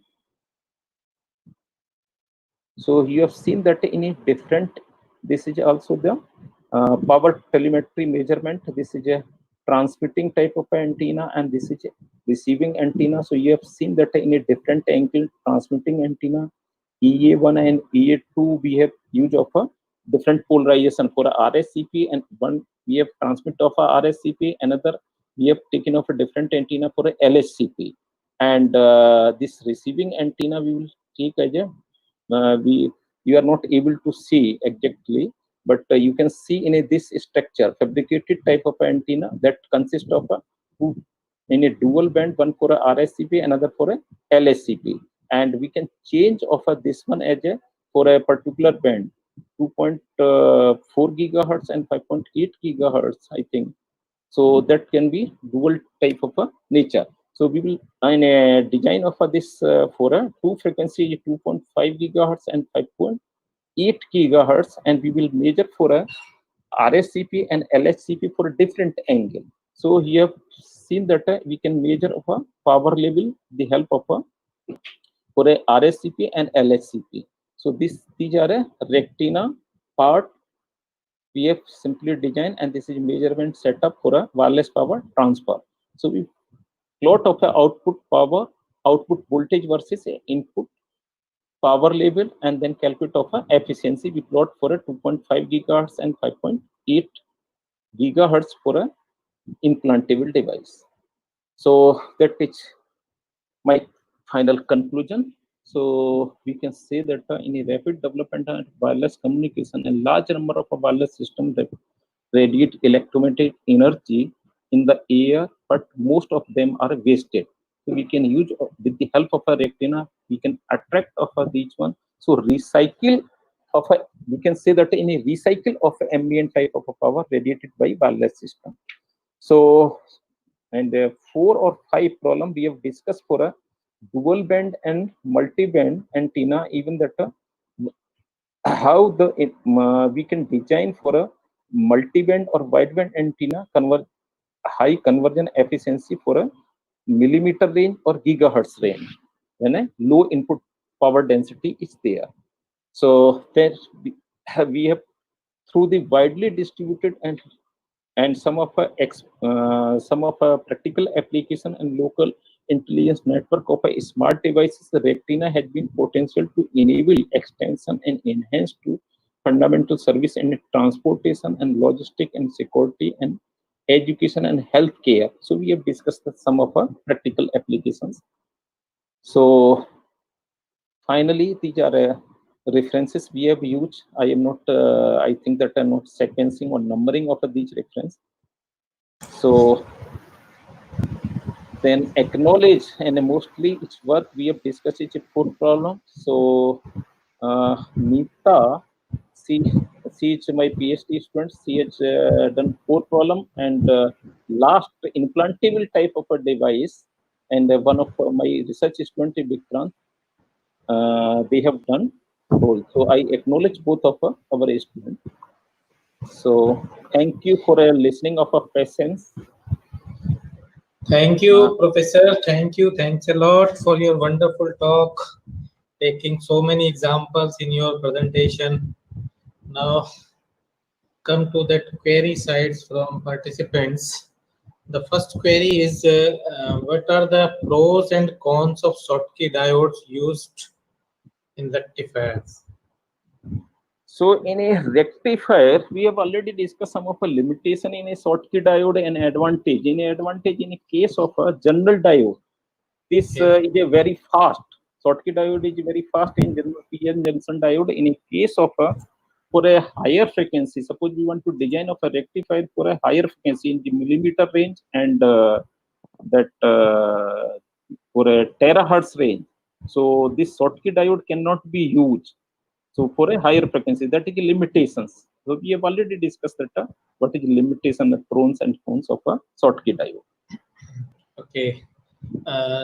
So you have seen that in a different. This is also the power telemetry measurement. This is a transmitting type of antenna, and this is a receiving antenna. So you have seen that in a different angle transmitting antenna, EA1 and EA2, we have use of a different polarization for a RSCP, and one we have transmit of a RSCP, another we have taken of a different antenna for a LSCP, and this receiving antenna we will take as a you are not able to see exactly, but you can see in this structure fabricated type of antenna that consists of two in a dual band, one for a RSCP, another for a LSCP, and we can change of this one as a for a particular band 2.4 gigahertz and 5.8 gigahertz, I think. So that can be dual type of a nature. So we will in a design of this for a two frequency 2.5 gigahertz and 5.8 gigahertz, and we will measure for a RSCP and LSCP for a different angle. So you have seen that we can measure of a power level the help of a for a RSCP and LSCP. So these are a retina part we have simply designed, and this is measurement setup for a wireless power transfer. So we plot of the output power, output voltage versus input power level, and then calculate of a efficiency. We plot for a 2.5 gigahertz and 5.8 gigahertz for a implantable device. So that is my final conclusion. So we can say that in a rapid development of wireless communication, a large number of wireless systems that radiate electromagnetic energy in the air, but most of them are wasted. So we can use with the help of a retina, we can attract of these one. So recycle of a, we can say that in a recycle of ambient type of a power radiated by wireless system. So, and 4 or 5 problem we have discussed for a dual band and multi-band antenna, even that how the we can design for a multi-band or wideband antenna high conversion efficiency for a millimeter range or gigahertz range when a low input power density is there. So that we have through the widely distributed and some of a practical application and local intelligence network of a smart devices, the retina has been potential to enable extension and enhance to fundamental service in transportation and logistic and security and education and healthcare. So we have discussed some of our practical applications. So finally, these are references we have used. I am not, I think that I'm not sequencing or numbering of these references. So then acknowledge, and mostly its work we have discussed is a 4 problem. So Nita, she is my PhD student. She has done 4 problem, and last implantable type of a device, and one of my research student Vikrant, they have done whole. So I acknowledge both of our students. So thank you for listening of our patience. Thank you, Professor. Thank you. Thanks a lot for your wonderful talk. taking so many examples in your presentation. Now, come to that query sides from participants. The first query is what are the pros and cons of Schottky diodes used in rectifiers? So in a rectifier, we have already discussed some of the limitation in a Schottky diode and advantage. In a case of a general diode, this is a very fast. Schottky diode is very fast in general PN junction diode. In a case of a for a higher frequency, suppose we want to design of a rectifier for a higher frequency in the millimeter range and that for a terahertz range. So this Schottky diode cannot be used. So for a higher frequency, that is the limitations. So we have already discussed that what is the limitation, the pros and cons of a Schottky diode. Okay.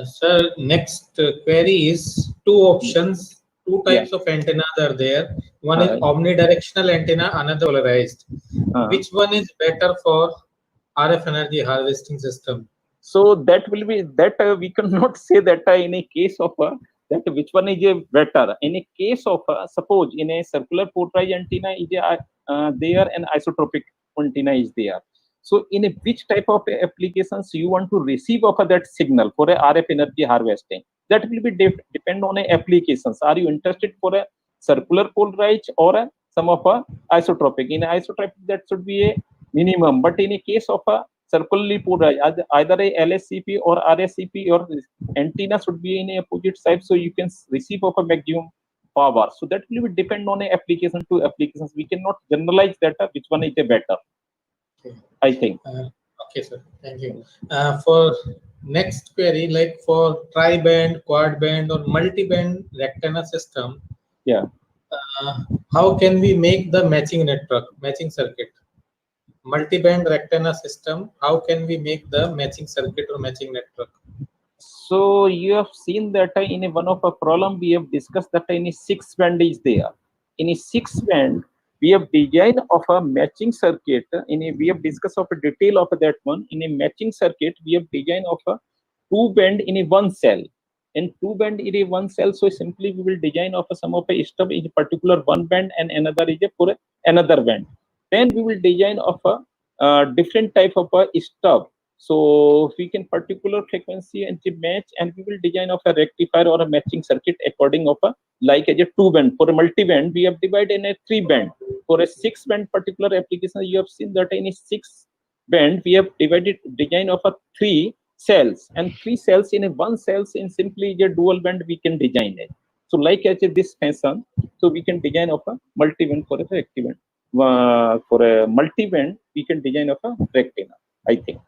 Sir, next query is two options, two types of antennas are there. One is omnidirectional antenna, another polarized. Which one is better for RF energy harvesting system? So that will be that we cannot say that in a case of that which one is a better. In a case of suppose in a circular polarized antenna is there and isotropic antenna is there. So in a which type of applications you want to receive of that signal for a RF energy harvesting, that will be depend on a applications. Are you interested for a circular polarized or some of a isotropic? In isotropic that should be a minimum, but in a case of a circularly polarized, either a LSCP or RSCP or antenna should be in a opposite side, so you can receive of a maximum power. So that will be depend on a application to applications. We cannot generalize that which one is a better. Okay. I think. Okay, sir. Thank you. For next query, like for tri-band, quad-band, or multi-band rectangular system, Yeah. How can we make the matching network, matching circuit? Multi-band rectangular system, how can we make the matching circuit or matching network? So you have seen that in one of a problem we have discussed that in a 6-band is there. In a 6-band, we have designed of a matching circuit. We have discussed of a detail of that one. In a matching circuit, we have designed of a 2-band in a 1 cell. In 2-band in a 1 cell, so simply we will design of a some of a stub in a particular 1 band and another is a for another band. Then we will design of a different type of a stub. So we can particular frequency and the match, and we will design of a rectifier or a matching circuit according of a like as a 2-band. For a multi-band, we have divided in a 3-band. For a 6-band particular application, you have seen that in a 6-band we have divided design of a 3 cells, and 3 cells in a 1 cells in simply a dual band we can design it. So like as this fashion, so we can design of a multi-band for a rectifier. For a multi-band, we can design of a rectifier, I think.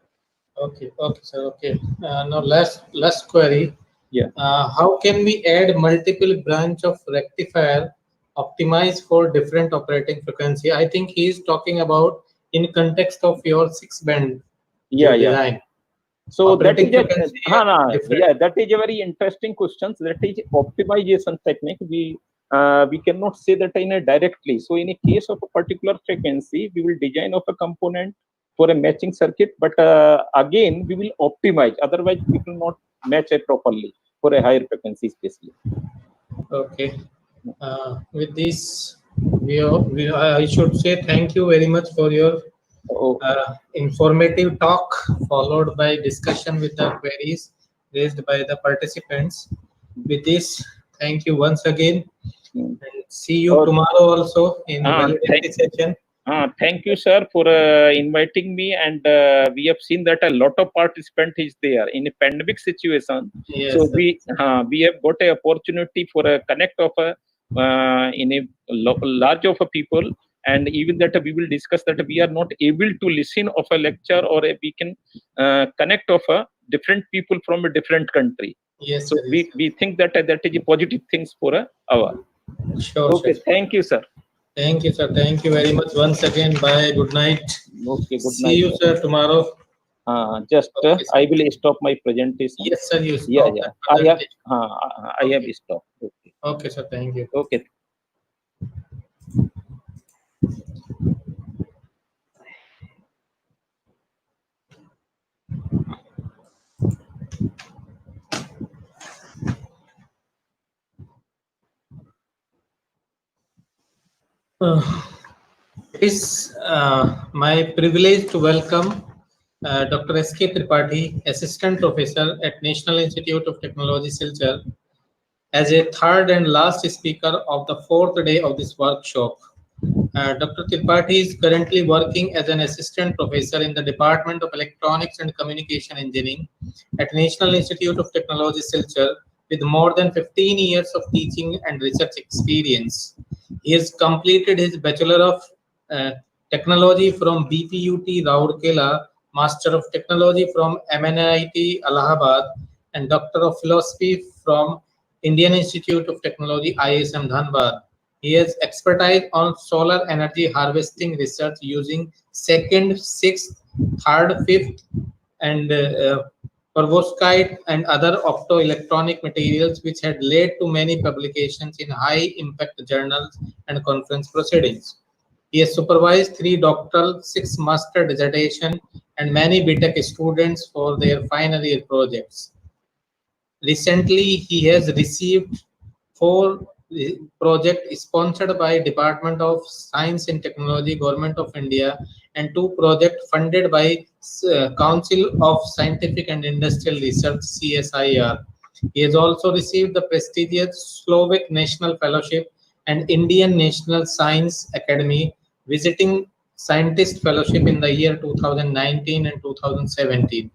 Okay, sir. Okay. Now last query. Yeah. How can we add multiple branch of rectifier optimized for different operating frequency? I think he is talking about in context of your 6-band design. So that is that is a very interesting question. That is optimization technique. We cannot say that in a directly. So in a case of a particular frequency, we will design of a component for a matching circuit, but again we will optimize. Otherwise, we will not match it properly for a higher frequency, especially. Okay. With this, I should say thank you very much for your informative talk, followed by discussion with the queries raised by the participants. With this, thank you once again, and see you tomorrow also in validity session. Thank you, sir, for inviting me. And we have seen that a lot of participant is there in a pandemic situation. Yes, so sir. we have got a opportunity for a connect of in a large of a people. And even that we will discuss that we are not able to listen of a lecture, or we can connect of different people from a different country. Yes, so sir, we think that that is a positive things for our. Sure, Okay, sir. thank you, sir. Thank you, sir. Thank you very much once again. Bye. Good night. Okay, good See night. you, sir, tomorrow. Okay, I will stop my presentation. Yes, sir. You stop. Yeah. I have stopped. Okay. Okay, sir. Thank you. Okay. It is my privilege to welcome Dr. S.K. Tripathi, Assistant Professor at National Institute of Technology, Silchar, as a third and last speaker of the fourth day of this workshop. Dr. Tripathi is currently working as an assistant professor in the Department of Electronics and Communication Engineering at National Institute of Technology, Silchar, with more than 15 years of teaching and research experience. He has completed his Bachelor of uh, Technology from BPUT Rourkela, Master of Technology from MNIT Allahabad, and Doctor of Philosophy from Indian Institute of Technology ISM Dhanbad. He has expertise on solar energy harvesting research using second, sixth, third, fifth, and perovskite and other optoelectronic materials, which had led to many publications in high impact journals and conference proceedings. He has supervised 3 doctoral, 6 master dissertation, and many BTech students for their final year projects. Recently, he has received 4 projects sponsored by Department of Science and Technology, Government of India, and 2 projects funded by Council of Scientific and Industrial Research (CSIR). He has also received the prestigious Slovak National Fellowship and Indian National Science Academy Visiting Scientist Fellowship in the year 2019 and 2017.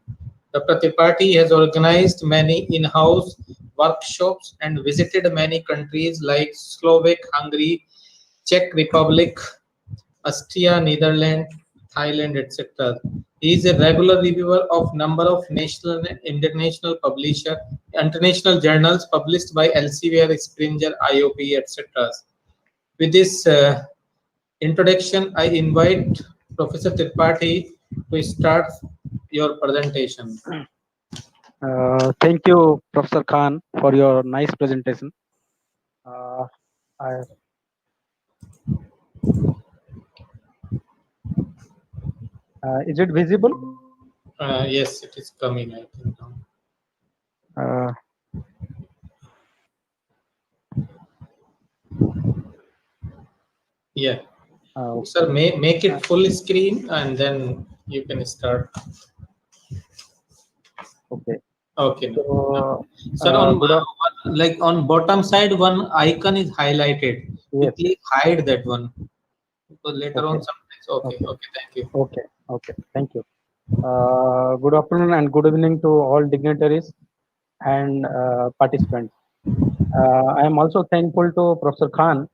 Dr. Tripathi has organized many in-house workshops and visited many countries like Slovak, Hungary, Czech Republic, Austria, Netherlands, Thailand, etc. He is a regular reviewer of number of national and international journals published by Elsevier, Springer, IOP, etc. With this introduction, I invite Professor Tripathi to start your presentation. Thank you, Professor Khan, for your nice presentation. I, is it visible? Yes, it is coming, I think. Uh, Yeah. okay. Sir, make it full screen and then you can start. Okay. Okay. So, Sir, like on bottom side, one icon is highlighted. You yes. please hide that one. Because later on, Okay. sometimes. Okay. Okay. Thank you. Okay. Okay. Thank you. Good afternoon and good evening to all dignitaries and participants. I am also thankful to Professor Khan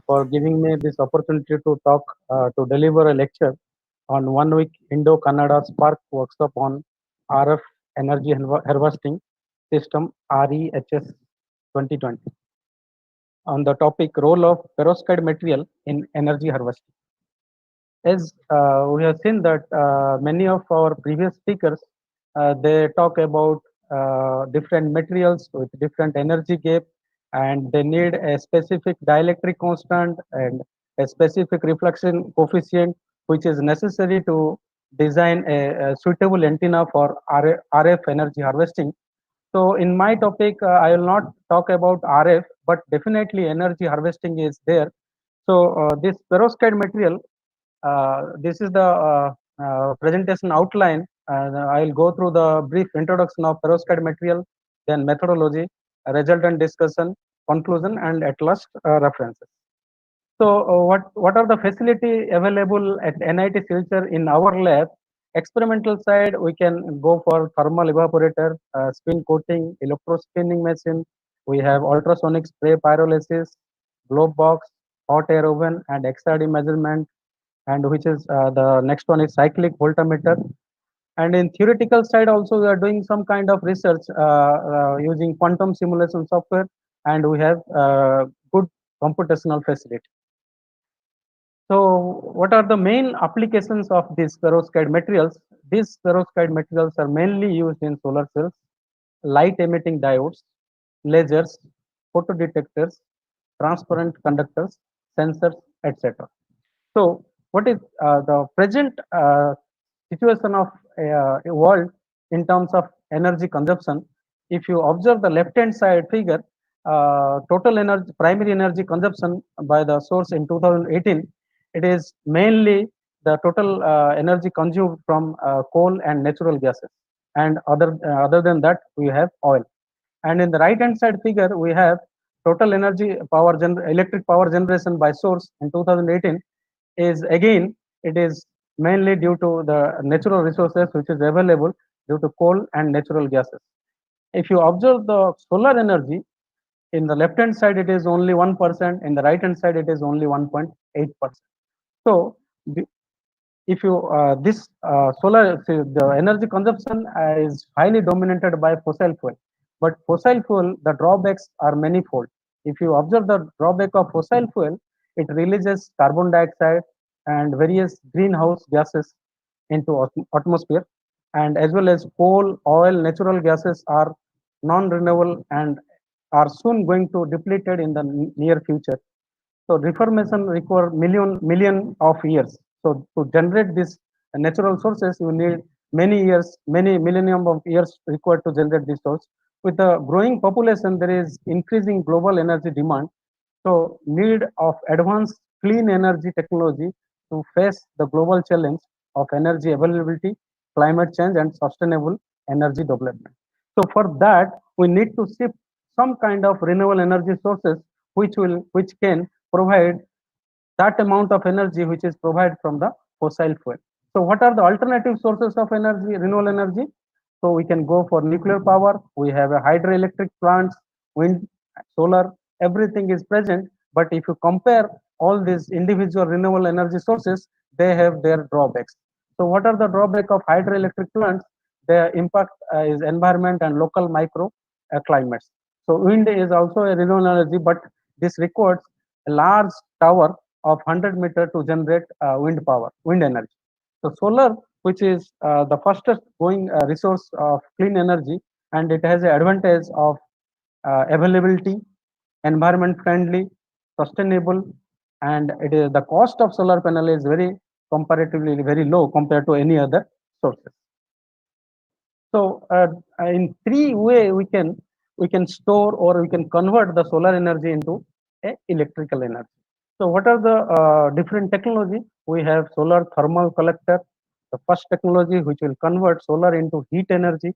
for giving me this opportunity to talk, to deliver a lecture on 1 week Indo-Canada SPARC workshop on RF energy harvesting system REHS 2020 on the topic role of perovskite material in energy harvesting. As we have seen that many of our previous speakers, they talk about different materials with different energy gap, and they need a specific dielectric constant and a specific reflection coefficient, which is necessary to design a suitable antenna for RF energy harvesting. So in my topic, I will not talk about RF, but definitely energy harvesting is there. So this perovskite material, this is the presentation outline. I will go through the brief introduction of perovskite material, then methodology, resultant discussion, conclusion, and at last references. So what are the facility available at NIT Silchar in our lab? Experimental side, we can go for thermal evaporator, spin coating, electrospinning machine. We have ultrasonic spray pyrolysis, globe box, hot air oven, and XRD measurement, and which is the next one is cyclic voltmeter. And in theoretical side also, we are doing some kind of research using quantum simulation software, and we have good computational facility. So what are the main applications of these perovskite materials? These perovskite materials are mainly used in solar cells, light emitting diodes, lasers, photodetectors, transparent conductors, sensors, etc. So what is the present situation of a world in terms of energy consumption? If you observe the left hand side figure, total energy, primary energy consumption by the source in 2018, it is mainly the total energy consumed from coal and natural gases, and other than that we have oil. And in the right hand side figure we have total energy electric power generation by source in 2018 is again, it is mainly due to the natural resources which is available due to coal and natural gases. If you observe the solar energy, in the left hand side it is only 1%, in the right hand side it is only 1.8%. So if you this the energy consumption is highly dominated by fossil fuel, but fossil fuel, the drawbacks are manifold. If you observe the drawback of fossil fuel, it releases carbon dioxide and various greenhouse gases into atmosphere, and as well as coal, oil, natural gases are non-renewable and are soon going to depleted in the near future. So reformation require million of years. So to generate these natural sources, you need many years, many millennium of years required to generate this source. With the growing population, there is increasing global energy demand. So need of advanced clean energy technology to face the global challenge of energy availability, climate change, and sustainable energy development. So for that, we need to shift some kind of renewable energy sources which can provide that amount of energy which is provided from the fossil fuel. So what are the alternative sources of energy, renewable energy? So we can go for nuclear power. We have a hydroelectric plants, wind, solar, everything is present. But if you compare all these individual renewable energy sources, they have their drawbacks. So what are the drawbacks of hydroelectric plants? Their impact is environment and local micro climates. So wind is also a renewable energy, but this requires a large tower of 100 meters to generate wind energy. So solar, which is the fastest growing resource of clean energy, and it has the advantage of availability, environment friendly, sustainable, and it is the cost of solar panel is very comparatively very low compared to any other sources. So in three way we can store or we can convert the solar energy into electrical energy. So what are the different technology? We have solar thermal collector, the first technology which will convert solar into heat energy.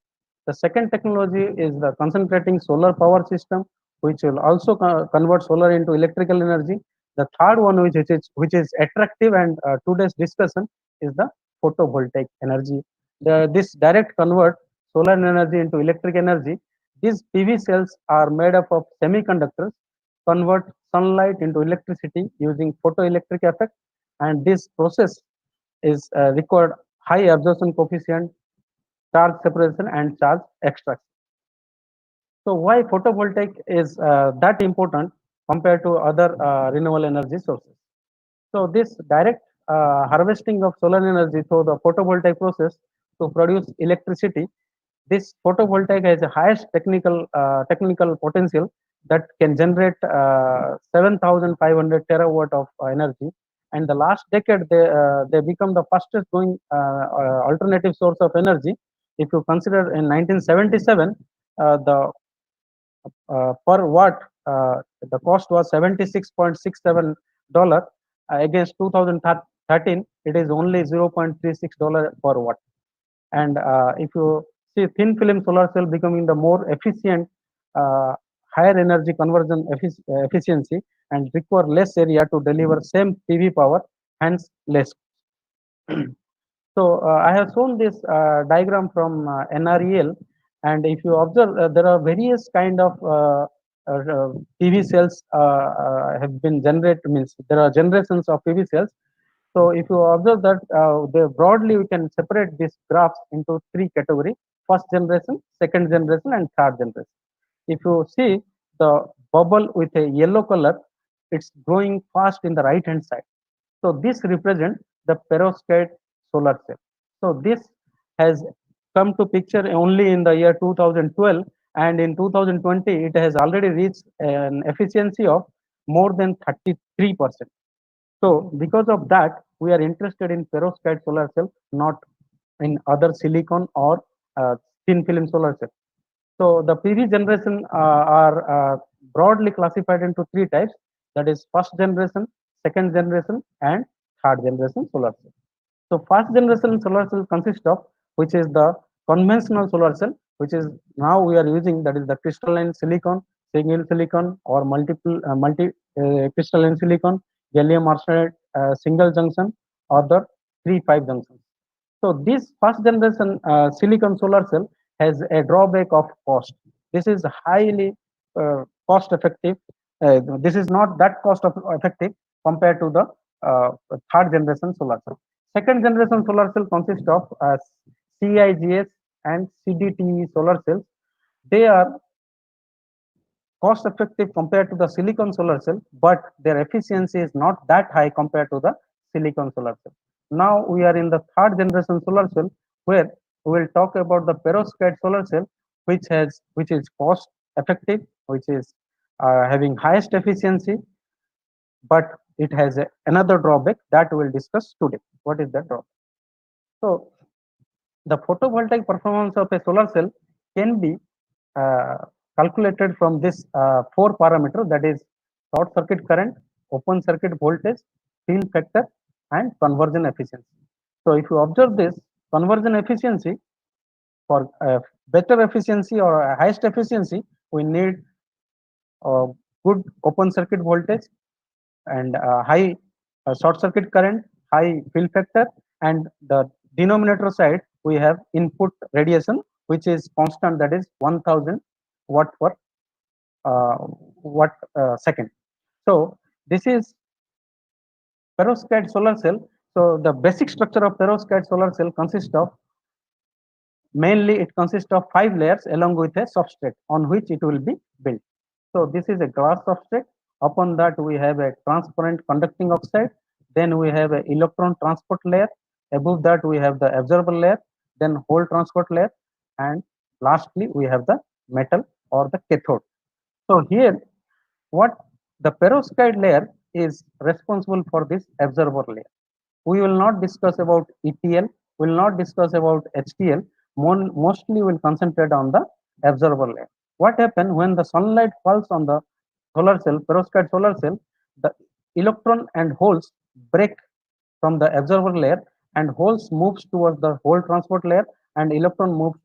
The second technology is the concentrating solar power system, which will also convert solar into electrical energy. The third one, which is attractive and today's discussion, is the photovoltaic energy. This direct convert solar energy into electric energy. These PV cells are made up of semiconductors, convert sunlight into electricity using photoelectric effect, and this process is required high absorption coefficient, charge separation, and charge extraction. So why photovoltaic is that important compared to other renewable energy sources? So this direct harvesting of solar energy through the photovoltaic process to produce electricity, this photovoltaic has the highest technical potential that can generate 7,500 terawatt of energy. And the last decade, they become the fastest growing alternative source of energy. If you consider in 1977, the per watt, the cost was $76.67. Against 2013, it is only $0.36 per watt. And if you see thin film solar cell becoming the more efficient, higher energy conversion efficiency, and require less area to deliver same PV power, hence less. So I have shown this diagram from NREL, and if you observe, there are various kind of PV cells have been generated. Means there are generations of PV cells. So if you observe that, broadly we can separate these graphs into three categories: first generation, second generation, and third generation. If you see the bubble with a yellow color, it's growing fast in the right hand side. So this represents the perovskite solar cell. So this has come to picture only in the year 2012, and in 2020 it has already reached an efficiency of more than 33%. So because of that, we are interested in perovskite solar cell, not in other silicon or thin film solar cell. So the PV generation are broadly classified into three types. That is first generation, second generation, and third generation solar cell. So first generation solar cell consists of, which is the conventional solar cell, which is now we are using, that is the crystalline silicon, single silicon, or multi crystalline silicon, gallium arsenide single junction, or the 3-5 junctions. So this first generation silicon solar cell has a drawback of cost. This is highly cost effective. This is not that cost effective compared to the third generation solar cell. Second generation solar cell consists of CIGS and CDTE solar cells. They are cost effective compared to the silicon solar cell, but their efficiency is not that high compared to the silicon solar cell. Now we are in the third generation solar cell, where we will talk about the perovskite solar cell, which is cost effective, which is having highest efficiency, but it has another drawback that we will discuss today. What is that drawback? So the photovoltaic performance of a solar cell can be calculated from this 4 parameters, that is short circuit current, open circuit voltage, fill factor, and conversion efficiency. So if you observe this conversion efficiency, for better efficiency or highest efficiency, we need good open circuit voltage and high short circuit current, high fill factor, and the denominator side we have input radiation, which is constant, that is 1000 watt per second. So this is perovskite solar cell. So the basic structure of perovskite solar cell consists of, mainly it consists of 5 layers along with a substrate on which it will be built. So this is a glass substrate. Upon that we have a transparent conducting oxide. Then we have an electron transport layer. Above that we have the absorber layer, then hole transport layer, and lastly we have the metal or the cathode. So here, what the perovskite layer is responsible for this absorber layer. We will not discuss about ETL, we will not discuss about HTL. Mostly we will concentrate on the absorber layer. What happens when the sunlight falls on the solar cell, perovskite solar cell, the electron and holes break from the absorber layer, and holes moves towards the hole transport layer, and electron moves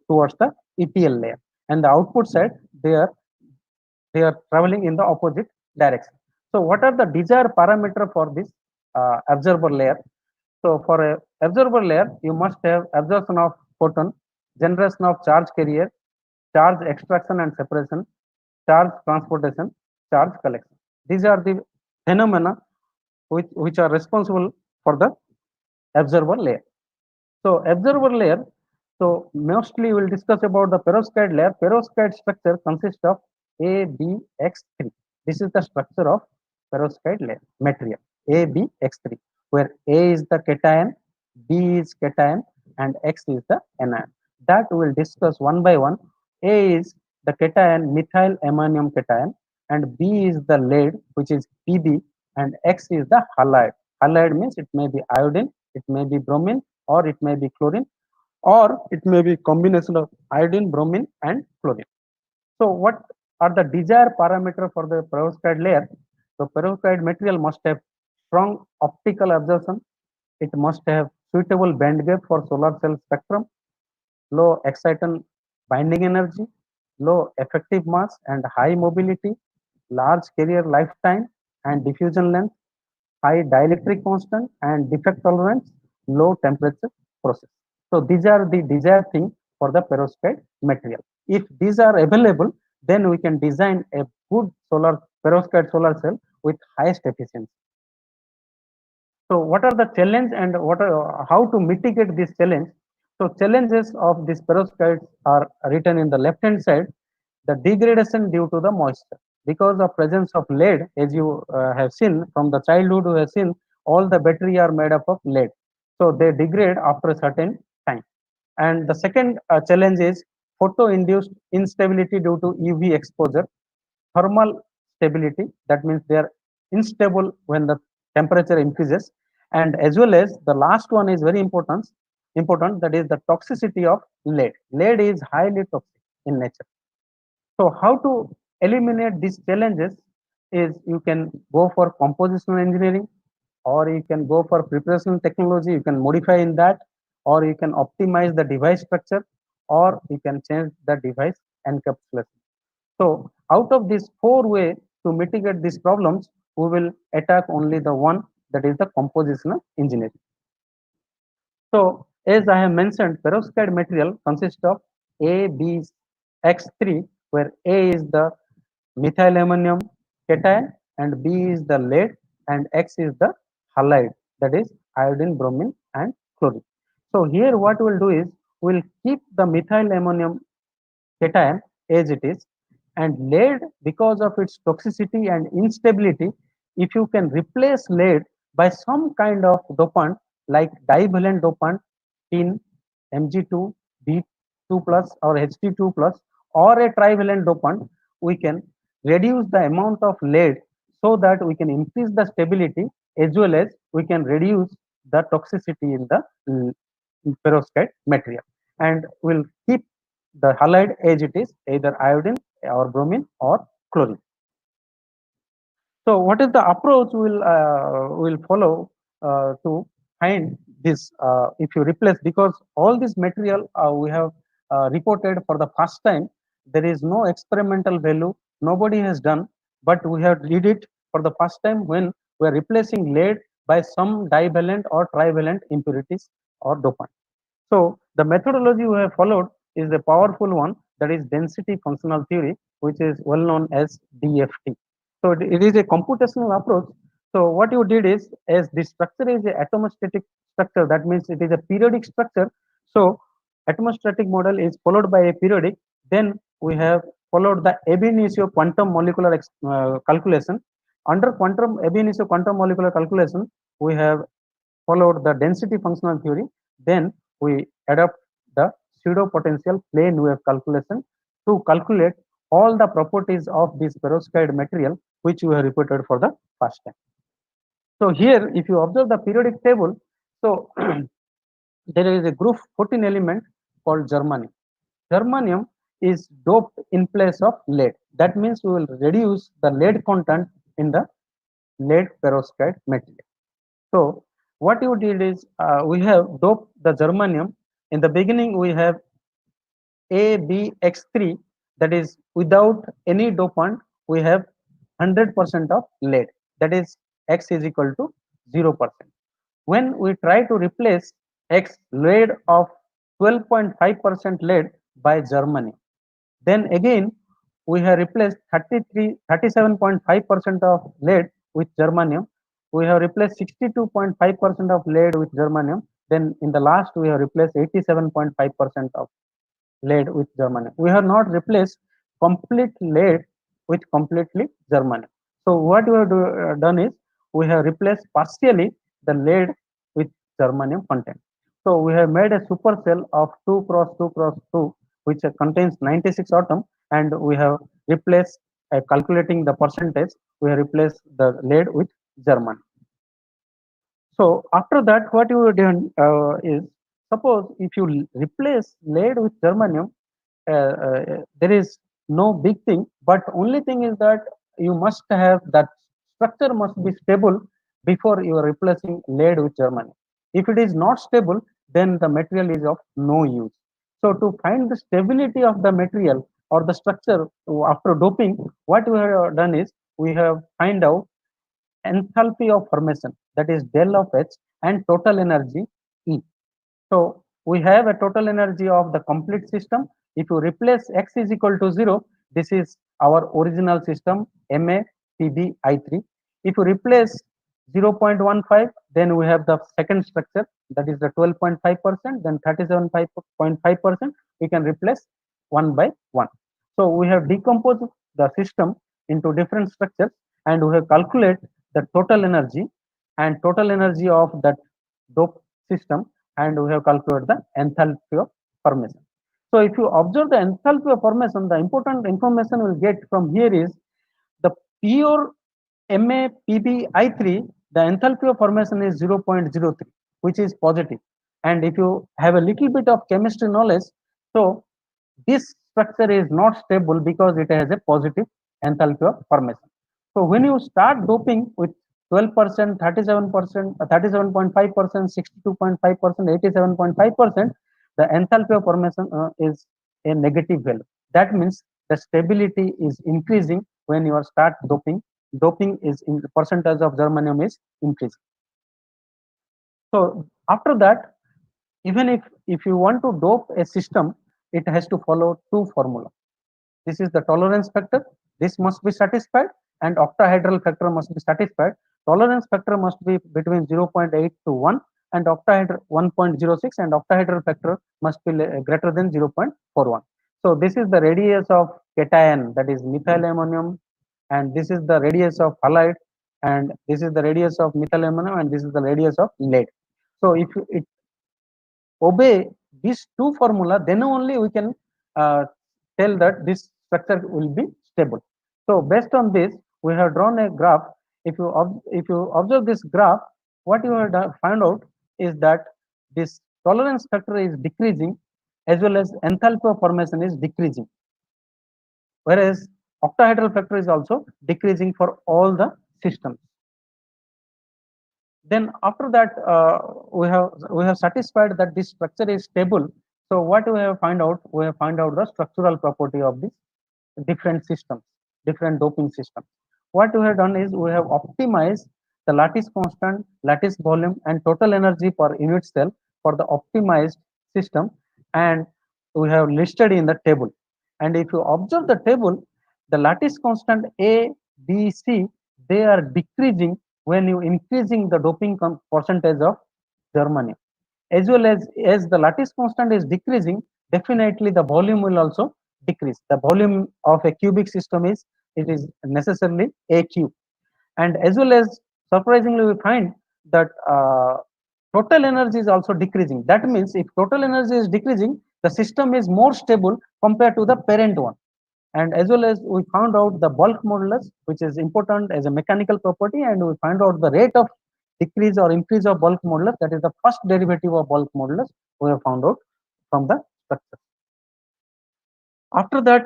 towards the ETL layer. And the output side, they are traveling in the opposite direction. So what are the desired parameter for this absorber layer? So for a absorber layer, you must have absorption of photon, generation of charge carrier, charge extraction and separation, charge transportation, charge collection. These are the phenomena which are responsible for the absorber layer. So absorber layer, so mostly we will discuss about the perovskite layer. Perovskite structure consists of ABX3. This is the structure of perovskite layer material, ABX3, where A is the cation, B is cation, and X is the anion. That we will discuss one by one. A is the cation, methyl ammonium cation, and B is the lead, which is Pb, and X is the halide. Halide means it may be iodine, it may be bromine, or it may be chlorine, or it may be combination of iodine, bromine, and chlorine. So what are the desired parameter for the perovskite layer? So perovskite material must have strong optical absorption. It must have suitable band gap for solar cell spectrum, low exciton binding energy, low effective mass and high mobility, large carrier lifetime and diffusion length, high dielectric constant and defect tolerance, low temperature process. So these are the desired thing for the perovskite material. If these are available, then we can design a good perovskite solar cell with highest efficiency. So what are the challenge and how to mitigate this challenge? So challenges of this perovskites are written in the left hand side. The degradation due to the moisture, because of presence of lead, as you have seen from the childhood, we have seen all the battery are made up of lead, so they degrade after a certain time. And the second challenge is photo-induced instability due to UV exposure, thermal stability, that means they are unstable when the temperature increases, and as well as the last one is very important, that is the toxicity of lead. Lead is highly toxic. in nature. So how to eliminate these challenges is you can go for compositional engineering, or you can go for preparation technology, you can modify in that, or you can optimize the device structure, or you can change the device encapsulation. So out of these four ways to mitigate these problems, we will attack only the one, that is the compositional engineering. So as I have mentioned, perovskite material consists of A, B, X3, where A is the methyl ammonium cation and B is the lead and X is the halide, that is iodine, bromine and chlorine. So here what we'll do is we'll keep the methyl ammonium cation as it is, and lead, because of its toxicity and instability, if you can replace lead by some kind of dopant like divalent dopant, tin, Mg2, B2 plus or Hd2 plus, or a trivalent dopant, we can reduce the amount of lead so that we can increase the stability as well as we can reduce the toxicity in the perovskite material, and will keep the halide as it is, either iodine or bromine or chlorine. So what is the approach we'll follow to find this if you replace, because all this material we have reported for the first time, there is no experimental value, nobody has done, but we have did it for the first time when we are replacing lead by some divalent or trivalent impurities or dopant. So the methodology we have followed is a powerful one, that is density functional theory, which is well known as DFT. So it is a computational approach. So what you did is, as this structure is a atomostatic structure, that means it is a periodic structure. So atomostatic model is followed by a periodic. Then we have followed the ab initio quantum molecular calculation. Under quantum ab initio quantum molecular calculation, we have followed the density functional theory. Then we adopt the pseudo potential plane wave calculation to calculate all the properties of this perovskite material, which we have reported for the first time. So here, if you observe the periodic table, so there is a group 14 element called germanium. Germanium is doped in place of lead. That means we will reduce the lead content in the lead perovskite material. So what you did is we have doped the germanium. In the beginning, we have ABX3, that is without any dopant, we have 100% of lead, that is X is equal to 0%. When we try to replace X lead of 12.5% lead by germanium, then again we have replaced 37.5% of lead with germanium. We have replaced 62.5% of lead with germanium. Then in the last, we have replaced 87.5% of lead with germanium. We have not replaced complete lead with completely germanium. So what we have done is we have replaced partially the lead with germanium content. So we have made a supercell of 2 cross 2 cross 2, which contains 96 atoms, and we have replaced, calculating the percentage, we have replaced the lead with germanium. So after that, what you have done is, suppose if you replace lead with germanium, there is no big thing, but only thing is that you must have that structure must be stable before you are replacing lead with germanium. If it is not stable, then the material is of no use. So to find the stability of the material or the structure after doping, what we have done is we have find out enthalpy of formation, that is del of H, and total energy E. So we have a total energy of the complete system. If you replace X is equal to 0, this is our original system MaPbI3. If you replace 0.15, then we have the second structure, that is the 12.5%, then 37.5%. We can replace 1 by 1. So we have decomposed the system into different structures, and we have calculated the total energy and total energy of that dope system, and we have calculated the enthalpy of formation. So if you observe the enthalpy of formation, the important information we'll get from here is the pure MaPbI3, the enthalpy of formation is 0.03, which is positive. And if you have a little bit of chemistry knowledge, so this structure is not stable because it has a positive enthalpy of formation. So when you start doping with 12%, 37%, 37.5%, 62.5%, 87.5%, the enthalpy of formation is a negative value. That means the stability is increasing when you start doping. Doping is in the percentage of germanium is increasing. So after that, even if you want to dope a system, it has to follow two formula. This is the tolerance factor. This must be satisfied, and octahedral factor must be satisfied. Tolerance factor must be between 0.8 to 1, and octahedral 1.06, and octahedral factor must be greater than 0.41. So this is the radius of cation, that is methyl ammonium, and this is the radius of halide, and this is the radius of methyl ammonium, and this is the radius of lead. So if it obey these two formula, then only we can tell that this structure will be stable. So based on this, we have drawn a graph. If you observe this graph, what you have found out is that this tolerance factor is decreasing, as well as enthalpy of formation is decreasing, whereas octahedral factor is also decreasing for all the systems. Then after that, we have satisfied that this structure is stable. So what we have found out? We have found out the structural property of these different systems, different doping systems. What we have done is we have optimized the lattice constant, lattice volume, and total energy per unit cell for the optimized system, and we have listed in the table. And if you observe the table, the lattice constant A, B, C, they are decreasing when you increasing the doping percentage of germanium, as well as the lattice constant is decreasing, definitely the volume will also decrease. The volume of a cubic system is necessarily a cube, and as well as surprisingly we find that total energy is also decreasing. That means if total energy is decreasing, the system is more stable compared to the parent one. And as well as we found out the bulk modulus, which is important as a mechanical property, and we find out the rate of decrease or increase of bulk modulus, that is the first derivative of bulk modulus we have found out from the structure. After that,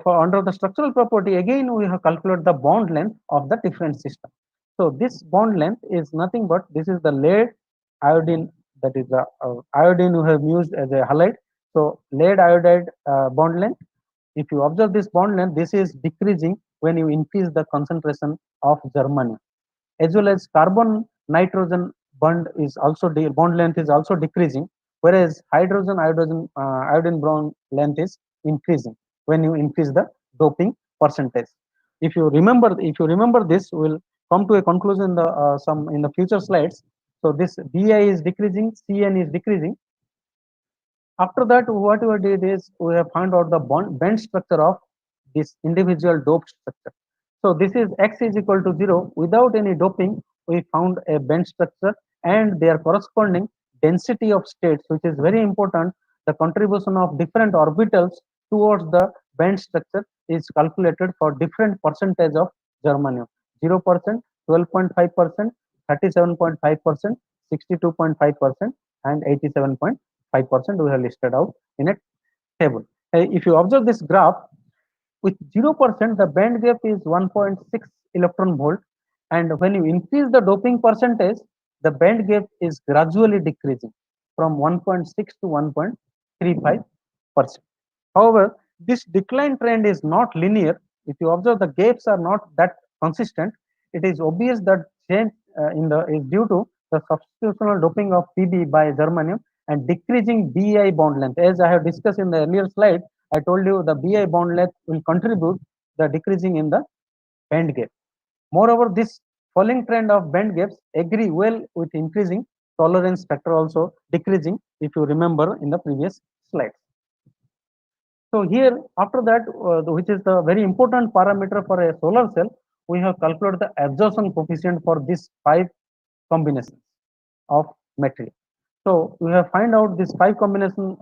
under the structural property, again we have calculated the bond length of the different system. So this bond length is nothing but this is the lead iodine, that is the iodine we have used as a halide. So lead iodide bond length. If you observe this bond length, this is decreasing when you increase the concentration of germanium, as well as carbon nitrogen bond is also bond length is also decreasing, whereas hydrogen iodine bond length is increasing when you increase the doping percentage. If you remember this, we'll come to a conclusion in the in the future slides. So this Bi is decreasing, Cn is decreasing. After that, what we did is we have found out the band structure of this individual dope structure. So this is X is equal to 0. Without any doping, we found a band structure and their corresponding density of states, which is very important. The contribution of different orbitals towards the band structure is calculated for different percentage of germanium: 0%, 12.5%, 37.5%, 62.5%, and 87.5%. We have listed out in a table. If you observe this graph, with 0%, the band gap is 1.6 electron volt, and when you increase the doping percentage, the band gap is gradually decreasing from 1.6 to 1.35%. However, this decline trend is not linear. If you observe, the gaps are not that consistent. It is obvious that change is due to the substitutional doping of Pb by germanium and decreasing Bi bond length. As I have discussed in the earlier slide, I told you the Bi bond length will contribute the decreasing in the band gap. Moreover, this falling trend of band gaps agree well with increasing tolerance factor also decreasing, if you remember in the previous slide. So here, after that, which is the very important parameter for a solar cell, we have calculated the absorption coefficient for these 5 combinations of material. So we have find out this 5 combination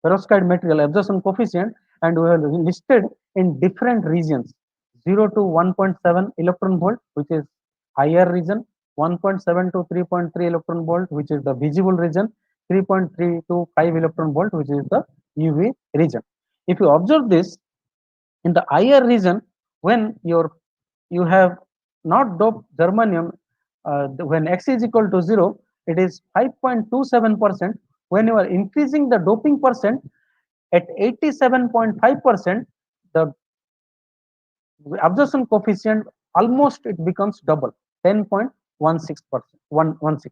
perovskite material absorption coefficient, and we have listed in different regions: 0 to 1.7 electron volt, which is higher region; 1.7 to 3.3 electron volt, which is the visible region; 3.3 to 5 electron volt, which is the UV region. If you observe this, in the IR region, when you have not doped germanium, when X is equal to 0, it is 5.27%. When you are increasing the doping percent at 87.5%, the absorption coefficient almost it becomes double, 10.16%.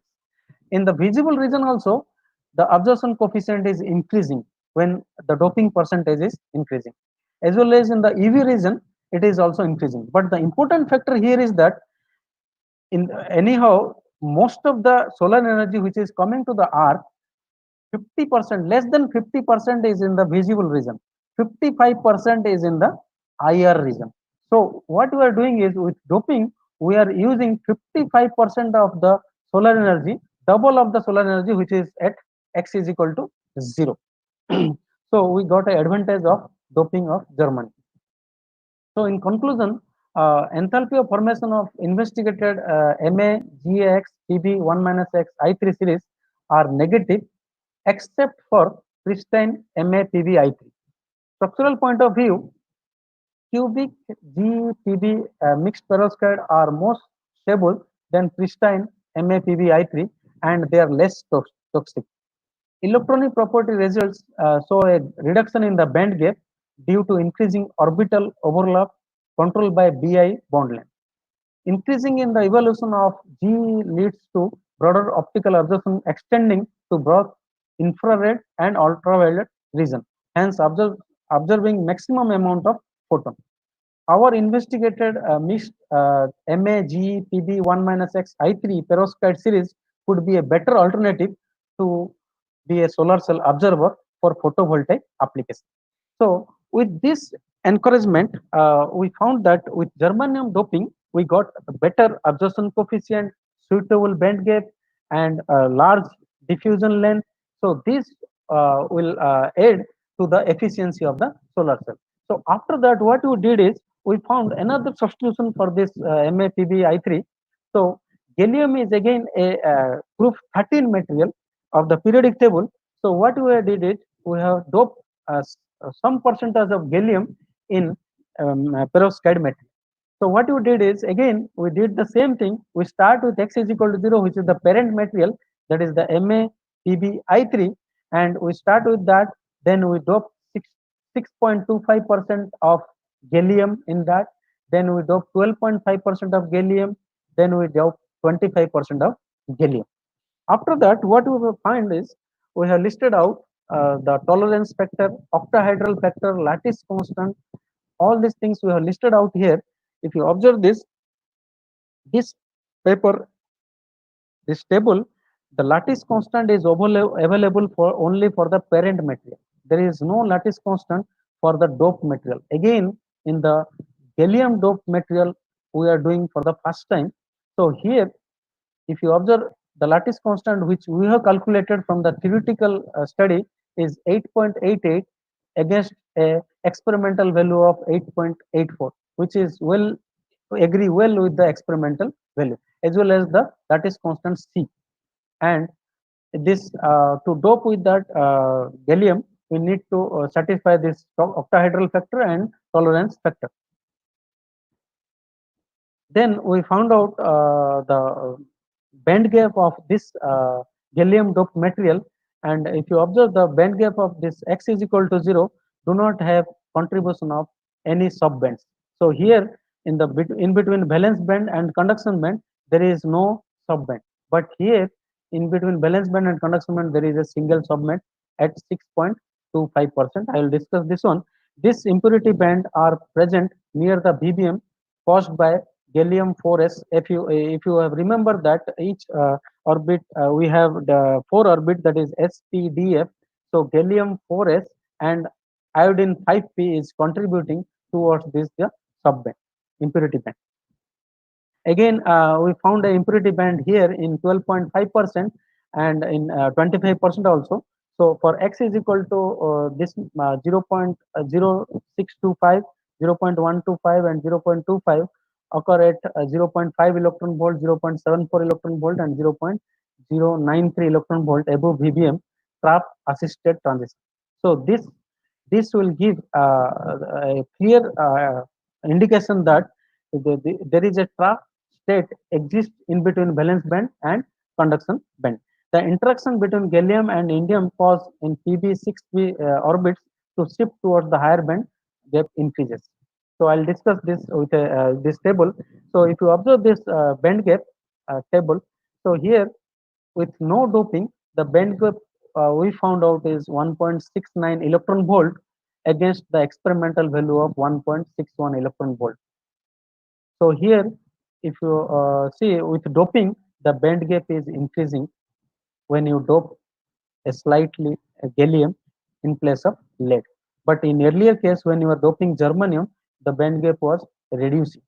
In the visible region also, the absorption coefficient is increasing when the doping percentage is increasing, as well as in the EV region it is also increasing. But the important factor here is that in anyhow most of the solar energy which is coming to the earth, 50%, less than 50% is in the visible region, 55% is in the IR region. So what we are doing is, with doping we are using 55% of the solar energy, double of the solar energy which is at X is equal to 0. So we got an advantage of doping of Germany. So in conclusion, enthalpy of formation of investigated Ma, GaX, Pb1 - X, I3 series are negative except for pristine Ma, Pb, I3. Structural point of view, cubic G, Pb mixed perovskite are more stable than pristine Ma, Pb, I3, and they are less toxic. Electronic property results show a reduction in the band gap due to increasing orbital overlap controlled by Bi bond length. Increasing in the evolution of G leads to broader optical absorption extending to both infrared and ultraviolet region, hence observing maximum amount of photon. Our investigated mixed MA-G Pb1 - X I3 perovskite series could be a better alternative to be a solar cell observer for photovoltaic application. So with this encouragement, we found that with germanium doping, we got a better absorption coefficient, suitable band gap, and large diffusion length. So this will aid to the efficiency of the solar cell. So after that, what we did is we found another substitution for this MaPbI3. So gallium is again a group 13 material of the periodic table. So what we did is we have doped some percentage of gallium in perovskite material. So what we did is, again we did the same thing. We start with X is equal to 0, which is the parent material, that is the MaPbI3, and we start with that. Then we dope 6.25% of gallium in that. Then we dope 12.5% of gallium. Then we dope 25% of gallium. After that, what we will find is we have listed out the tolerance factor, octahedral factor, lattice constant. All these things we have listed out here. If you observe this paper, this table, the lattice constant is available for only for the parent material. There is no lattice constant for the dope material. Again, in the gallium dope material, we are doing for the first time. So here, if you observe, the lattice constant which we have calculated from the theoretical study is 8.88 against a experimental value of 8.84, which is agree well with the experimental value, as well as the lattice constant C. And this to dope with that gallium, we need to satisfy this octahedral factor and tolerance factor. Then we found out the band gap of this gallium doped material, and if you observe the band gap of this X is equal to 0, do not have contribution of any subbands. So here in between valence band and conduction band, there is no subband, but here in between valence band and conduction band, there is a single subband at 6.25%. I will discuss this one. This impurity band are present near the BBM caused by gallium 4s. If you have remember that each orbit we have the 4 orbit, that is SPDF. So gallium 4s and iodine 5p is contributing towards this the subband, impurity band. Again, we found an impurity band here in 12.5% and in 25% also. So for X is equal to this 0.0625, 0.125 and 0.25 occur at 0.5 electron volt, 0.74 electron volt and 0.093 electron volt above VBM trap assisted transition. So this this will give a clear indication that there is a trap state exists in between valence band and conduction band. The interaction between gallium and indium cause in PB6P orbits to shift towards the higher band gap increases. So I'll discuss this with this table. So if you observe this band gap table, so here with no doping, the band gap we found out is 1.69 electron volt against the experimental value of 1.61 electron volt. So here, if you see with doping, the band gap is increasing when you dope a slightly gallium in place of lead. But in earlier case, when you are doping germanium, the band gap was reducing.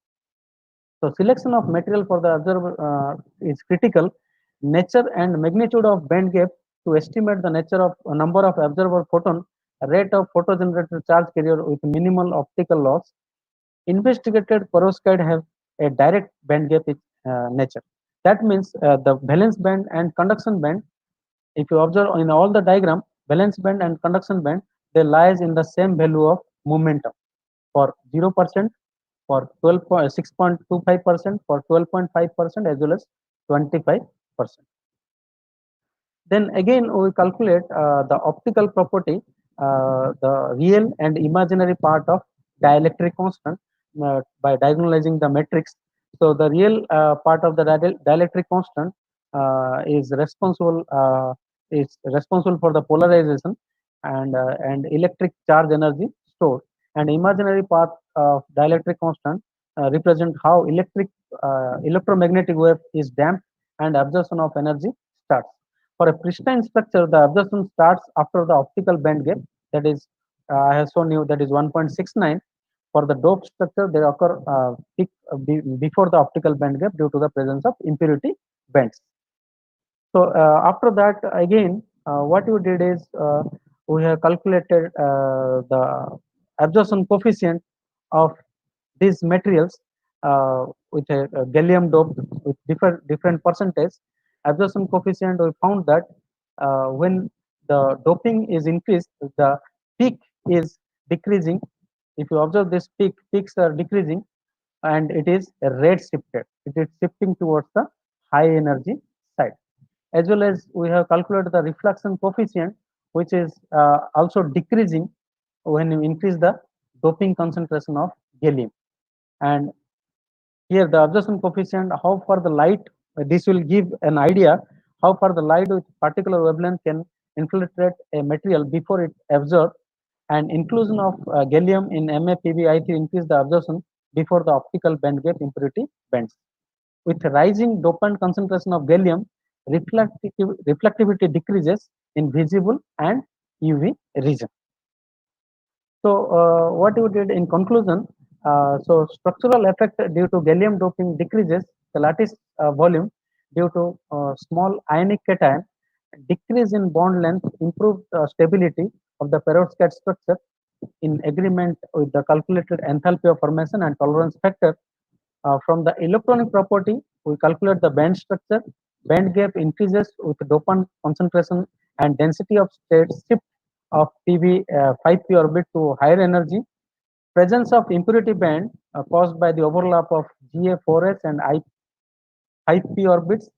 So selection of material for the observer is critical. Nature and magnitude of band gap to estimate the nature of number of observer photon, rate of photogenerated charge carrier with minimal optical loss. Investigated perovskite have a direct band gap nature. That means the valence band and conduction band, if you observe in all the diagram, valence band and conduction band, they lies in the same value of momentum for 0%, for 6.25%, for 12.5%, as well as 25%. Then again, we calculate the optical property, the real and imaginary part of dielectric constant by diagonalizing the matrix. So the real part of the dielectric constant is responsible for the polarization and electric charge energy stored, and imaginary part of dielectric constant represent how electromagnetic wave is damped and absorption of energy starts. For a pristine structure, the absorption starts after the optical band gap, that is, I have shown you that is 1.69. For the doped structure, they occur peak before the optical band gap due to the presence of impurity bands. So after that, again, what you did is we have calculated the absorption coefficient of these materials with a gallium dope with different percentage absorption coefficient. We found that when the doping is increased, the peak is decreasing. If you observe this peaks are decreasing, and it is rate shifted. It is shifting towards the high energy side. As well as we have calculated the reflection coefficient, which is also decreasing when you increase the doping concentration of gallium. And here the absorption coefficient, how far the light, this will give an idea how far the light with particular wavelength can infiltrate a material before it absorbs, and inclusion of gallium in MaPbI3 increase the absorption before the optical band gap impurity bands. With rising dopant concentration of gallium, reflectivity decreases in visible and UV region. So what you did in conclusion, so structural effect due to gallium doping decreases the lattice volume due to small ionic cation, decrease in bond length, improved stability of the perovskite structure in agreement with the calculated enthalpy of formation and tolerance factor. From the electronic property, we calculate the band structure. Band gap increases with dopant concentration and density of state shift of PV 5p orbit to higher energy. Presence of impurity band caused by the overlap of GA4S and I5p orbits,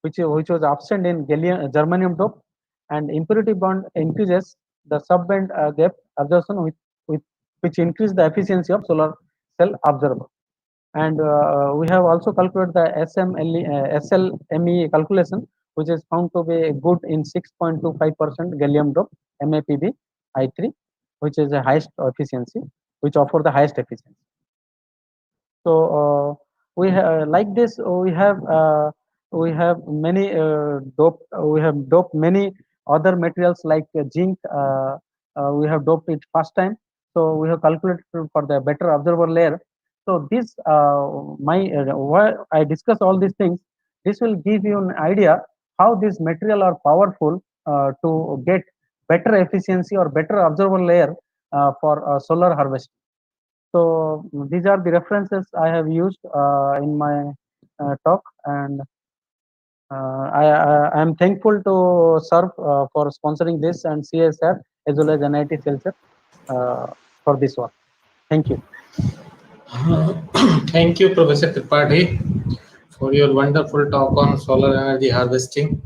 which was absent in germanium dope, and impurity bond increases the subband gap absorption which increase the efficiency of solar cell absorber. And we have also calculated the SLME calculation, which is found to be good in 6.25% gallium dope MaPbI3, which is the highest efficiency, which offer the highest efficiency. So we have like this. We have many dope. We have doped many other materials like zinc. We have doped it first time. So we have calculated for the better observer layer. So this why I discuss all these things. This will give you an idea how these material are powerful to get better efficiency or better observer layer for solar harvesting. So these are the references I have used in my talk, and I am thankful to SERV for sponsoring this, and CSF as well as NIT Silchar. for this work. Thank you. Thank you, Professor Tripathi, for your wonderful talk on solar energy harvesting.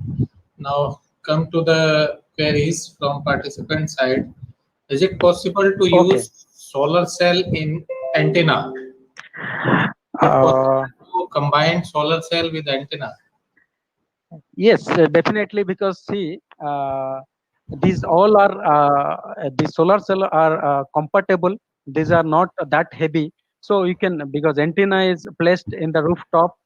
Now, come to the queries from participant side. Is it possible to use solar cell in antenna? Is it possible to combine solar cell with antenna? Yes, definitely, because see, these all are the solar cell are compatible. These are not that heavy, so you can, because antenna is placed in the rooftop,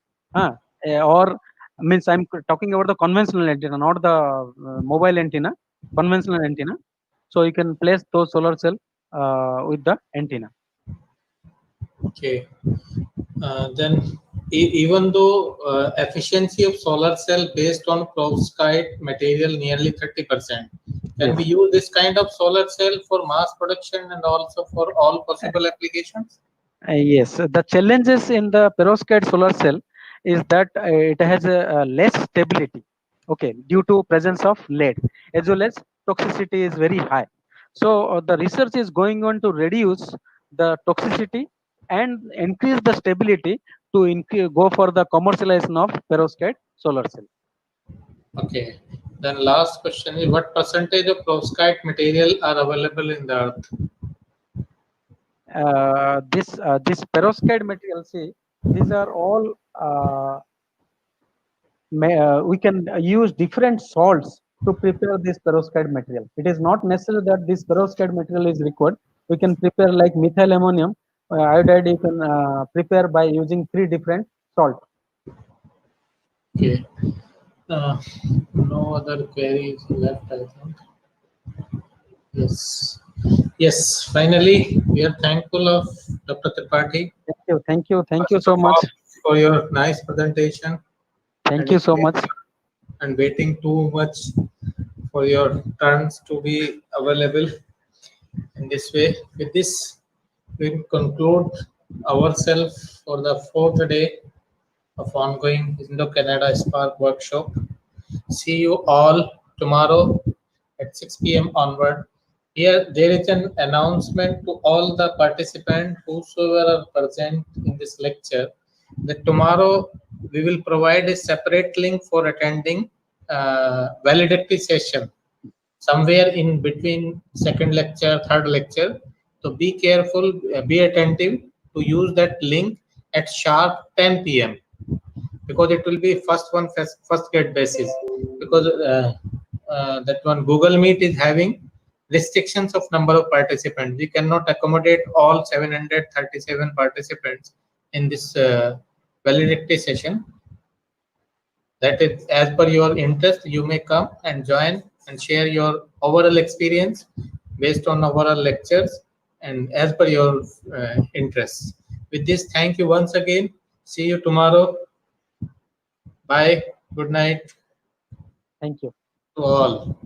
or means I'm talking about the conventional antenna, not the mobile antenna, conventional antenna. So you can place those solar cell with the antenna. Okay. Then, even though efficiency of solar cell based on perovskite material nearly 30%, can we use this kind of solar cell for mass production and also for all possible applications? Yes, the challenges in the perovskite solar cell is that it has a less stability, okay, due to presence of lead, as well as toxicity is very high. So the research is going on to reduce the toxicity and increase the stability to go for the commercialization of perovskite solar cell. Okay. Then last question is, what percentage of perovskite material are available in the earth? This perovskite material, see, these are all we can use different salts to prepare this perovskite material. It is not necessary that this perovskite material is required. We can prepare like methyl ammonium iodide. You can prepare by using 3 different salts. Okay. No other queries left, I think. Yes. Yes. Finally, we are thankful of Dr. Tripathi. Thank you so much for your nice presentation. Thank you so much. And waiting too much for your turns to be available in this way. With this, we conclude ourselves for the 4th day of ongoing Indo-Canada SPARC workshop. See you all tomorrow at 6 p.m. onward. Here, there is an announcement to all the participants whosoever are present in this lecture that tomorrow we will provide a separate link for attending valedictory session somewhere in between second lecture, third lecture. So be careful, be attentive to use that link at sharp 10 p.m. because it will be first get basis, because that one Google Meet is having restrictions of number of participants. We cannot accommodate all 737 participants in this valedictory session. That is, as per your interest, you may come and join and share your overall experience based on overall lectures and as per your interests. With this, thank you once again. See you tomorrow. Bye. Good night. Thank you To all.